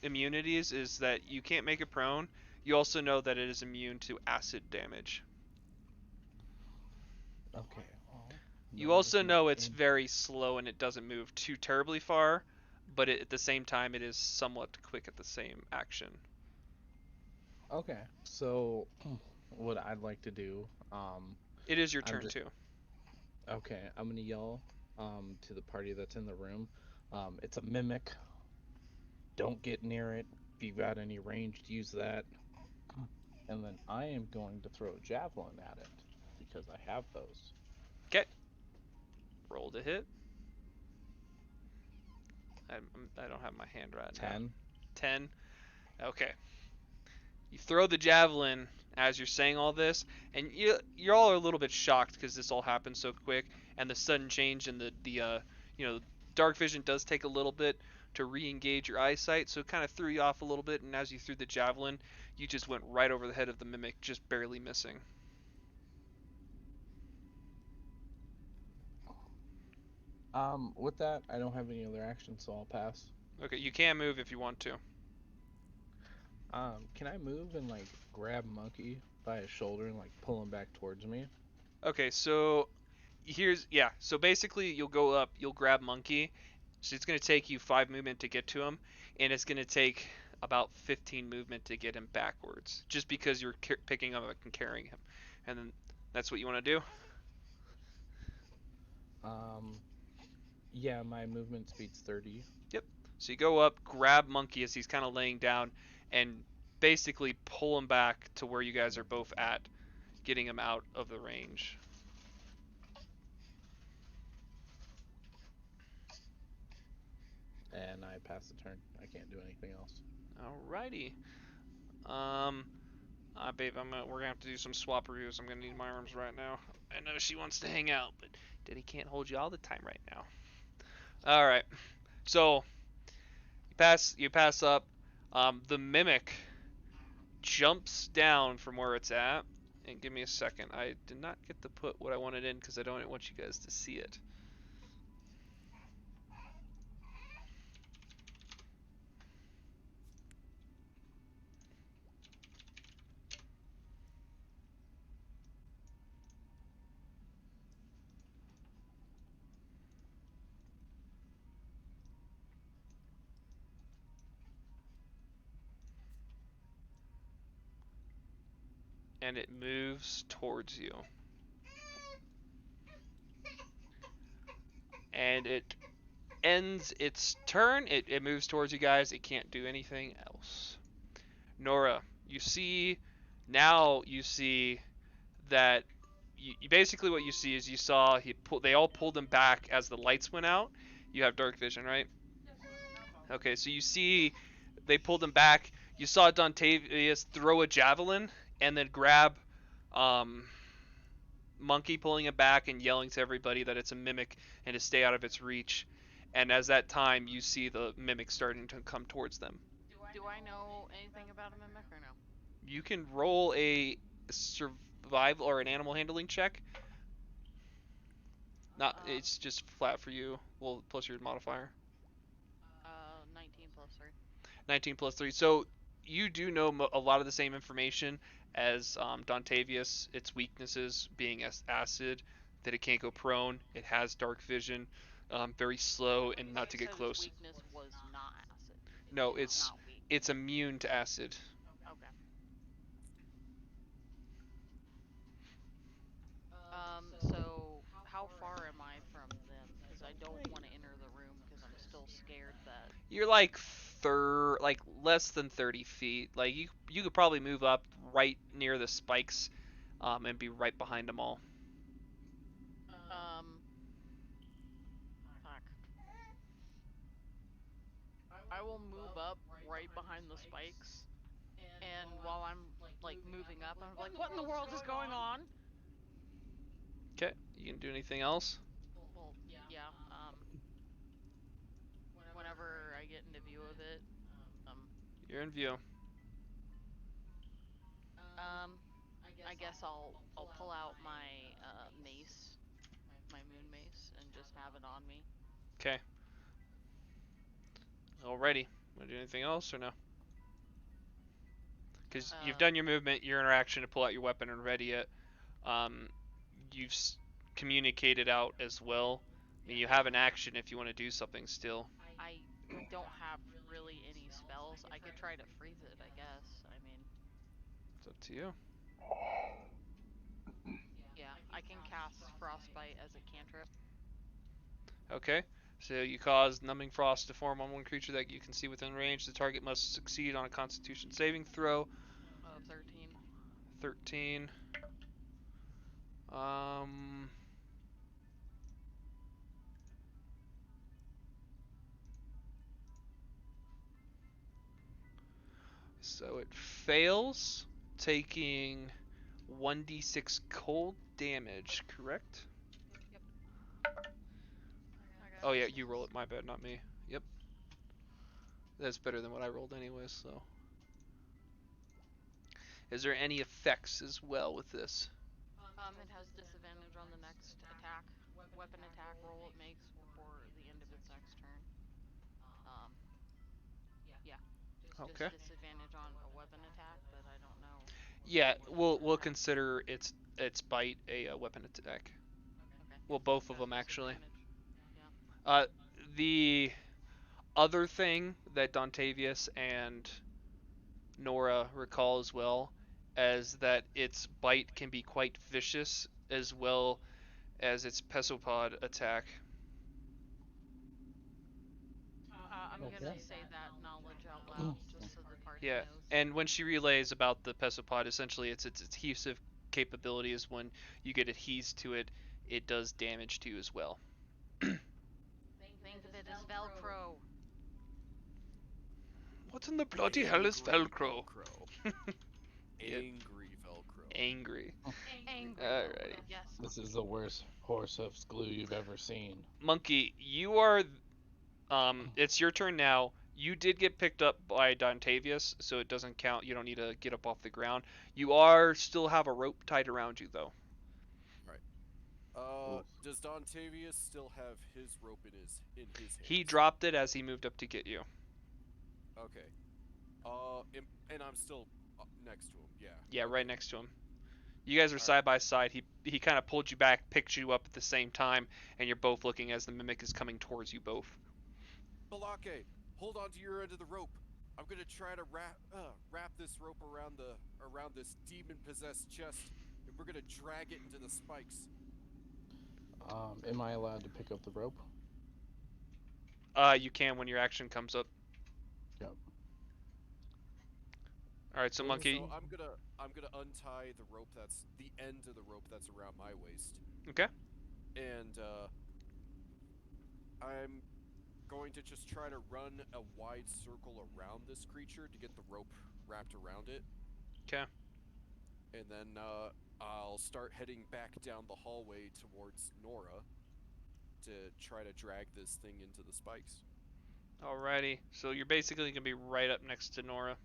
immunities is that you can't make it prone. You also know that it is immune to acid damage. Okay. Well, You none of this also know makes it's sense. very slow and it doesn't move too terribly far, but at the same time it is somewhat quick at the same action. Okay. So, what I'd like to do, It is your I'm turn just too. okay. I'm gonna yell, to the party that's in the room. It's a mimic. Don't get near it. If you've got any ranged, use that. And then I am going to throw a javelin at it because I have those. Okay. Roll to hit. I don't have my hand right now. 10. 10. Okay. You throw the javelin as you're saying all this, and you're all a little bit shocked because this all happened so quick, and the sudden change in the dark vision does take a little bit to re-engage your eyesight, so it kind of threw you off a little bit. And as you threw the javelin, you just went right over the head of the mimic, just barely missing. With that, I don't have any other actions, so I'll pass. Okay, you can move if you want to. Can I move and like grab Monkey by his shoulder and like pull him back towards me? Okay, so so basically you'll go up, you'll grab Monkey. So it's going to take you 5 movement to get to him, and it's going to take about 15 movement to get him backwards, just because you're picking him up and carrying him. And then that's what you want to do? Um, yeah, my movement speed's 30. Yep. So you go up, grab Monkey as he's kind of laying down, and basically pull him back to where you guys are both at, getting him out of the range. And I pass the turn. I can't do anything else. Alrighty. Babe, we're gonna have to do some swap reviews. I'm gonna need my arms right now. I know she wants to hang out, but Daddy can't hold you all the time right now. All right. So you pass up. The mimic jumps down from where it's at. And give me a second. I did not get to put what I wanted in because I don't want you guys to see it. And it moves towards you. And it ends its turn. It moves towards you guys. It can't do anything else. Nora, you see that basically what you see is you saw they all pulled him back as the lights went out. You have dark vision, right? Okay, so you see they pulled him back. You saw Dontavius throw a javelin and then grab Monkey, pulling it back and yelling to everybody that it's a mimic and to stay out of its reach. And as that time, you see the mimic starting to come towards them. Do I know anything about a mimic or no? You can roll a survival or an animal handling check. It's just flat for you. Well, plus your modifier. 19 plus 3. 19 plus 3. So you do know a lot of the same information as Dontavius. Its weaknesses being acid, that it can't go prone, it has dark vision, very slow, and not to get close. Its weakness was not acid. No, Not weak. it's immune to acid. Okay. So how far am I from them? Because I don't want to enter the room because I'm still scared that. You're like like less than 30 feet. Like you could probably move up right near the spikes, and be right behind them all. Fuck. I will move up right behind the spikes, and while I'm like moving up, I'm like, what in the world is going on? Okay. You can do anything else? Well, yeah. Whenever I get into view of it, You're in view. I guess I'll pull out my mace, my moon mace, and just have it on me. Okay. Alrighty. Want to do anything else or no? Because you've done your movement, your interaction to pull out your weapon and ready it. You've communicated out as well. I mean, you have an action if you want to do something still. I don't have really any spells. I could try to freeze it, I guess. I mean, It's up to you. yeah, I can cast frostbite as a cantrip. Okay. So you cause numbing frost to form on one creature that you can see within range. The target must succeed on a Constitution saving throw. 13. 13. So it fails, taking 1d6 cold damage, correct? Oh yeah, you roll it, my bad, not me. Yep. That's better than what I rolled anyways, so. Is there any effects as well with this? It has disadvantage on the next weapon attack roll it makes before the end of its next turn. Yeah. Okay. Just disadvantage on a weapon attack, but I don't know. Yeah, we'll consider its bite a weapon attack. Okay. Well, both of them actually. Yeah. The other thing that Dontavius and Nora recall as well as that its bite can be quite vicious as well as its Pesopod attack. I'm gonna say that knowledge out loud just so the party Yeah, knows. and when she relays about the Pesopod, essentially its adhesive capability is when you get adhesed to it, it does damage to you as well. Think of it as Velcro. What in the bloody hell is Velcro? Angry Velcro. Angry. Angry. Alrighty. Yes. This is the worst horse hoofs glue you've ever seen. Monkey, you are. It's your turn now. You did get picked up by Dontavius, so it doesn't count. You don't need to get up off the ground. You still have a rope tied around you, though. Right. Does Dontavius still have his rope in his hands? He dropped it as he moved up to get you. Okay. And I'm still next to him. Yeah. Yeah, right next to him. You guys are side by side. He kind of pulled you back, picked you up at the same time, and you're both looking as the mimic is coming towards you both. Balake, hold on to your end of the rope. I'm gonna try to wrap this rope around this demon-possessed chest, and we're gonna drag it into the spikes. Am I allowed to pick up the rope? You can when your action comes up. Yep. All right, so Monkey. So I'm gonna untie the rope that's the end of the rope that's around my waist. Okay. And I'm going to just try to run a wide circle around this creature to get the rope wrapped around it. Okay. And then I'll start heading back down the hallway towards Nora to try to drag this thing into the spikes. Alrighty. So you're basically gonna be right up next to Nora.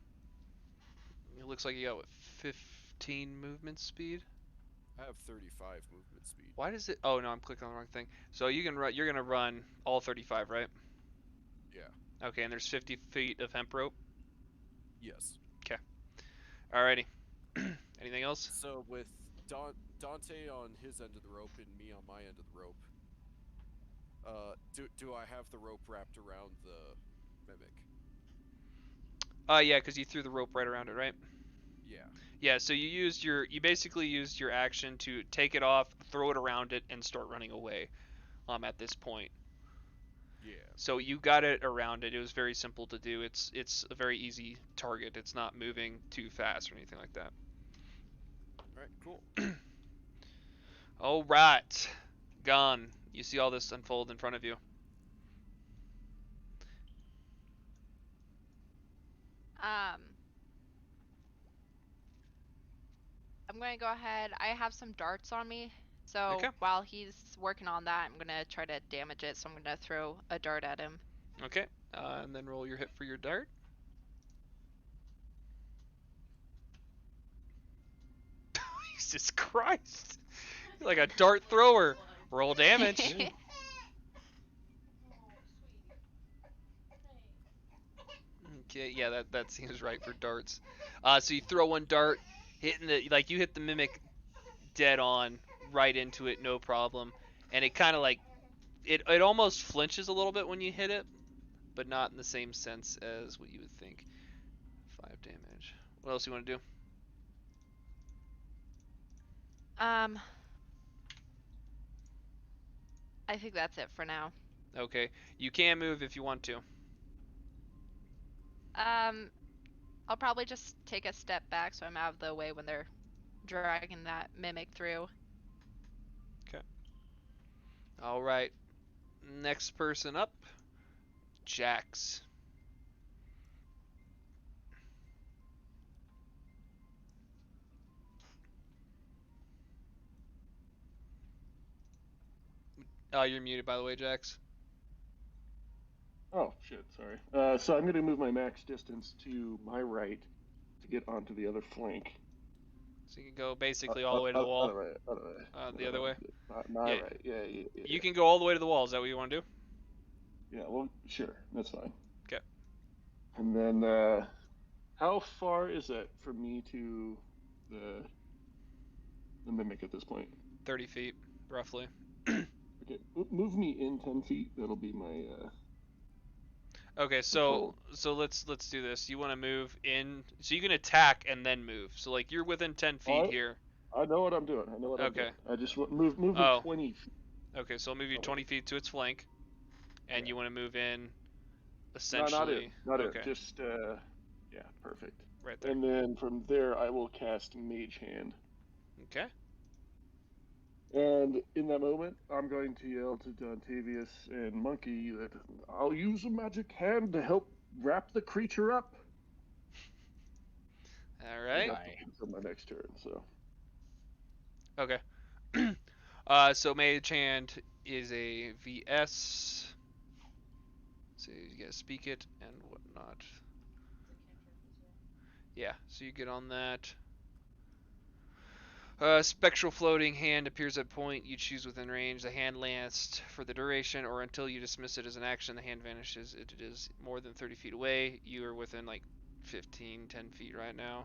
It looks like you got what, 15 movement speed? I have 35 movement speed. Why does it? Oh no, I'm clicking on the wrong thing. So you can run. You're gonna run all 35, right? Yeah. Okay, and there's 50 feet of hemp rope. Yes. Okay. Alrighty. Anything else? So with Dante on his end of the rope and me on my end of the rope, do I have the rope wrapped around the mimic? Yeah, because you threw the rope right around it, right? Yeah. Yeah. So you basically used your action to take it off, throw it around it, and start running away. At this point. Yeah. So you got it around it. It was very simple to do. It's a very easy target. It's not moving too fast or anything like that. Alright, cool. All right, Gone. You see all this unfold in front of you. I'm gonna go ahead. I have some darts on me, so Okay. while he's working on that, I'm gonna try to damage it. So I'm gonna throw a dart at him. Okay. And then roll your hit for your dart. Jesus Christ! You're like a dart thrower. Roll damage. Okay, yeah, that seems right for darts. So you throw one dart, hitting you hit the mimic dead on, right into it, no problem. And it kind of it almost flinches a little bit when you hit it, but not in the same sense as what you would think. 5 damage. What else do you want to do? I think that's it for now. Okay, you can move if you want to. I'll probably just take a step back so I'm out of the way when they're dragging that mimic through. Okay. All right. Next person up, Jax. You're muted, by the way, Jax. Oh shit, sorry. So I'm going to move my max distance to my right to get onto the other flank. So you can go basically all the way to the wall. Other way. The other way. My Yeah. right. Yeah. You can go all the way to the wall. Is that what you want to do? Yeah. Well, sure. That's fine. Okay. And then, how far is that from me to the mimic at this point? 30 feet, roughly. Okay. Move me in 10 feet. That'll be my. Okay, so let's do this. You want to move in, so you can attack and then move. So like you're within 10 feet here. I know what I'm doing. I'm doing. I just want move me 20 feet. Okay, so I'll move you 20 feet to its flank, and you want to move in. No, Essentially. not okay. it. Just yeah, perfect. Right there. And then from there, I will cast Mage Hand. Okay. And in that moment, I'm going to yell to Dontavius and Monkey that I'll use a magic hand to help wrap the creature up. All right. For my next turn, so. Okay. So Mage Hand is a VS. So you gotta speak it and whatnot. Yeah, so you get on that. Spectral floating hand appears at point you choose within range. The hand lasts for the duration or until you dismiss it as an action. The hand vanishes. It is more than 30 feet away. You are within like 10 feet right now.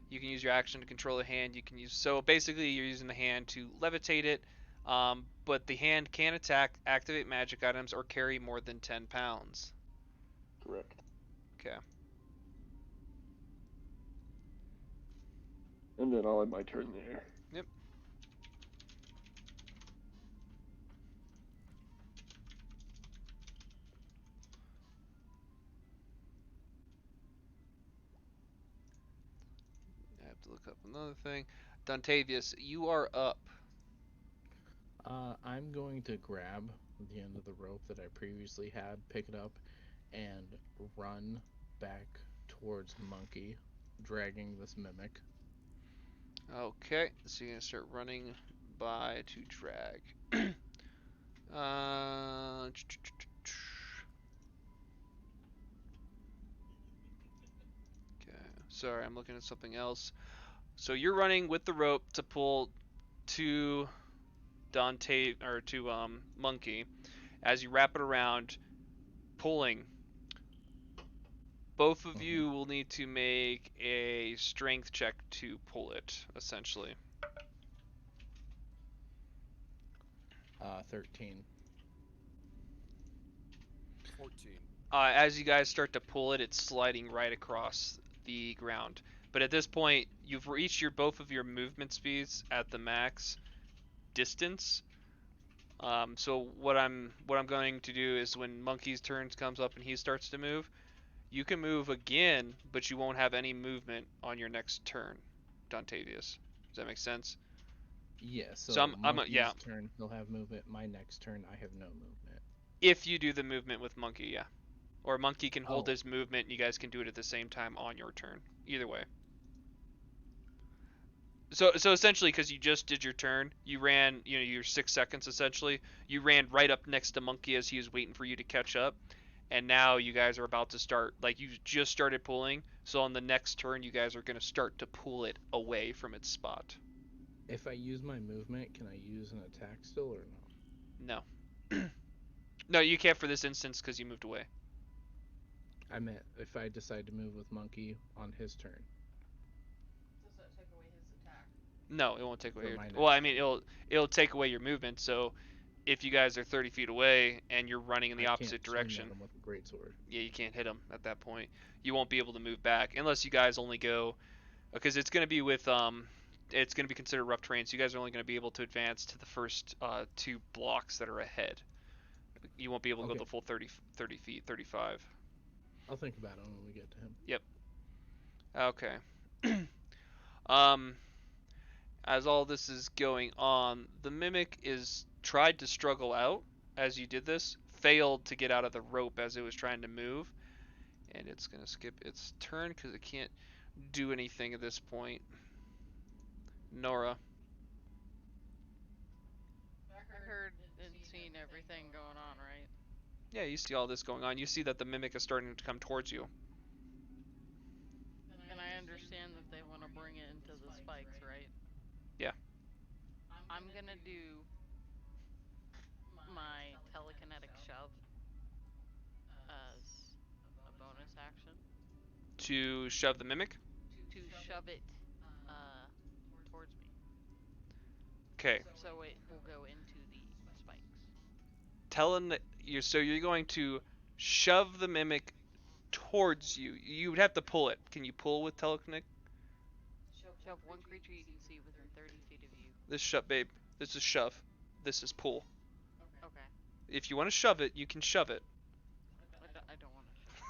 You can use your action to control the hand. So basically you're using the hand to levitate it, but the hand can attack, activate magic items, or carry more than 10 pounds. Correct. Okay. And then I'll end my turn there. Yep. I have to look up another thing. Dontavius, you are up. I'm going to grab the end of the rope that I previously had, pick it up, and run back towards Monkey, dragging this mimic. Okay, so you're gonna start running by to drag. Okay, sorry, I'm looking at something else. So you're running with the rope to pull to Dante or to Monkey. As you wrap it around, pulling. Both of you will need to make a strength check to pull it, essentially. 13. 14. As you guys start to pull it, it's sliding right across the ground. But at this point, you've reached both of your movement speeds at the max distance. So what I'm going to do is when Monkey's turn comes up and he starts to move, you can move again, but you won't have any movement on your next turn, Dontavius. Does that make sense? Yeah, so, So Monkey's yeah. turn, he'll have movement. My next turn, I have no movement. If you do the movement with Monkey, yeah. Or Monkey can hold Oh. his movement and you guys can do it at the same time on your turn. Either way. So essentially, because you just did your turn, you ran, your 6 seconds essentially. You ran right up next to Monkey as he was waiting for you to catch up. And now you guys are about to start, like you just started pulling. So on the next turn, you guys are going to start to pull it away from its spot. If I use my movement, can I use an attack still or no? No. No, you can't for this instance because you moved away. I meant if I decide to move with Monkey on his turn. Does that take away his attack? No, it won't take away For your. my Well, I next mean, turn. it'll take away your movement. So, if you guys are 30 feet away and you're running in the I opposite can't swing direction, at him with a greatsword. yeah, you can't hit them at that point. You won't be able to move back unless you guys only go, because it's going to be with it's going to be considered rough terrain. So you guys are only going to be able to advance to the first 2 blocks that are ahead. You won't be able to go Okay. the full 30 feet, 35. I'll think about it when we get to him. Yep. Okay. As all this is going on, the Mimic is tried to struggle out as you did this, failed to get out of the rope as it was trying to move, and it's going to skip its turn because it can't do anything at this point. Nora. I heard and seen everything going on, right? Yeah, you see all this going on. You see that the Mimic is starting to come towards you. And I understand that they want to bring it into the spikes, right? Yeah. I'm gonna do my telekinetic shove as a bonus action To shove the Mimic? to shove it towards me. Okay. So it will go into the spikes. So you're going to shove the Mimic towards you. You would have to pull it. Can you pull with telekinetic? Shove one creature you can see within 30 feet of you. This shove, babe. This is shove. This is pull. Okay. If you want to shove it, you can shove it. I don't want to shove.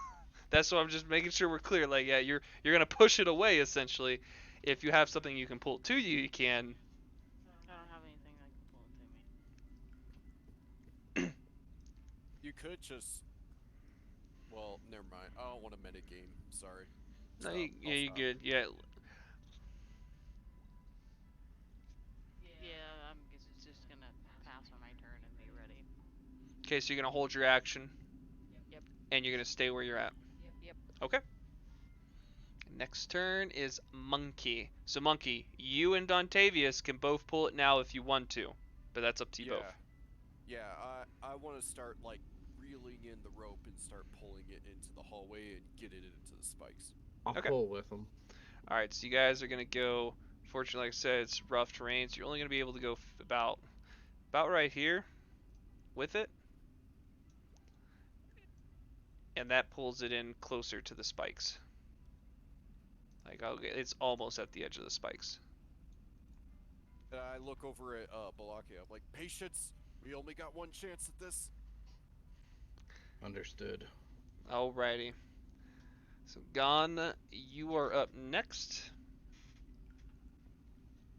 That's why I'm just making sure we're clear. Like, yeah, you're gonna push it away essentially. If you have something you can pull to you, you can. I don't have anything that can pull it to me. You could just. Well, never mind. I don't want to metagame. Sorry. No, Stop. yeah, I'll you're stop. good. Yeah. Yeah, I'm just gonna pass on my turn and be ready. Okay, so you're gonna hold your action. Yep. And you're gonna stay where you're at. Yep. Okay. Next turn is Monkey. So Monkey, you and Dontavius can both pull it now if you want to, but that's up to you both. Yeah, I want to start like reeling in the rope and start pulling it into the hallway and get it into the spikes. I'll Okay. pull with him. All right, so you guys are gonna go. Fortunately, like I said, it's rough terrain, so you're only gonna be able to go about right here with it, and that pulls it in closer to the spikes. Like, it's almost at the edge of the spikes. And I look over at Balakia. I'm like, patience. We only got one chance at this. Understood. Alrighty. So Gon, you are up next.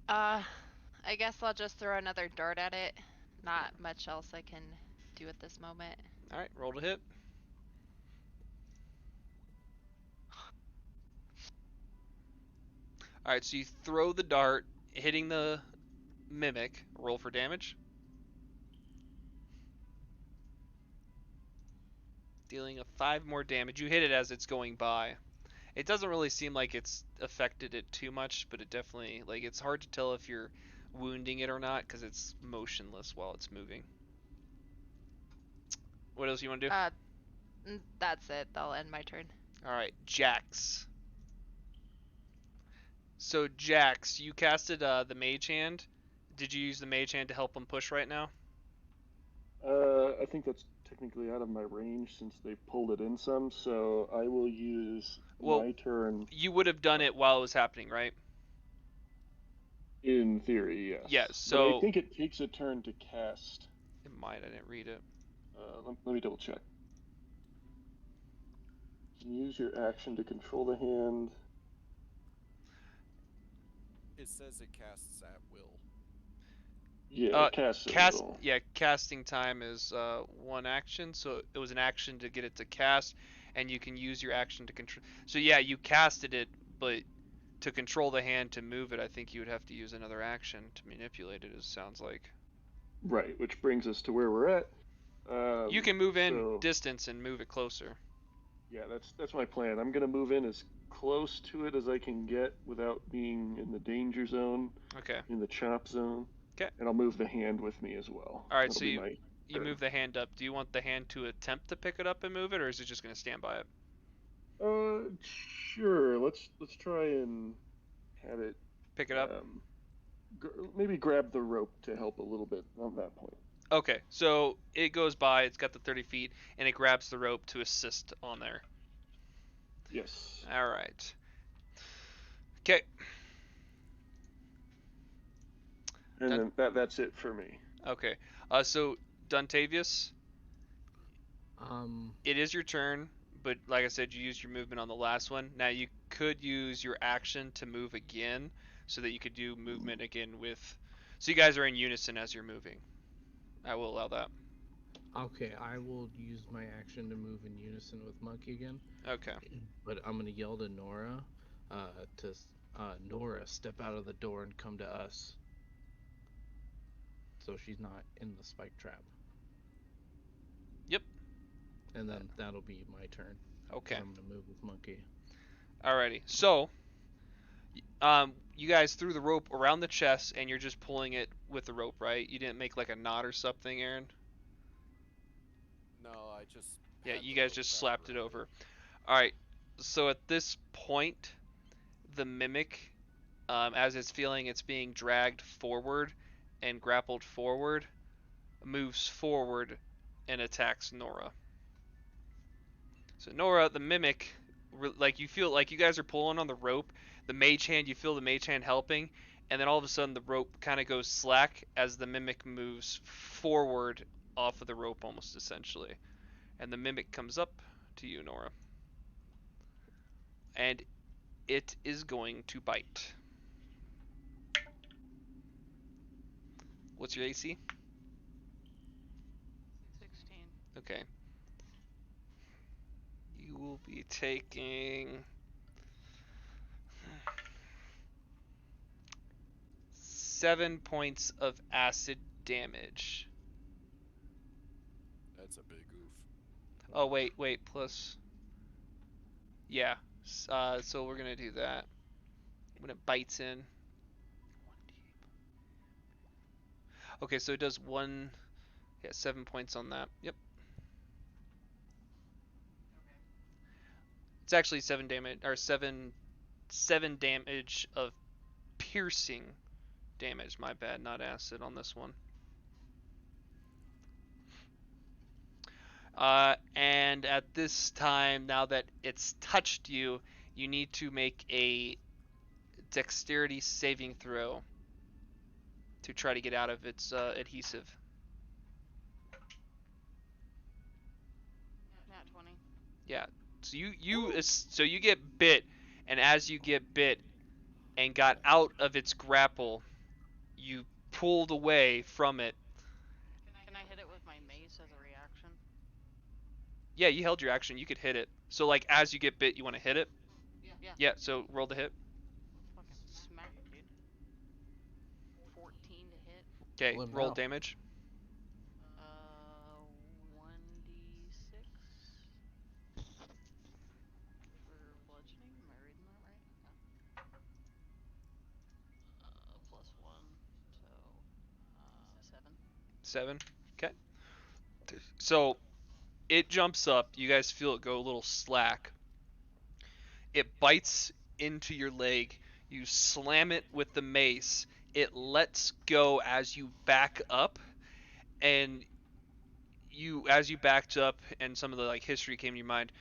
I guess I'll just throw another dart at it. Not much else I can do at this moment. All right, roll to hit. All right, so you throw the dart, hitting the Mimic. Roll for damage. Dealing a 5 more damage. You hit it as it's going by. It doesn't really seem like it's affected it too much, but it definitely, like, it's hard to tell if you're wounding it or not because it's motionless while it's moving. What else you want to do? That's it. That'll end my turn. All right, Jax. So Jax, you casted the Mage Hand. Did you use the Mage Hand to help him push right now? I think that's technically out of my range since they pulled it in some, so I will use my turn. You would have done it while it was happening, right? In theory, yes. Yes, But so I think it takes a turn to cast. It might. I didn't read it. Let me double check. Use your action to control the hand. It says it casts at will. Yeah, cast at Cast. will. Yeah, casting time is one action, so it was an action to get it to cast, and you can use your action to control. So yeah, you casted it, but to control the hand to move it, I think you would have to use another action to manipulate it. It sounds like. Right, which brings us to where we're at. You can move in so- distance and move it closer. Yeah, that's my plan. I'm gonna move in as close to it as I can get without being in the danger zone, Okay. in the chop zone. 'Kay. And I'll move the hand with me as well. All right, That'll so be you my you turn. move the hand up. Do you want the hand to attempt to pick it up and move it, or is it just gonna stand by it? Sure. Let's try and have it. Pick it up. Maybe grab the rope to help a little bit on that point. Okay, so it goes by. It's got the 30 feet, and it grabs the rope to assist on there. Yes. All right. Okay. And Done. then that's it for me. Okay. So Duntavius, it is your turn, but like I said, you used your movement on the last one. Now you could use your action to move again, so that you could do movement again with. So you guys are in unison as you're moving. I will allow that. Okay, I will use my action to move in unison with Monkey again. Okay. But I'm gonna yell to Nora, Nora, step out of the door and come to us. So she's not in the spike trap. Yep. And then that'll be my turn. Okay. I'm gonna move with Monkey. Alrighty. So, you guys threw the rope around the chest, and you're just pulling it with the rope, right? You didn't make like a knot or something, Aaron? No, I just. Yeah, had you the guys rope just wrapped slapped it around over. Alright, so at this point, the mimic, as it's feeling it's being dragged forward and grappled forward, moves forward and attacks Nora. So Nora, the mimic, like you feel like you guys are pulling on the rope, the mage hand, you feel the mage hand helping, and then all of a sudden the rope kind of goes slack as the mimic moves forward off of the rope almost essentially. And the mimic comes up to you, Nora. And it is going to bite. What's your AC? 16. Okay. You will be taking 7 points of acid damage. That's a big oof. Oh wait, plus. Yeah. So we're gonna do that when it bites in. Okay, so it does 7 points on that. Yep. It's actually 7 damage, or 7 damage of piercing damage. My bad, not acid on this one. And at this time, now that it's touched you, you need to make a dexterity saving throw to try to get out of its adhesive. Nat 20. Yeah. So you get bit, and as you get bit and got out of its grapple, you pulled away from it. Can I hit it with my mace as a reaction? Yeah, you held your action. You could hit it. So like as you get bit, you want to hit it. Yeah. Yeah. So roll the hit. Fucking smack it, dude. 14 to hit. Okay. Well, Roll now. damage. 1d6 for bludgeoning. Am I reading that right? Yeah. Plus 1, so 7. 7. Okay. So it jumps up. You guys feel it go a little slack. It bites into your leg. You slam it with the mace. It lets go as you back up, and as you backed up and some of the like history came to your mind,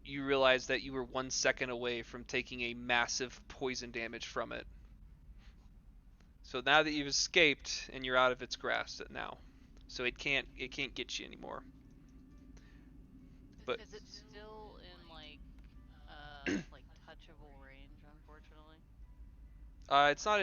you realize that you were 1 second away from taking a massive poison damage from it. So now that you've escaped and you're out of its grasp now, so it can't get you anymore. But Is it still in like like touchable range? Unfortunately. it's not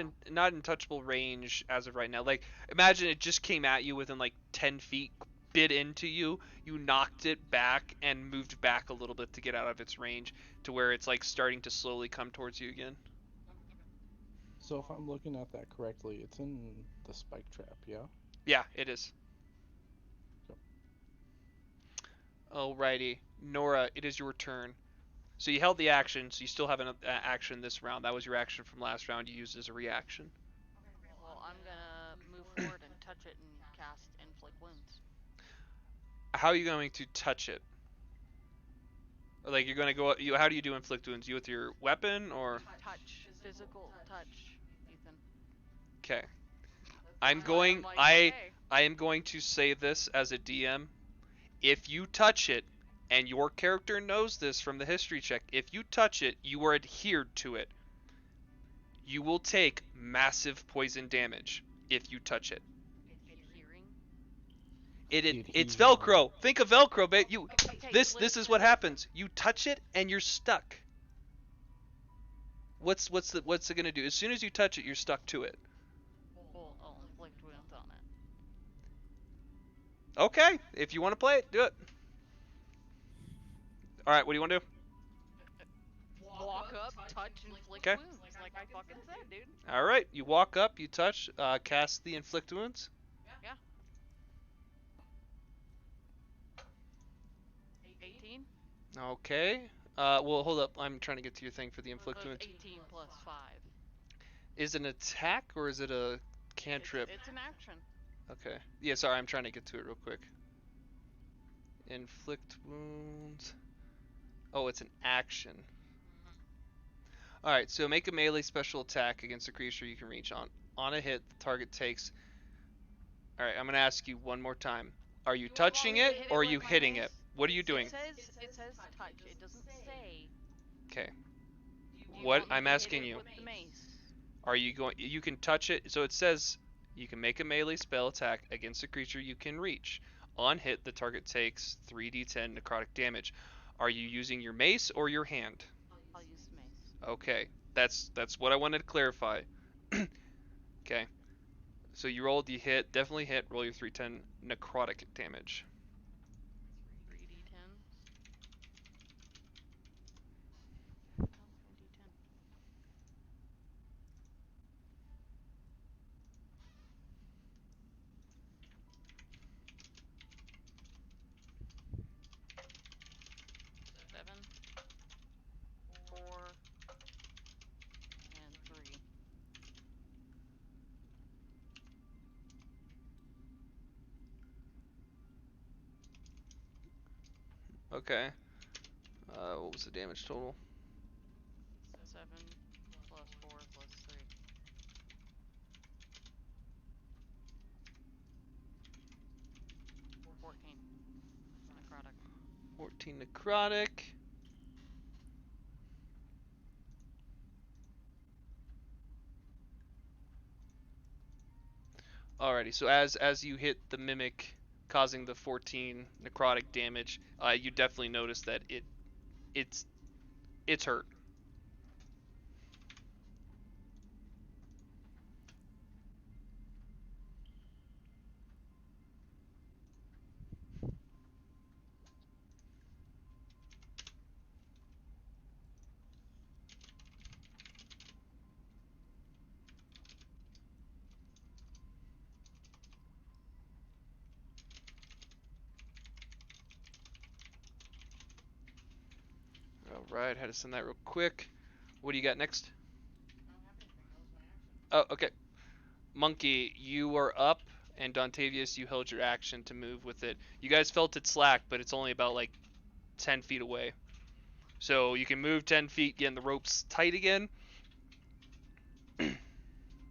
in touchable range as of right now. Like, imagine it just came at you within like 10 feet, bit into you, you knocked it back and moved back a little bit to get out of its range to where it's like starting to slowly come towards you again. So if I'm looking at that correctly, it's in the spike trap, yeah? Yeah, it is. Yep. Alrighty, Nora, it is your turn. So you held the action, so you still have an action this round. That was your action from last round. You used as a reaction. Well, I'm gonna move forward and touch it and cast inflict wounds. How are you going to touch it? Like you're gonna go. How do you do inflict wounds? You with your weapon or? Touch, physical touch, Ethan. Okay. That's why I'm like, okay. I am going to say this as a DM. If you touch it, and your character knows this from the history check, if you touch it, you are adhered to it. You will take massive poison damage if you touch it. Adhering? It's Velcro. Think of Velcro, babe. Okay, This is what happens. You touch it and you're stuck. What's it gonna do? As soon as you touch it, you're stuck to it. Well, I'll inflict wounds on it. Okay, if you want to play it, do it. All right, what do you want to do? Walk up, touch, inflict 'Kay. wounds, like I fucking said, dude. All right, you walk up, you touch, cast the inflict wounds. Yeah. 18? Okay. Well, hold up. I'm trying to get to your thing for the inflict wounds. 18 plus 5. Is it an attack or is it a cantrip? It's an action. Okay. Yeah, sorry, I'm trying to get to it real quick. Inflict wounds. Oh, it's an action. Alright, so make a melee special attack against a creature you can reach on. On a hit, the target takes... Alright, I'm going to ask you one more time. Are you touching it or are you hitting it? What are you doing? It says touch. It doesn't say. Okay. You What want me I'm to hit asking it you. with the mace? Are you going... You can touch it. So it says you can make a melee spell attack against a creature you can reach. On hit, the target takes 3d10 necrotic damage. Are you using your mace or your hand? I'll use the mace. Okay, that's what I wanted to clarify. Okay, so you rolled, you hit, definitely hit. Roll your 3d10 necrotic damage. 3d10. Oh, 3d10. Seven, 4, and 3. Okay. What was the damage total? 7 plus 4 plus 3. 14. Necrotic. 14 necrotic. Alrighty, so as you hit the mimic, causing the 14 necrotic damage, you definitely notice that it's hurt. Alright, had to send that real quick. What do you got next? Oh, okay. Monkey, you are up, and Dontavius, you held your action to move with it. You guys felt it slack, but it's only about like 10 feet away. So you can move 10 feet, getting the ropes tight again.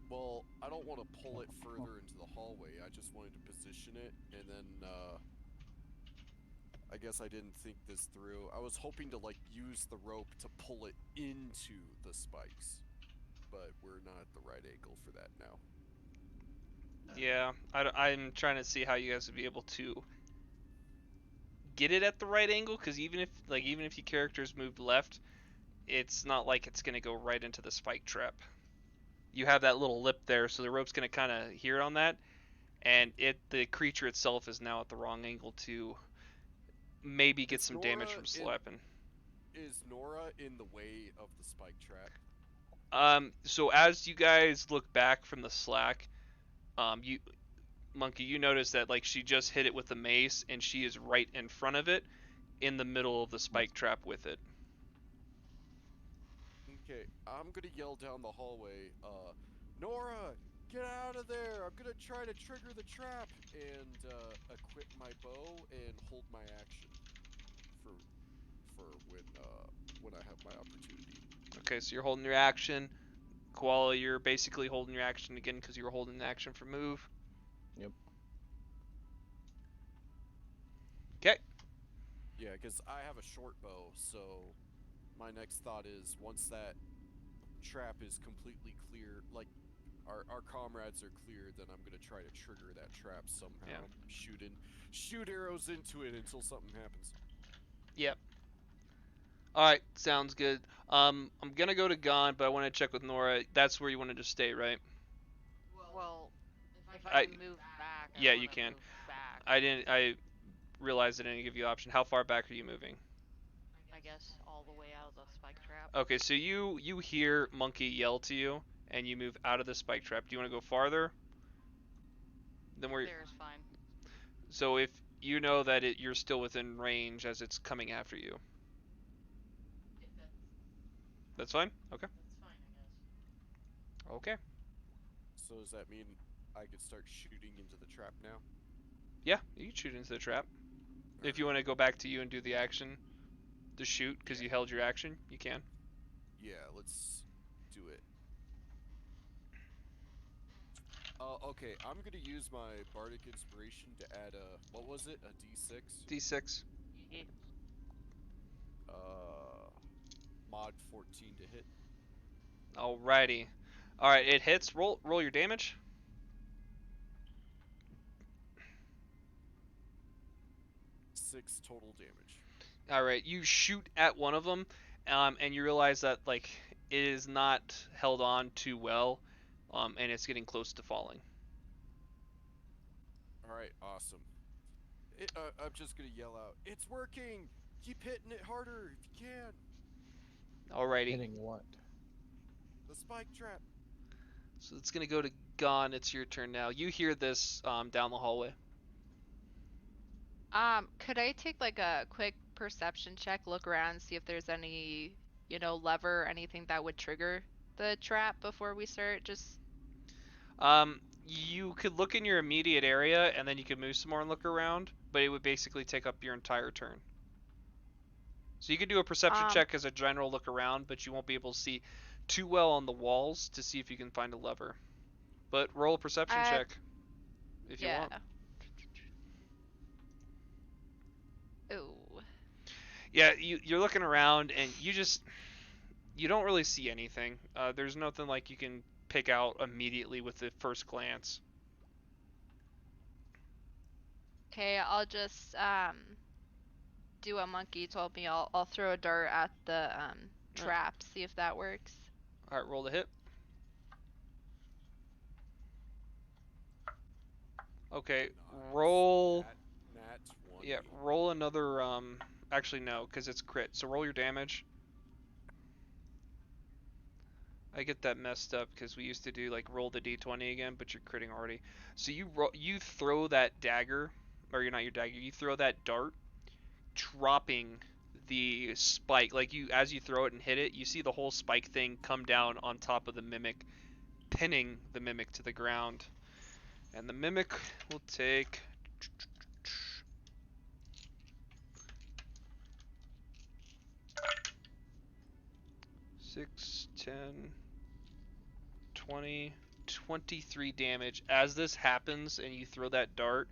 Well, I don't want to pull it further into the hallway. I just wanted to position it, and then, I guess I didn't think this through. I was hoping to, like, use the rope to pull it into the spikes. But we're not at the right angle for that now. Yeah, I'm trying to see how you guys would be able to get it at the right angle, because even if your characters moved left, it's not like it's gonna go right into the spike trap. You have that little lip there, so the rope's gonna kind of hear on that, and the creature itself is now at the wrong angle to maybe get Is some damage Nora from in- slapping. Is Nora in the way of the spike trap? So as you guys look back from the Slack, you Monkey, you notice that like she just hit it with the mace, and she is right in front of it, in the middle of the spike trap with it. Okay, I'm gonna yell down the hallway, Nora, get out of there! I'm gonna try to trigger the trap, and equip my bow and hold my action for when I have my opportunity. Okay, so you're holding your action. Koala, you're basically holding your action again because you were holding the action for move. Yep. Okay. Yeah, because I have a short bow, so my next thought is once that trap is completely clear, like our comrades are clear, then I'm gonna try to trigger that trap somehow. Yeah. Shoot arrows into it until something happens. Yep. Alright, sounds good. I'm gonna go to Gon, but I want to check with Nora. That's where you wanted to stay, right? Well, if I- I can move back, I yeah, you wanna can. move back. I realized I didn't give you option. How far back are you moving? I guess all the way out of the spike trap. Okay, so you hear Monkey yell to you, and you move out of the spike trap. Do you want to go farther? Then we're There's fine. so if you know that you're still within range as it's coming after you. If That's fine? Okay. that's fine, I guess. Okay. So does that mean I could start shooting into the trap now? Yeah, you can shoot into the trap. If you want to go back to you and do the action to shoot because you held your action, you can. Yeah, let's do it. Okay, I'm gonna use my bardic inspiration to add a what was it? A D6. D6. Yeah. Mod 14 to hit. Alrighty. Alright, it hits. Roll your damage. 6 total damage. Alright, you shoot at one of them, and you realize that like it is not held on too well, and it's getting close to falling. Alright, awesome. I'm just gonna yell out, "It's working! Keep hitting it harder if you can!" Alrighty. Hitting what? The spike trap. So it's gonna go to Gon. It's your turn now. You hear this down the hallway. Could I take like a quick perception check, look around, see if there's any, lever or anything that would trigger the trap before we start? Just You could look in your immediate area, and then you could move some more and look around, but it would basically take up your entire turn. So you could do a perception check as a general look around, but you won't be able to see too well on the walls to see if you can find a lever. But roll a perception check if you want. Ooh. Yeah, you're looking around, and you don't really see anything. There's nothing like you can pick out immediately with the first glance. Okay, I'll just do what Monkey told me. I'll throw a dart at the trap, see if that works. All right, roll the hit. Okay, Nice. roll. Nat 20. Yeah, roll another. Actually no, because it's crit. So roll your damage. I get that messed up because we used to do like roll the d20 again, but you're critting already. So you throw that dagger, or you're not your dagger. You throw that dart, dropping the spike. Like as you throw it and hit it, you see the whole spike thing come down on top of the mimic, pinning the mimic to the ground. And the mimic will take 6, 10, 20, 23 damage. As this happens and you throw that dart,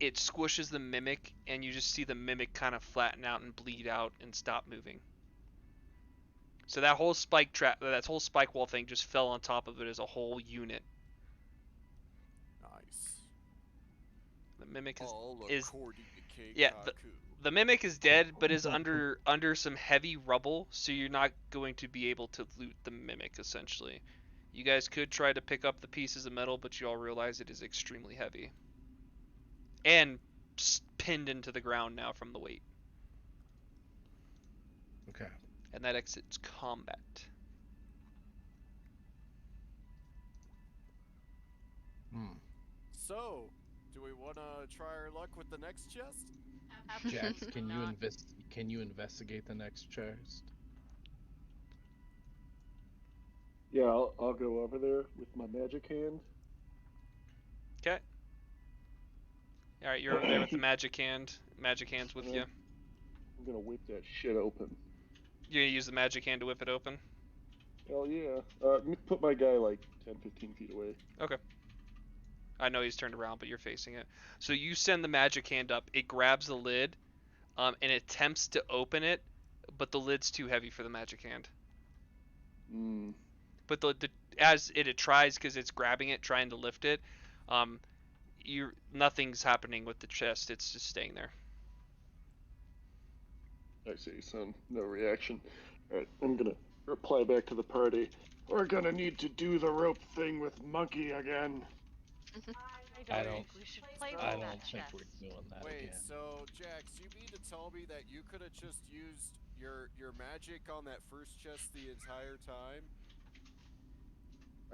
it squishes the mimic, and you just see the mimic kind of flatten out and bleed out and stop moving. So that whole that whole spike wall thing just fell on top of it as a whole unit. The mimic is All is- according to King yeah, Kaku. the mimic is dead, but is under some heavy rubble, so you're not going to be able to loot the mimic. Essentially, you guys could try to pick up the pieces of metal, but you all realize it is extremely heavy and pinned into the ground now from the weight. Okay. And that exits combat. Hmm. So, do we want to try our luck with the next chest? Jax, Absolutely can you not. can you investigate the next chest? Yeah, I'll go over there with my magic hand. Okay. All right, you're over there with the magic hand. Magic hand's with you. I'm gonna whip that shit open. You're gonna use the magic hand to whip it open. Hell yeah. Put my guy like 10, 15 feet away. Okay. I know he's turned around, but you're facing it. So you send the magic hand up. It grabs the lid, and attempts to open it, but the lid's too heavy for the magic hand. Mm. But as it tries, because it's grabbing it, trying to lift it, nothing's happening with the chest. It's just staying there. I see, son. No reaction. Alright, I'm gonna reply back to the party. We're gonna need to do the rope thing with Monkey again. I I don't don't- think we should play with I that don't think chest. we're doing that Wait, again. so Jax, you mean to tell me that you could have just used your magic on that first chest the entire time?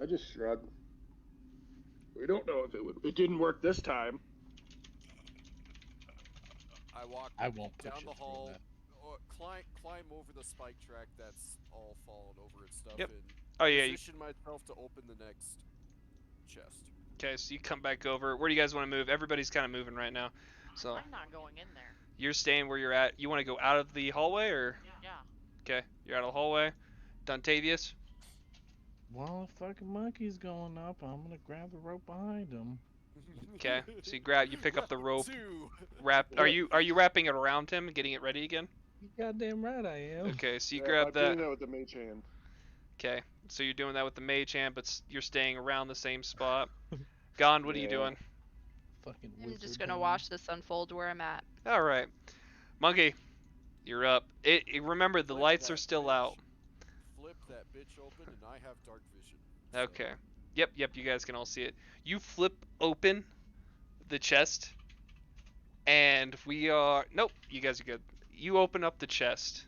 I just shrugged. We don't know if it didn't work this time. I walk I won't put down you the through hall, that. climb over the spike track that's all fallen over and stuff, Yep. and Oh yeah. position myself to open the next chest. Okay, so you come back over. Where do you guys want to move? Everybody's kind of moving right now. So I'm not going in there. you're staying where you're at. You want to go out of the hallway, or Yeah. okay, you're out of the hallway. Dontavius. While the fucking monkey's going up, I'm gonna grab the rope behind him. Okay, so you pick up the rope. Two. Are you wrapping it around him and getting it ready again? You goddamn right I am. Okay, so you Yeah, grab I'm that. doing that with the mage hand. Okay, so you're doing that with the mage hand, but you're staying around the same spot. Gond, what are you Yeah. doing? Fucking I'm just wizard gonna hand. watch this unfold where I'm at. All right, Monkey, you're up. Remember the Flip lights that are still bitch. out. Flip that bitch open, and I have dark vision. so- Okay. Yep, you guys can all see it. You flip open the chest, and nope, you guys are good. You open up the chest,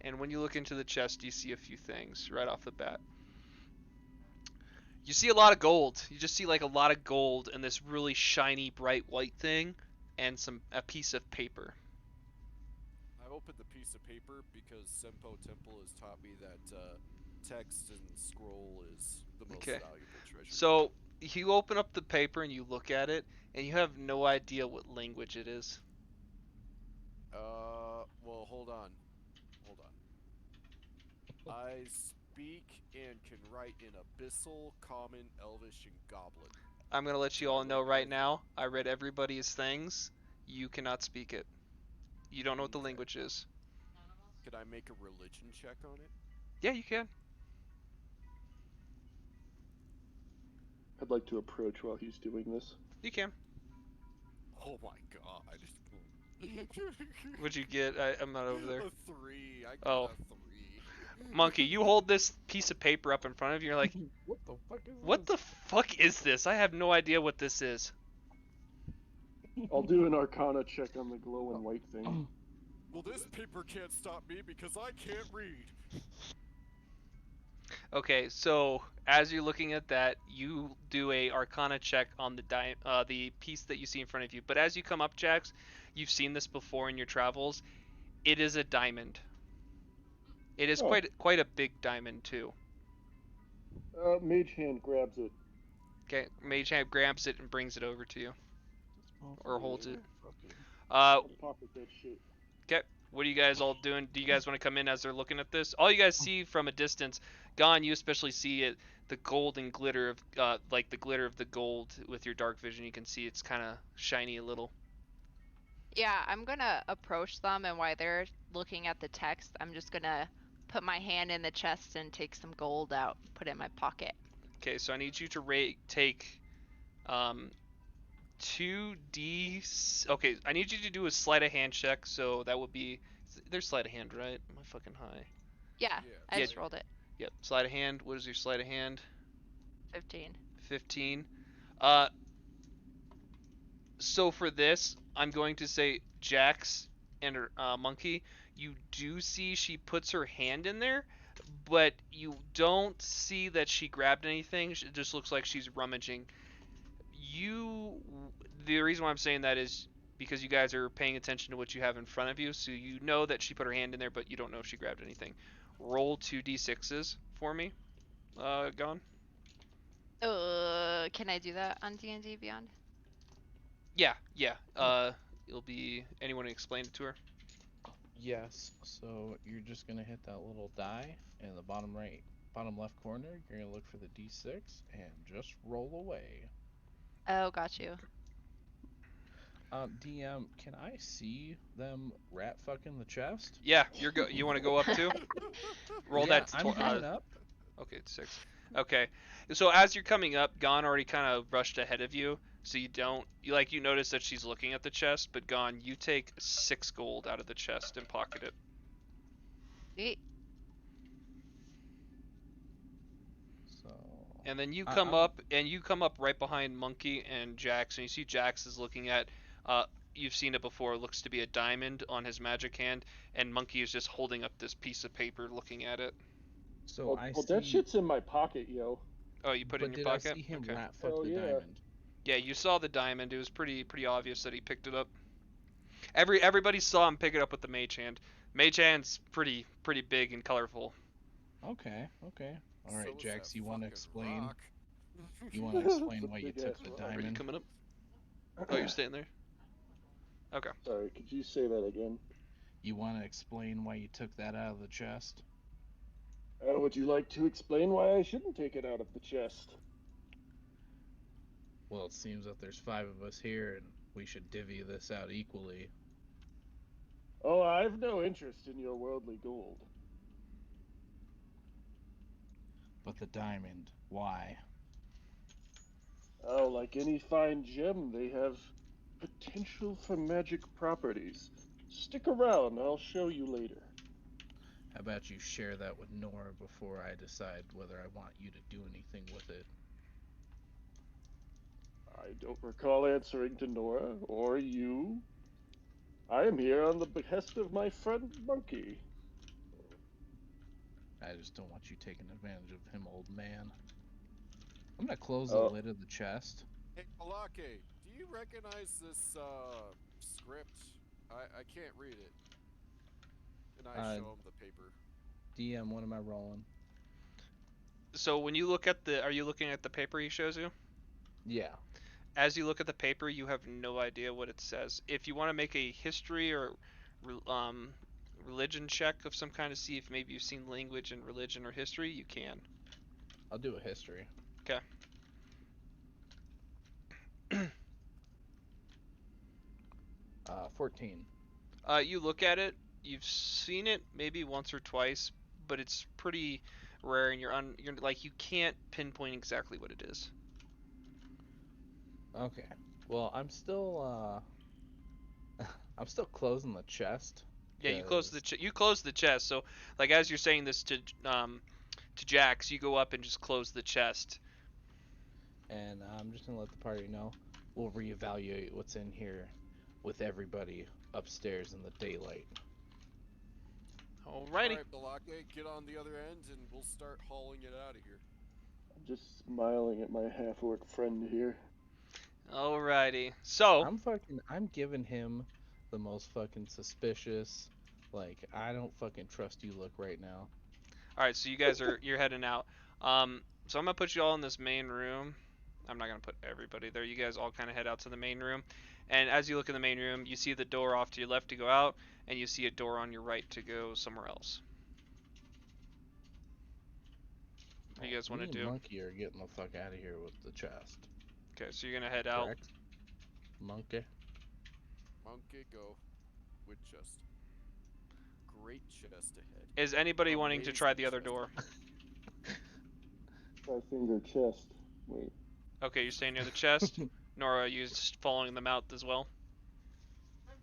and when you look into the chest, you see a few things right off the bat. You see a lot of gold. You just see like a lot of gold and this really shiny, bright white thing, and a piece of paper. I opened the piece of paper because Senpo Temple has taught me that text and scroll is the most Okay. valuable treasure. So you open up the paper and you look at it, and you have no idea what language it is. Well, hold on. I speak and can write in Abyssal, Common, Elvish, and Goblin. I'm gonna let you all know right now. I read everybody's things. You cannot speak it. You don't know what the Okay. language is. Could I make a religion check on it? Yeah, you can. I'd like to approach while he's doing this. You can. Oh my god. What'd you get? I'm not over there. A 3. I got Oh. a 3. Monkey, you hold this piece of paper up in front of you. You're like, What the fuck is what the fuck is this? I have no idea what this is. I'll do an Arcana check on the glowing white thing. Well, this paper can't stop me because I can't read. Okay, so as you're looking at that, you do a Arcana check on the piece that you see in front of you. But as you come up, Jax, you've seen this before in your travels. It is a diamond. It is Oh. quite a big diamond too. Mage hand grabs it. Okay, Mage Hand grabs it and brings it over to you. Or holds it. Fucking- Uh, Pocket that shit. What are you guys all doing? Do you guys want to come in as they're looking at this? All you guys see from a distance, Gon, you especially see it, the golden glitter of, like the glitter of the gold with your dark vision. You can see it's kind of shiny a little. Yeah, I'm gonna approach them, and while they're looking at the text, I'm just gonna put my hand in the chest and take some gold out, put it in my pocket. Okay, so I need you to take 2d. Okay, I need you to do a sleight of hand check. So that would be. There's sleight of hand, right? Am I fucking high? Yeah, I Yeah. just rolled it. Yep. Sleight of hand. What is your sleight of hand? 15. 15. So for this, I'm going to say Jax and her monkey. You do see she puts her hand in there, but you don't see that she grabbed anything. It just looks like she's rummaging. The reason why I'm saying that is because you guys are paying attention to what you have in front of you, so you know that she put her hand in there, but you don't know if she grabbed anything. Roll 2d6s for me, Gone. Can I do that on D&D Beyond? Yeah. It'll be anyone explain it to her. Yes. So you're just gonna hit that little die in the bottom left corner. You're gonna look for the D6 and just roll away. Oh, got you. DM, can I see them rat fucking the chest? Yeah, you want to go up too? Roll Yeah, that. I'm coming up. Okay, it's 6. Okay, so as you're coming up, Gon already kind of rushed ahead of you, so you notice that she's looking at the chest, but Gon, you take 6 gold out of the chest and pocket it. Sweet. So. And then you come up right behind Monkey and Jax, and you see Jax is looking at. You've seen it before. It looks to be a diamond on his magic hand, and Monkey is just holding up this piece of paper, looking at it. So that shit's in my pocket, yo. Oh, you put it in your But pocket? did I see him Okay. rat fuck Hell the yeah. diamond? Yeah, you saw the diamond. It was pretty obvious that he picked it up. Everybody saw him pick it up with the mage hand. Mage hand's pretty big and colorful. Okay. All right, So was Jax, that you want to fucking explain? rock. You want to explain It's a why you big took ass the rock. Are you diamond? coming up? Oh, you're staying there? Okay. Sorry, could you say that again? You want to explain why you took that out of the chest? Would you like to explain why I shouldn't take it out of the chest? Well, it seems that there's 5 of us here, and we should divvy this out equally. Oh, I've no interest in your worldly gold. But the diamond, why? Oh, like any fine gem, they have potential for magic properties. Stick around, I'll show you later. How about you share that with Nora before I decide whether I want you to do anything with it? I don't recall answering to Nora or you. I am here on the behest of my friend Monkey. I just don't want you taking advantage of him, old man. I'm gonna close Oh. the lid of the chest. Hey, Alake, do you recognize this script? I can't read it. And I show him the paper. DM, what am I rolling? So when you look at are you looking at the paper he shows you? Yeah. As you look at the paper, you have no idea what it says. If you want to make a history or religion check of some kind to see if maybe you've seen language in religion or history, you can. I'll do a history. Okay. 14. You look at it. You've seen it maybe once or twice, but it's pretty rare, and you're like you can't pinpoint exactly what it is. Okay. Well, I'm still I'm still closing the chest. Yeah, you close the chest. So like as you're saying this to Jax, you go up and just close the chest. And I'm just gonna let the party know we'll reevaluate what's in here with everybody upstairs in the daylight. Alrighty. Alright, Balake, get on the other end and we'll start hauling it out of here. I'm just smiling at my half-orc friend here. Alrighty. So I'm giving him the most fucking suspicious, like, I don't fucking trust you look right now. alright, so you guys you're heading out. So I'm gonna put you all in this main room. I'm not gonna put everybody there. You guys all kind of head out to the main room. And as you look in the main room, you see the door off to your left to go out, and you see a door on your right to go somewhere else. What do you guys want to Me and do? Monkey are getting the fuck out of here with the chest. Okay, so you're gonna head out. Correct? Monkey. Monkey, go. With chest. Great chest ahead. Is anybody wanting to try the other Amazing door? Five-finger chest. Wait. Okay, you're staying near the chest. Nora, are you just following them out as well?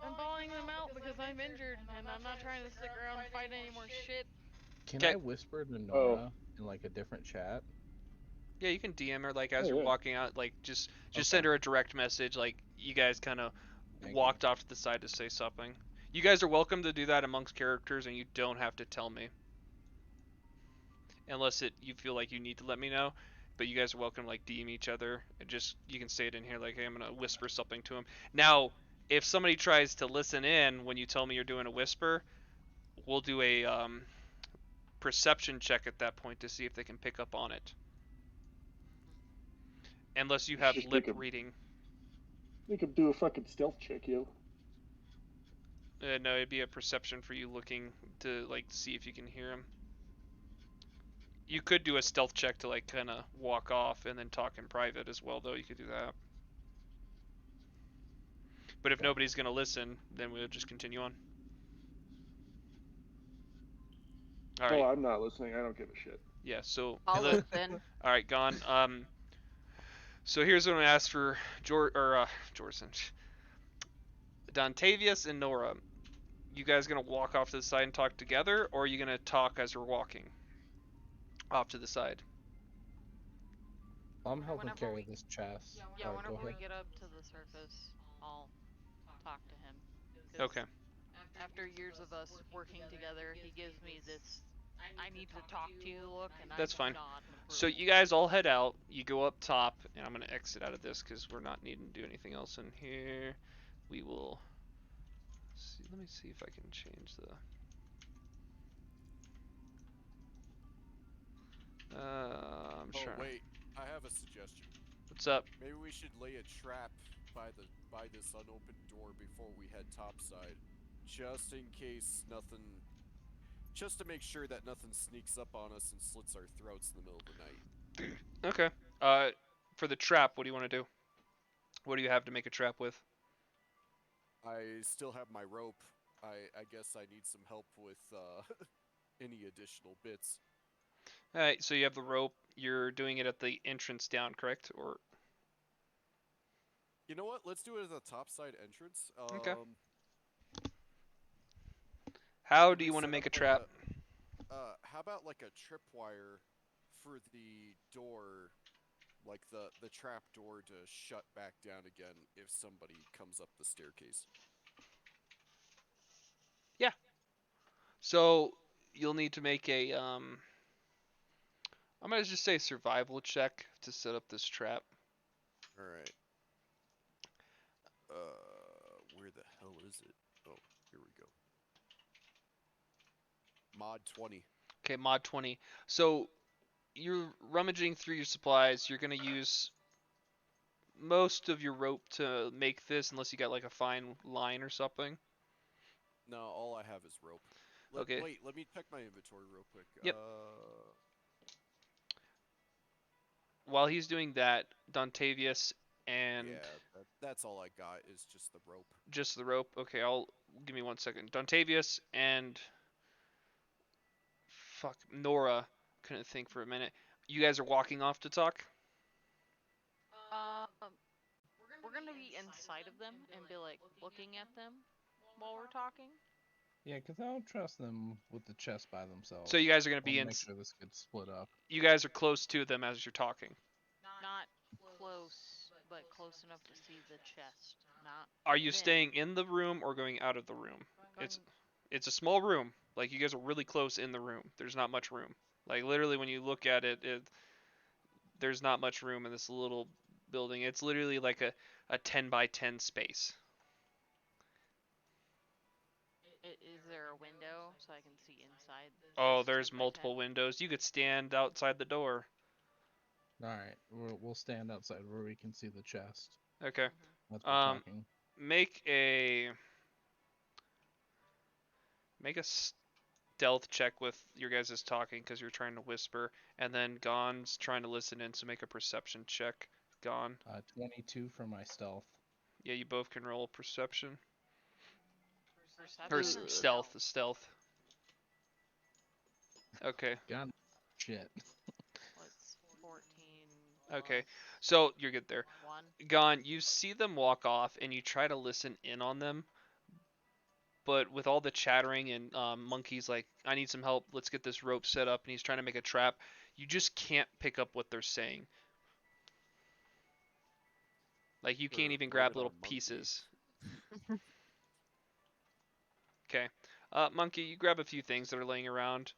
I'm following them out because I'm injured and I'm not trying to stick around and fight any more shit. Can 'Kay. I whisper to Oh. Nora in like a different chat? Yeah, you can DM her like as Oh, you're yeah. walking out, like just Okay. send her a direct message, like you guys kind of Thank walked off to the side to say something. You guys are welcome to do that amongst characters, and you don't have to tell me, unless you feel like you need to let me know. But you guys are welcome to like DM each other, and just you can say it in here like, hey, I'm gonna whisper something to him. Now, if somebody tries to listen in when you tell me you're doing a whisper, we'll do a perception check at that point to see if they can pick up on it. Unless you have Just lip make 'em- reading. Make him do a fucking stealth check, yo. No, it'd be a perception for you looking to like see if you can hear him. You could do a stealth check to like kind of walk off and then talk in private as well, though. You could do that. But if nobody's gonna listen, then we'll just continue on. All right. Oh, I'm not listening. I don't give a shit. Yeah. So. I'll the- listen. all right, gone. So here's what I'm gonna ask for Jorson, Dontavius and Nora. You guys gonna walk off to the side and talk together, or are you gonna talk as you're walking off to the side? I'm helping Whenever carry we- this chest. Yeah, Alright, go whenever we ahead. get up to the surface, I'll talk to him. 'Cause Okay. After years of us working together, he gives me this I need to talk to you look, and That's I fine. do not So approve. you guys all head out. You go up top, and I'm gonna exit out of this because we're not needing to do anything else in here. We will see. Let me see if I can change the. I'm Oh trying. wait, I have a suggestion. What's up? Maybe we should lay a trap by this unopened door before we head topside, just in case nothing. Just to make sure that nothing sneaks up on us and slits our throats in the middle of the night. Okay. For the trap, what do you want to do? What do you have to make a trap with? I still have my rope. I guess I need some help with any additional bits. All right. So you have the rope. You're doing it at the entrance down, correct? Or You know what? Let's do it as a topside entrance. Okay. How Can do we you want to set make a up like trap? how about like a tripwire for the door, like the trap door to shut back down again if somebody comes up the staircase? So you'll need to make a I'm gonna just say survival check to set up this trap. All right. Where the hell is it? Oh, here we go. Mod 20. Okay, mod 20. So you're rummaging through your supplies. You're gonna use most of your rope to make this, unless you got like a fine line or something. No, all I have is rope. Okay. Wait, let me check my inventory real quick. Yep. While he's doing that, Dontavius and Yeah, that's all I got is just the rope. just the rope. Okay, give me 1 second. Dontavius and Nora. Couldn't think for a minute. You guys are walking off to talk. We're gonna be inside of them and be like looking at them while we're talking. Yeah, because I don't trust them with the chest by themselves. So you guys are gonna I be wanna in. make sure this gets split up. You guys are close to them as you're talking. Not close, but close enough to see the chest. Not. Are you them. staying in the room or going out of the room? Going- It's a small room. Like you guys are really close in the room. There's not much room. Like literally when you look at it, there's not much room in this little building. It's literally like a 10 by 10 space. Is there a window so I can see inside? Oh, this there's 10 by multiple 10? windows. You could stand outside the door. Alright, we'll stand outside where we can see the chest. Okay. That's we're Um, talking. Make a stealth check with your guys' talking because you're trying to whisper, and then Gon's trying to listen in, so make a perception check. Gon. 22 for my stealth. Yeah, you both can roll perception. Or Perception or stealth. Okay. God, shit. What's 14? Okay, so you're good there. One. Gone. You see them walk off, and you try to listen in on them, but with all the chattering and Monkey's like, I need some help. Let's get this rope set up, and he's trying to make a trap. You just can't pick up what they're saying. Like you can't Or even blame grab it little on Monkey. pieces. Okay. Monkey, you grab a few things that are laying around.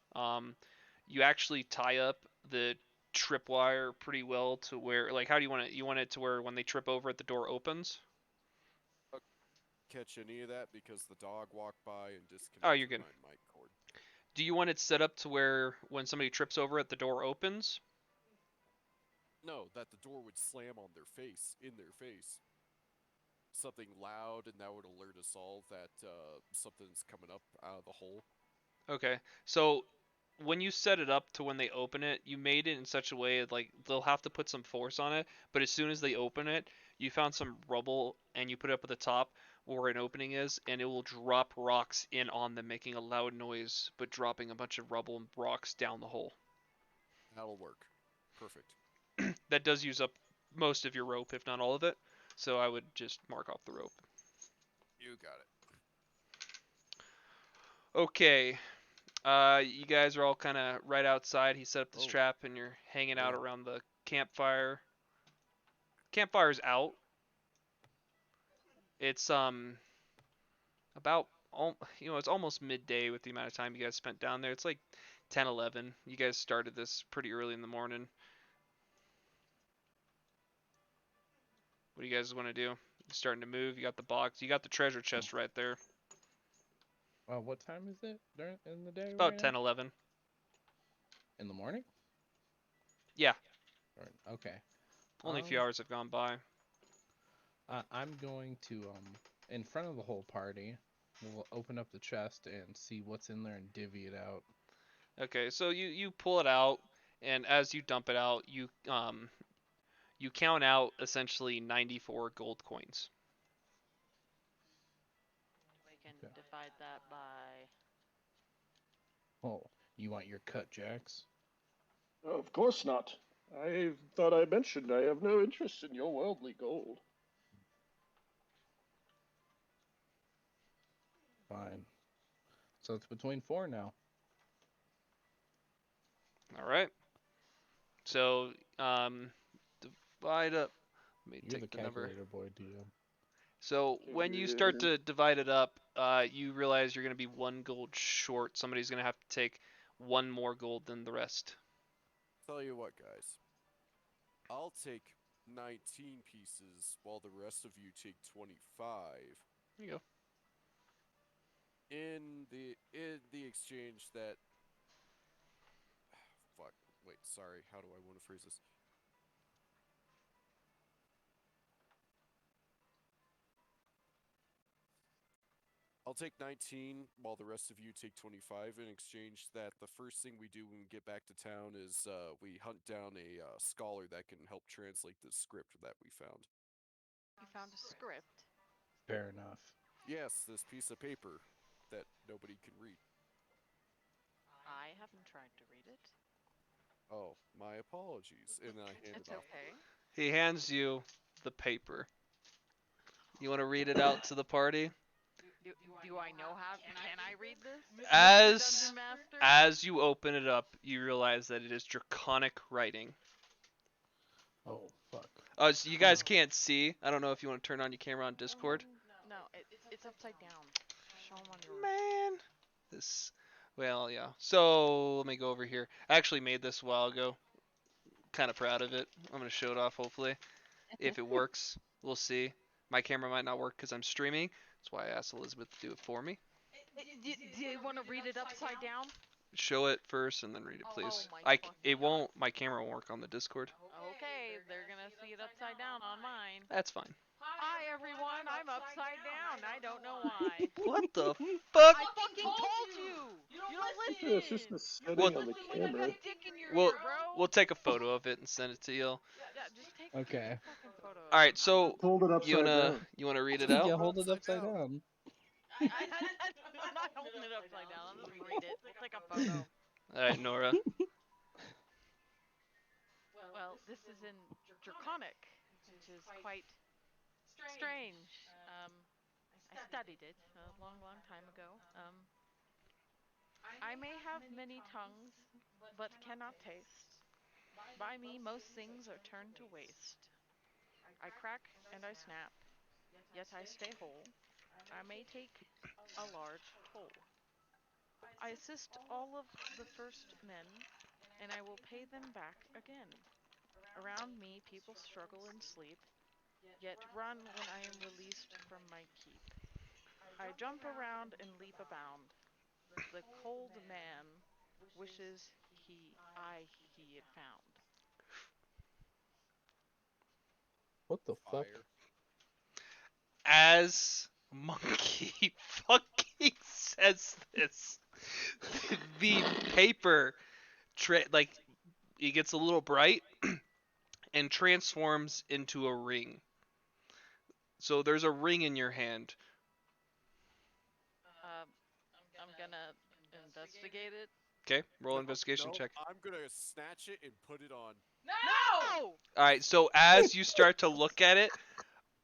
You actually tie up the tripwire pretty well to where, like, how do you want it? You want it to where when they trip over it, the door opens? Catch any of that because the dog walked by and Oh, you're disconnected good. my mic cord. Do you want it set up to where when somebody trips over it, the door opens? No, that the door would slam on their face, in their face. Something loud, and that would alert us all that something's coming up out of the hole. Okay. So when you set it up to when they open it, you made it in such a way like they'll have to put some force on it, but as soon as they open it, you found some rubble and you put it up at the top where an opening is, and it will drop rocks in on them, making a loud noise, but dropping a bunch of rubble and rocks down the hole. That'll work. Perfect. That does use up most of your rope, if not all of it, so I would just mark off the rope. You got it. Okay. You guys are all kind of right outside. He set up this Oh. trap, and you're hanging out Yeah. around the campfire. Campfire's out. It's about it's almost midday with the amount of time you guys spent down there. It's like 10, 11. You guys started this pretty early in the morning. What do you guys want to do? You're starting to move. You got the box. You got the treasure chest right there. What time is it during in the day? It's about right 10, now? 11. In the morning? Yeah. Okay. Only a few hours have gone by. I'm going to in front of the whole party. We'll open up the chest and see what's in there and divvy it out. Okay, so you pull it out, and as you dump it out, you count out essentially 94 gold coins. We can Okay. divide that by. Oh, you want your cut, Jax? Of course not. I thought I mentioned I have no interest in your worldly gold. Fine. So it's between 4 now. All right. So divide up. Let me You're take the the number. calculator boy, DM. So when you start to divide it up, you realize you're going to be 1 gold short. Somebody's going to have to take 1 more gold than the rest. Tell you what, guys. I'll take 19 pieces while the rest of you take 25. Here you go. In the exchange that. Fuck. Wait. Sorry. How do I want to phrase this? I'll take 19 while the rest of you take 25 in exchange that the first thing we do when we get back to town is we hunt down a scholar that can help translate the script that we found. You found a script. Fair enough. Yes, this piece of paper that nobody can read. I haven't tried to read it. Oh, my apologies. And then I hand It's it off. okay. He hands you the paper. You want to read it out to the party? Do I know how? Can I read this? As Dungeon Master? as you open it up, you realize that it is draconic writing. Oh, fuck. So you guys can't see. I don't know if you want to turn on your camera on Discord. No, it's upside down. Show 'em on your. Man, this. Well, yeah. So let me go over here. I actually made this a while ago. Kind of proud of it. I'm gonna show it off. Hopefully, if it works, we'll see. My camera might not work because I'm streaming. That's why I asked Elizabeth to do it for me. Do you want to read it upside down? Show it first and then read it, please. Oh my fucking It God. won't. My camera won't work on the Discord. Okay, they're gonna see it upside down on mine. That's fine. Hi everyone, I'm upside down. I don't know why. What the fuck? I fucking told you. You don't listen. Yeah, it's just the setting Well- on the Listen like I camera. got dick in your We'll ear, bro. we'll take a photo of it and send it to you. Yeah, just take Okay. a fucking photo. All right. So Hold it upside down. you wanna read it Yeah, out? hold it upside down. I'm not holding it upside down. I'm just read it. We'll take a photo. All right, Nora. Well, this is in draconic, which is quite strange. I studied it a long, long time ago. I may have many tongues, but cannot taste. By me, most things are turned to waste. I crack and I snap, yet I stay whole. I may take a large toll. I assist all of the first men, and I will pay them back again. Around me, people struggle and sleep, yet run when I am released from my keep. I jump around and leap abound. The cold man wishes he had found. What the fuck? Fire. As Monkey fucking says this, the paper like it gets a little bright and transforms into a ring. So there's a ring in your hand. I'm gonna investigate it. Okay, roll No, investigation no, check. I'm gonna snatch it and put it on. No! All right, so as you start to look at it,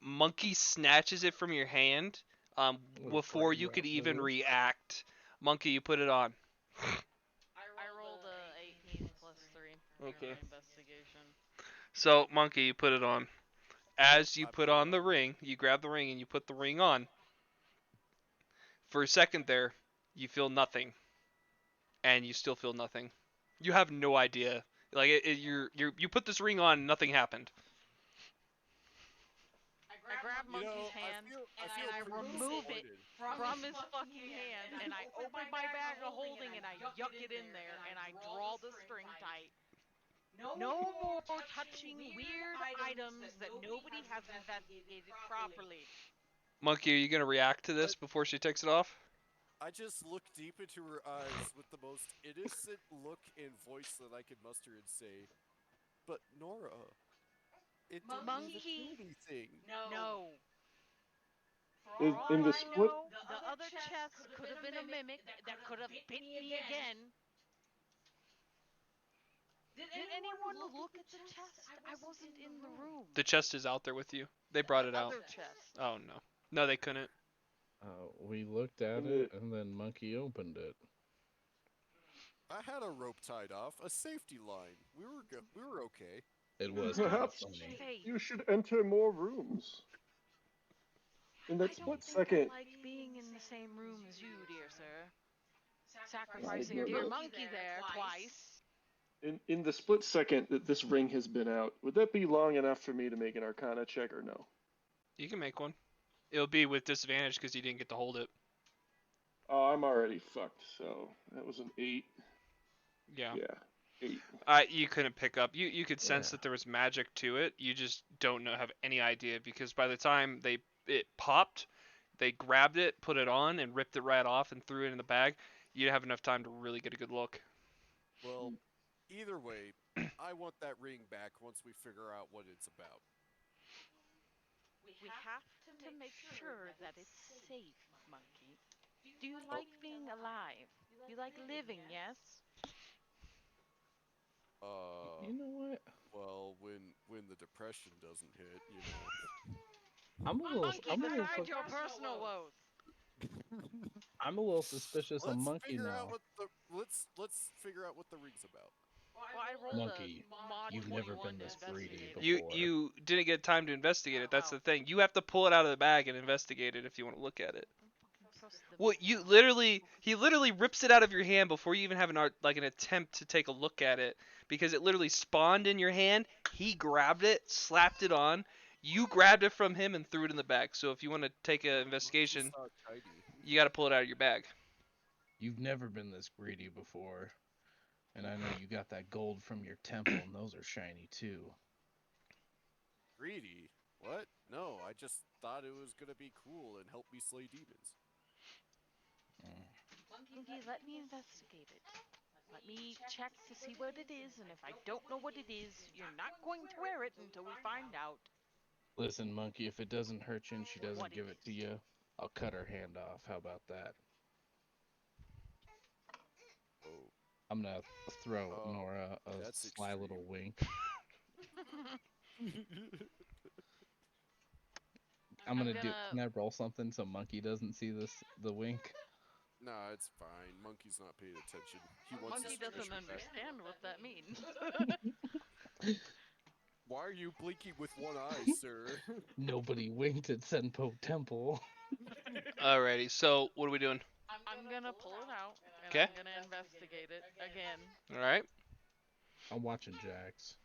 Monkey snatches it from your hand What, before frighten you you could out, even nose? react. Monkey, you put it on. I rolled a 18 plus 3 for Okay. my investigation. So, Monkey, you put it on. As you I put put it on the ring, you grab the ring and you put the ring on. For a second there, you feel nothing, and you still feel nothing. You have no idea. Like you put this ring on, and nothing happened. I grab You know, Monkey's hand I feel and I pretty remove it disappointed. from his fucking hand, and I open my bag of holding and I yuck it in there and I draw the string tight. No more touching weird items that nobody has investigated properly. Monkey, are you gonna react to this before she takes it off? I just look deep into her eyes with the most innocent look and voice that I could muster and say, "But Nora, it didn't Monkey? do anything." No. In, For in all the I split, know, the other chest could have been a mimic that could have bit me again. Did anyone look at the chest? I wasn't in the room. The chest is out there with you. They brought it out. Other chest. Oh no. No, they couldn't. We looked at And it, and then Monkey opened it. I had a rope tied off, a safety line. We were okay. It was kind of perhaps funny. Hey, you should enter more rooms. In that I split don't think second, I like being in the same room as you, dear sir. Oh, Sacrificing goodness. dear monkey there twice. in the split second that this ring has been out, would that be long enough for me to make an Arcana check or no? You can make one. It'll be with disadvantage because you didn't get to hold it. Oh, I'm already fucked. So that was an 8. Yeah. Yeah, 8. You couldn't pick up. You could sense Yeah. that there was magic to it. You just don't have any idea because by the time it popped, they grabbed it, put it on, and ripped it right off and threw it in the bag. You didn't have enough time to really get a good look. Well, either way, I want that ring back once we figure out what it's about. We have to make sure that it's safe, monkey. Do you like being alive? You like living, yes? You know what? Well, when the depression doesn't hit, you know. Monkey, I'm a little, decide your personal woes. I'm a little suspicious of Monkey figure now. out what the let's figure out what the ring's about. Well, I rolled Monkey, a mod you've never 21 been to this greedy investigate it. before. You didn't get time to investigate it. That's Oh. the thing. You have to pull it out of the bag and investigate it if you want to look at it. Trust the Well, he literally rips it out of your hand before you even have an attempt to take a look at it because it literally spawned in your hand. He grabbed it, slapped it on. You grabbed it from him and threw it in the bag. So if you want to take an investigation, It's not tidy. you got to pull it out of your bag. You've never been this greedy before. And I know you got that gold from your temple, and those are shiny too. Greedy? What? No, I just thought it was gonna be cool and help me slay demons. Monkey, let me investigate it. Let me check to see what it is, and if I don't know what it is, you're not going to wear it until we find out. Listen, Monkey, if it doesn't hurt you and she doesn't What give it it to you, I'll cut her hand off. How about that? Oh. I'm gonna throw Oh, Nora a that's sly extreme. little wink. I'm gonna do. gonna- Can I roll something so Monkey doesn't see the wink? Nah, it's fine. Monkey's not paying attention. He wants Monkey his doesn't treasure back. understand what that means. Why are you blinking with one eye, sir? Nobody winked at Senpo Temple. Alrighty. So what are we doing? I'm gonna pull it out and 'Kay. I'm gonna investigate it again. All right. I'm watching Jax.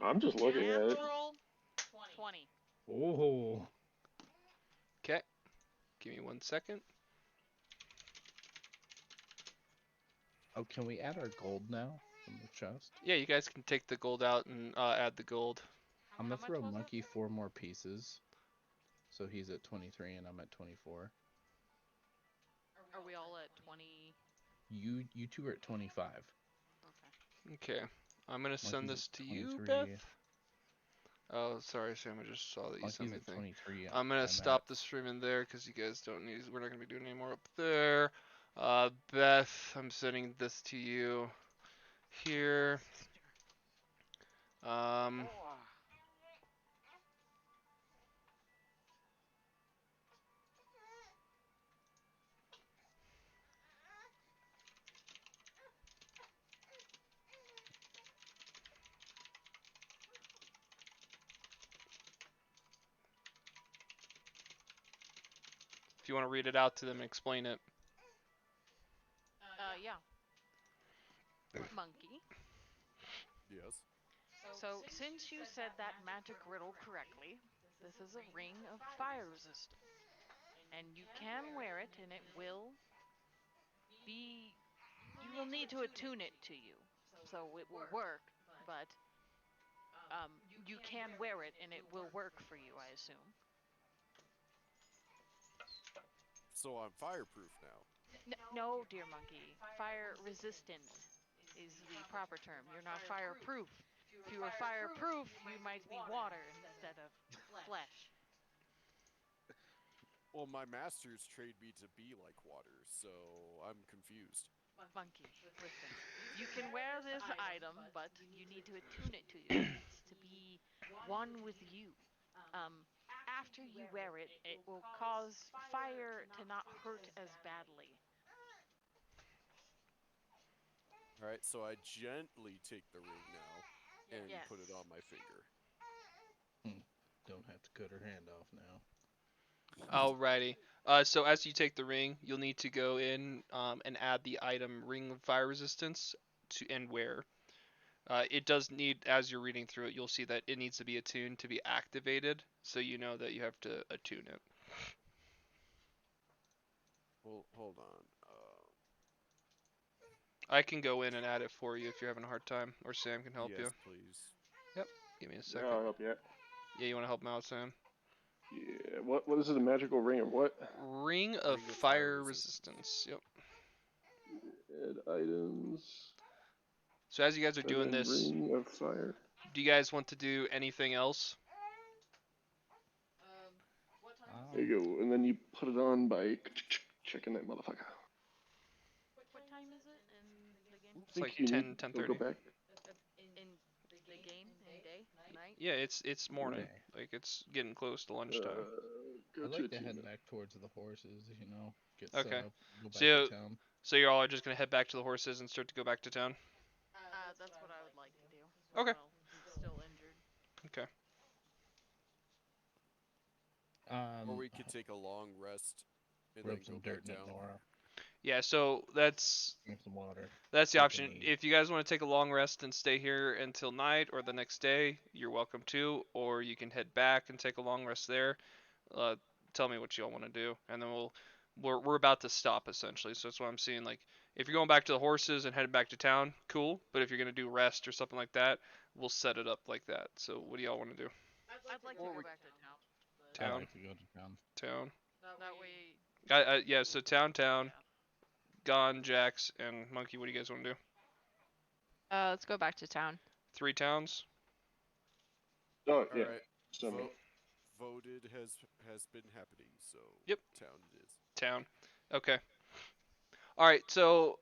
I'm just looking at it. Natural 20. Oh. Okay. Give me 1 second. Oh, can we add our gold now from the chest? Yeah, you guys can take the gold out and add the gold. I'm gonna How much throw was it? Monkey 4 more pieces. So he's at 23 and I'm at 24. Are we all at 20? You two are at 25. Okay. Okay. I'm gonna send Monkey's this at to you, 23. Beth. Oh, sorry, Sam. I just saw that you sent Monkey's me a at thing. 23. I'm gonna at- stop the stream in there because you guys don't need. We're not gonna be doing any more up there. Beth, I'm sending this to you here. If you want to read it out to them and explain it. Yeah. Monkey. Yes. So, since you said that magic riddle correctly, this is a ring of fire resistance. And you can wear it, and it will be. You will need to attune it to you. So, it will work, but. You can wear it, and it will work for you, I assume. So I'm fireproof now. No, dear monkey. Fire resistant is the proper term. You're not fireproof. If you were fireproof, you might be water instead of flesh. Well, my masters trained me to be like water, so I'm confused. Monkey, listen. You can wear this item, but you need to attune it to you. It needs to be one with you. After you wear it, it will cause fire to not hurt as badly. All right, so I gently take the ring now and Yes. put it on my finger. Don't have to cut her hand off now. Alrighty. So as you take the ring, you'll need to go in and add the item Ring of Fire Resistance to and wear. It does need, as you're reading through it, you'll see that it needs to be attuned to be activated, so you know that you have to attune it. Well, hold on. I can go in and add it for you if you're having a hard time, or Sam can help yes, you. please. Give me a Yeah, second. I'll help you out. Yeah, you want to help him out, Sam? Yeah, what is it? A magical ring of what? Ring of Ring of Fire Fire Resistance. Yep. Add items. So as you guys are and doing then this, Ring of fire. do you guys want to do anything else? There you go. And then you put it on by checking that motherfucker. What time is it in the game? It's like you 10, need- 10:30. Go back. In the game? In day? Night? Yeah, it's morning. Okay. Like it's getting close to lunchtime. Go I'd to like to head achievement. back towards the horses, get Okay. set up, go back So- to town. So you're all just gonna head back to the horses and start to go back to town? That's what I would like to do. Okay. Well, he's still injured. Okay. Or we could take a long rest and rub then some go dirt back in it, down. Nora. Yeah, so that's Drink some water. the What they option. need. If you guys want to take a long rest and stay here until night or the next day, you're welcome to. Or you can head back and take a long rest there. Tell me what y'all want to do, and then we're about to stop essentially. So that's what I'm seeing. Like if you're going back to the horses and heading back to town, cool. But if you're gonna do rest or something like that, we'll set it up like that. So what do y'all want to do? I'd like to Or go we- back to town. I'd Town. like to go to town. Town. That way. Yeah. So town. Gon, Jax, and Monkey. What do you guys want to do? Let's go back to town. 3 towns. Oh, yeah. All right. So, Voted has been happening, so Yep. town it is. Town. Okay. All right. So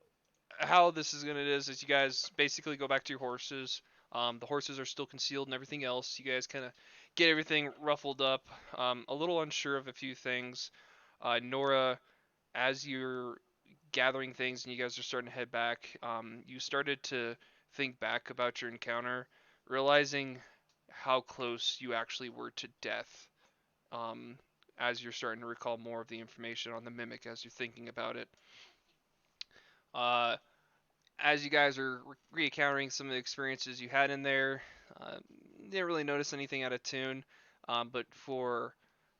how this is gonna is you guys basically go back to your horses. The horses are still concealed and everything else. You guys kind of get everything ruffled up. A little unsure of a few things. Nora, as you're gathering things and you guys are starting to head back, you started to think back about your encounter, realizing how close you actually were to death. As you're starting to recall more of the information on the mimic as you're thinking about it. As you guys are re-encountering some of the experiences you had in there, didn't really notice anything out of tune, but for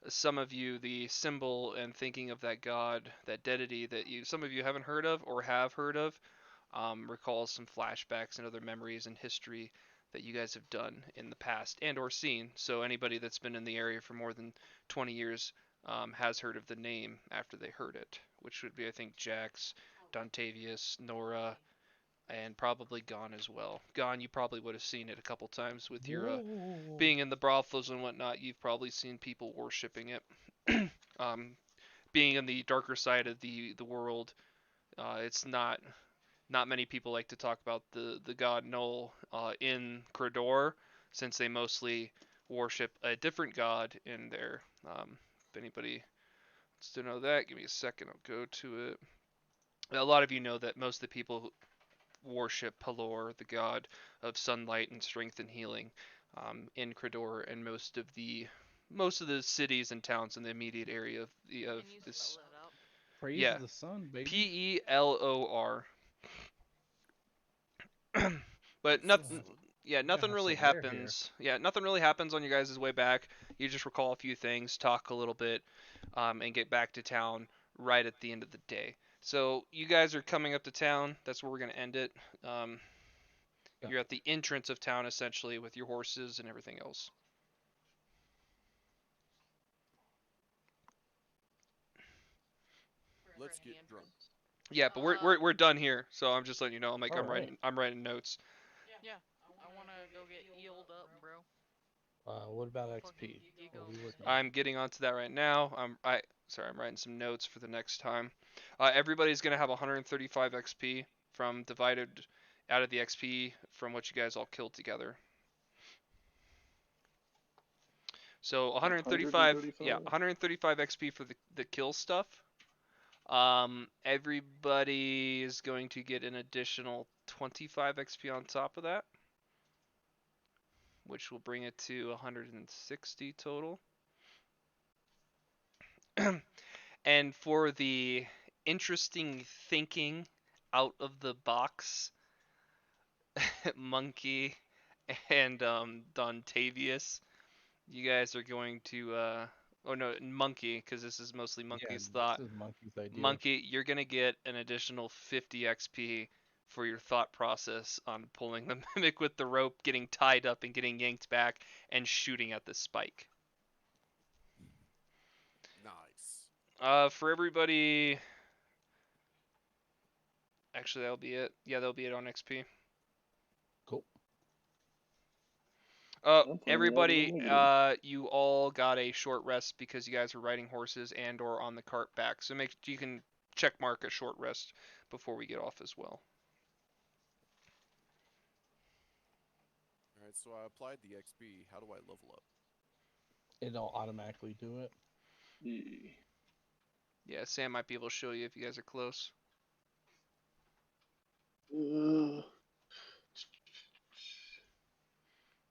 some of you, the symbol and thinking of that god, that deity that some of you haven't heard of or have heard of, recalls some flashbacks and other memories and history that you guys have done in the past and or seen. So anybody that's been in the area for more than 20 years has heard of the name after they heard it, which would be, I think, Jax, Dontavius, Nora, and probably Gon as well. Gon, you probably would have seen it a couple times with your being in the brothels and whatnot. You've probably seen people worshipping it. Being in the darker side of the world, it's not many people like to talk about the god Null in Credor, since they mostly worship a different god in there. If anybody wants to know that, give me a second. I'll go to it. A lot of you know that most of the people worship Pelor, the god of sunlight and strength and healing, in Credor, and most of the cities and towns in the immediate area of Can you this. spell it out? Praise Yeah. the sun, baby. Pelor. But nothing. Yeah, nothing have really some air here. happens. Yeah, nothing really happens on you guys' way back. You just recall a few things, talk a little bit, and get back to town right at the end of the day. So you guys are coming up to town. That's where we're gonna end it. Yeah. You're at the entrance of town essentially with your horses and everything else. Let's get drunk. Yeah, but we're done here. So I'm just letting you know. I'm Alright. I'm writing notes. Yeah, I wanna go get healed up, bro. What about Fucking XP? Diego. What are we working on? I'm getting onto that right now. I'm writing some notes for the next time. Everybody's gonna have 135 XP from divided out of the XP from what you guys all killed together. So 135, 135 XP for the kill stuff. Everybody is going to get an additional 25 XP on top of that, which will bring it to 160 total. And for the interesting thinking out of the box, Monkey and Dontavius, you guys are going to oh no, Monkey, because this is mostly Monkey's thought. This is Monkey's idea. Monkey, you're gonna get an additional 50 XP for your thought process on pulling the mimic with the rope, getting tied up and getting yanked back, and shooting at the spike. Nice. For everybody, actually that'll be it. Yeah, that'll be it on XP. Cool. Everybody, you all got a short rest because you guys were riding horses and or on the cart back. So you can check mark a short rest before we get off as well. Alright, so I applied the XP. How do I level up? It'll automatically do it. Yeah, Sam might be able to show you if you guys are close.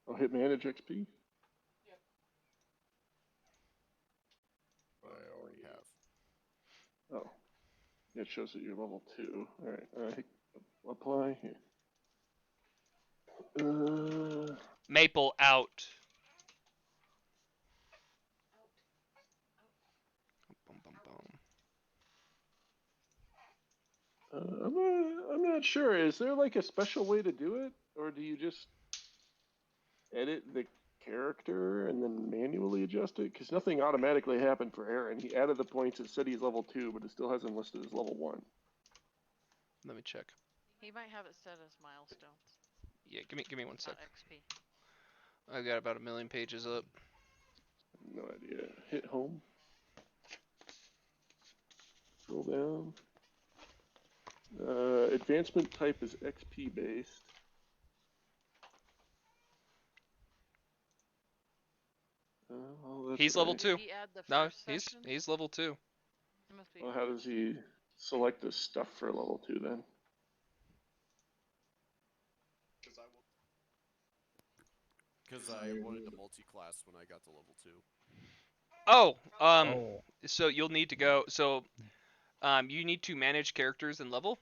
I'll hit manage XP. I already have. Oh, it shows that you're level 2. All right, apply here. Maple out. I'm not sure. Is there like a special way to do it, or do you just edit the character and then manually adjust it? Because nothing automatically happened for Aaron. He added the points. It said he's level 2, but it still hasn't listed as level 1. Let me check. He might have it set as milestones, Yeah, give me one sec. not XP. I've got about 1 million pages up. No idea. Hit home. Scroll down. Advancement type is XP based. Well, that's He's what level I- 2. Did he add the No, first section? he's level 2. It must be. Well, how does he select the stuff for level 2 then? Because I wanted to multi-class when I got to level 2. Oh, Oh. so you'll need to go. So, you need to manage characters and level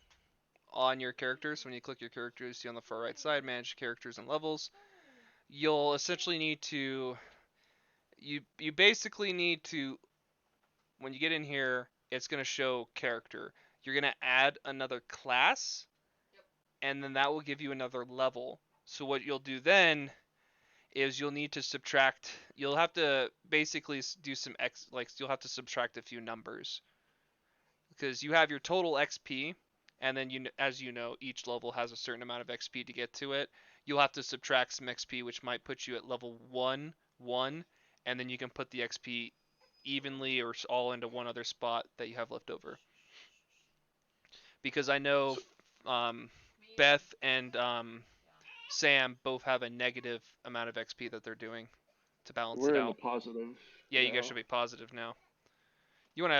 on your characters. When you click your characters, see on the far right side, manage characters and levels. You'll essentially need to. You basically need to. When you get in here, it's gonna show character. You're gonna add another class, and then that will give you another level. So what you'll do then is you'll need to subtract. You'll have to basically do some you'll have to subtract a few numbers because you have your total XP, and then as you know, each level has a certain amount of XP to get to it. You'll have to subtract some XP, which might put you at level 1, and then you can put the XP evenly or all into one other spot that you have left over. Because I know Beth and Sam both have a negative amount of XP that they're doing to balance We're it in the out. positive. Yeah, you guys now. should be positive now. You want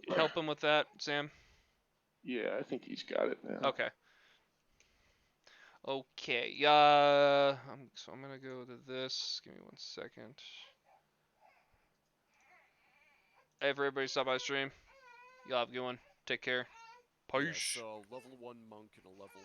to help him with that, Sam? Yeah, I think he's got it now. Okay. Okay. So I'm gonna go to this. Give me 1 second. Hey, everybody, stop by the stream. Y'all have a good one. Take care. Yeah, Peace. so level 1 monk and a level